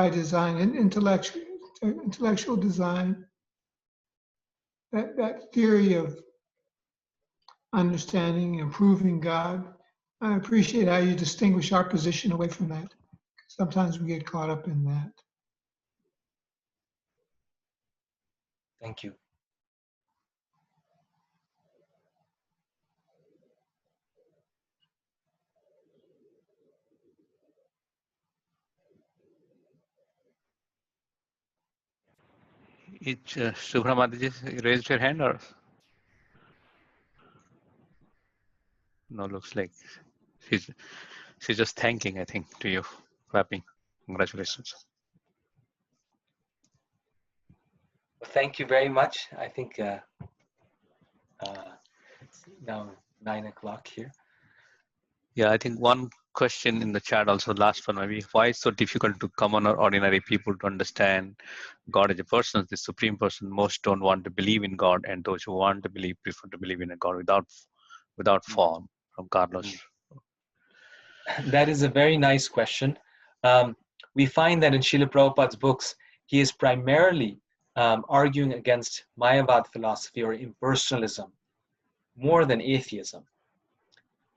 design and intellectual design. That theory of understanding, improving God. I appreciate how you distinguish our position away from that. Sometimes we get caught up in that. Thank you. Subhra Mataji raised her hand or? No, looks like she's just thanking, I think, to you, clapping. Congratulations. Well, thank you very much. I think it's now 9 o'clock here. Yeah, I think one question in the chat also, last one maybe, why it's so difficult to common or ordinary people to understand God as a person, the supreme person? Most don't want to believe in God, and those who want to believe prefer to believe in a God without form. From Carlos. That is a very nice question. We find that in Srila Prabhupada's books, he is primarily arguing against Mayavad philosophy or impersonalism more than atheism.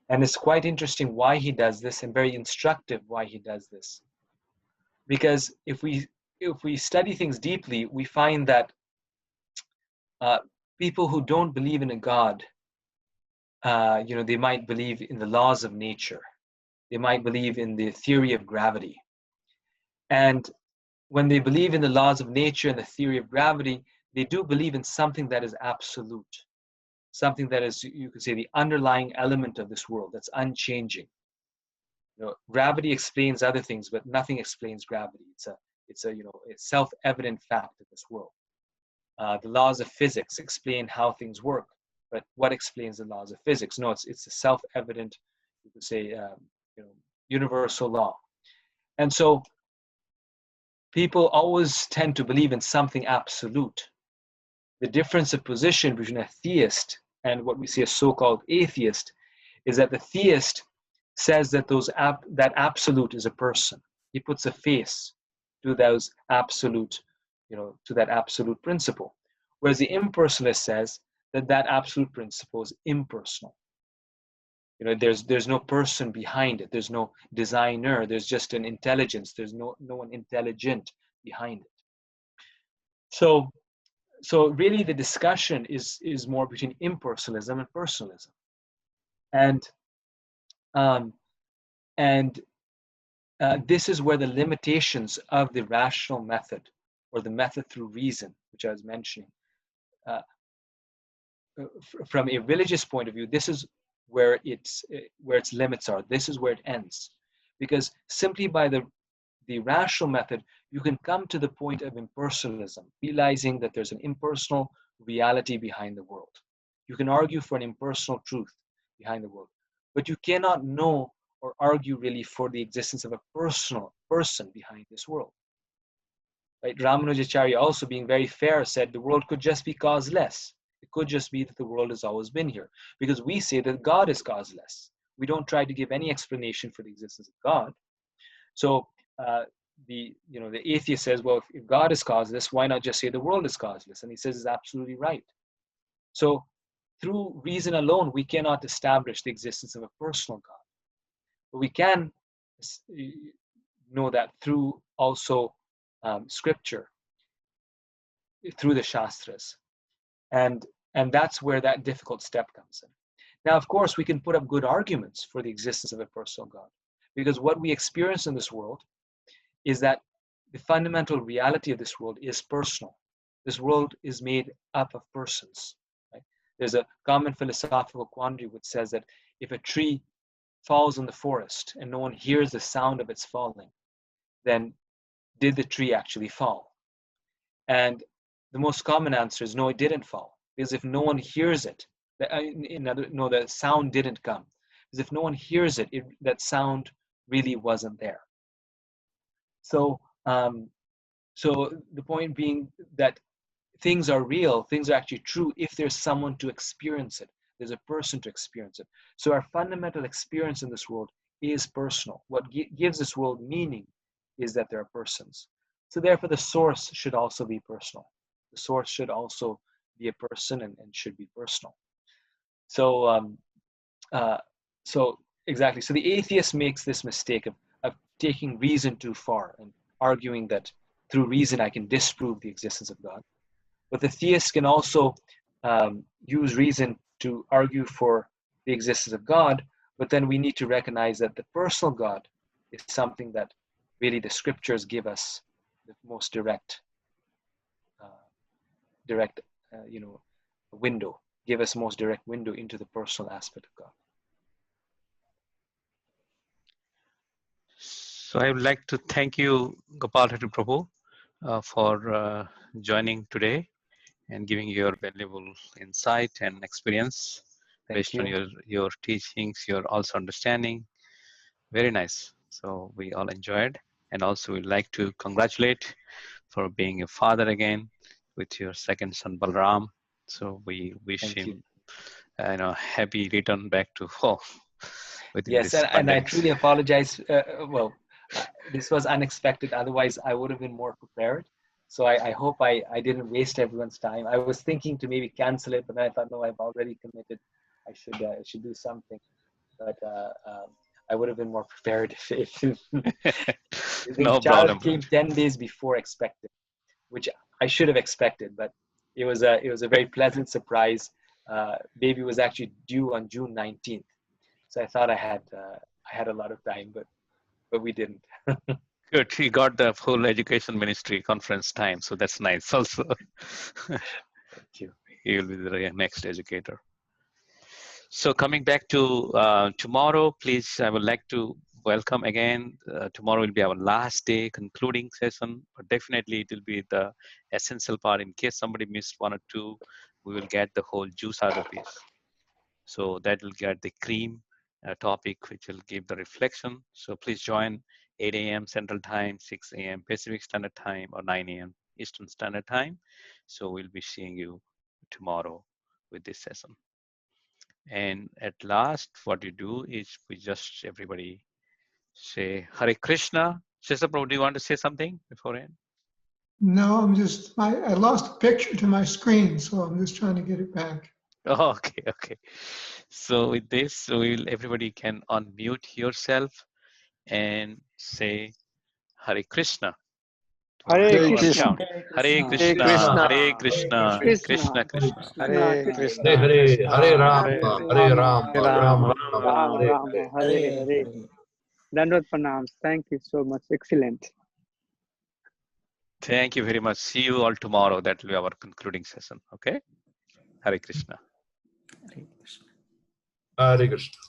And it's quite interesting why he does this, and very instructive why he does this. Because if we if we study things deeply, we find that people who don't believe in a God, they might believe in the laws of nature. They might believe in the theory of gravity. And when they believe in the laws of nature and the theory of gravity, they do believe in something that is absolute, something that is, you could say, the underlying element of this world that's unchanging. Gravity explains other things, but nothing explains gravity. It's a self-evident fact of this world. The laws of physics explain how things work, but what explains the laws of physics? No, it's a self-evident, you could say, universal law. And so people always tend to believe in something absolute. The difference of position between a theist and what we see as so-called atheist is that the theist says that that absolute is a person. He puts a face to those absolute, to that absolute principle. Whereas the impersonalist says that that absolute principle is impersonal. There's no person behind it. There's no designer. There's just an intelligence. There's no one intelligent behind it. So really the discussion is more between impersonalism and personalism. And this is where the limitations of the rational method, or the method through reason, which I was mentioning, from a religious point of view, this is where its limits are. This is where it ends, because simply by the rational method, you can come to the point of impersonalism, realizing that there's an impersonal reality behind the world. You can argue for an impersonal truth behind the world, but you cannot know or argue really for the existence of a personal person behind this world. Right? Ramanujacharya, also being very fair, said the world could just be causeless. It could just be that the world has always been here, because we say that God is causeless. We don't try to give any explanation for the existence of God. So the atheist says, well, if God is causeless, why not just say the world is causeless? And he says it's absolutely right. So through reason alone, we cannot establish the existence of a personal God. But we can know that through also scripture, through the Shastras. And that's where that difficult step comes in. Now, of course, we can put up good arguments for the existence of a personal God, because what we experience in this world is that the fundamental reality of this world is personal. This world is made up of persons. Right? There's a common philosophical quandary which says that if a tree falls in the forest and no one hears the sound of its falling, then did the tree actually fall? And the most common answer is no, it didn't fall. Because if no one hears it, the sound didn't come. Because if no one hears it, that sound really wasn't there. So the point being that things are real, things are actually true if there's someone to experience it. There's a person to experience it. So our fundamental experience in this world is personal. What gives this world meaning is that there are persons. So therefore, the source should also be personal. The source should also be a person and should be personal. So exactly. So the atheist makes this mistake of taking reason too far and arguing that through reason I can disprove the existence of God. But the theist can also use reason to argue for the existence of God, but then we need to recognize that the personal God is something that really the scriptures give us the most direct window, give us most direct window into the personal aspect of God. So I would like to thank you, Gopal Hari Prabhu, for joining today and giving your valuable insight and experience based on your teachings, your also understanding. Very nice. So we all enjoyed, and also we'd like to congratulate for being a father again with your second son Balram. So we wish him happy return back to home. Yes, and I truly apologize. This was unexpected. Otherwise, I would have been more prepared. So I hope I didn't waste everyone's time. I was thinking to maybe cancel it, but then I thought, no, I've already committed. I should do something. But I would have been more prepared if The No child problem. came 10 days before expected, which I should have expected, but it was a very pleasant surprise. Baby was actually due on June 19th, so I thought I had a lot of time, but we didn't. Good. He got the full education ministry conference time, so that's nice. Also, Thank you. he will be the next educator. So coming back to tomorrow, please, I would like to welcome again. Tomorrow will be our last day concluding session, but definitely it will be the essential part. In case somebody missed one or two, we will get the whole juice out of this. So that will get the cream topic, which will give the reflection. So please join 8 a.m. Central Time, 6 a.m. Pacific Standard Time, or 9 a.m. Eastern Standard Time. So we'll be seeing you tomorrow with this session. And at last, what you do is we just everybody say Hare Krishna. Sister Prabhu, do you want to say something beforehand? No, I lost a picture to my screen, so I'm just trying to get it back. Oh, okay. So with this, everybody can unmute yourself and say Hare Krishna. Hare Krishna. Hare Krishna. Hare Krishna. Krishna Krishna. Hare Krishna. Hare Rama, Hare Rama, Rama Rama, Hare. Dandavad pranams. Thank you so much. Excellent. Thank you very much. See you all tomorrow. That will be our concluding session. Okay. Hare Krishna. Hare Krishna.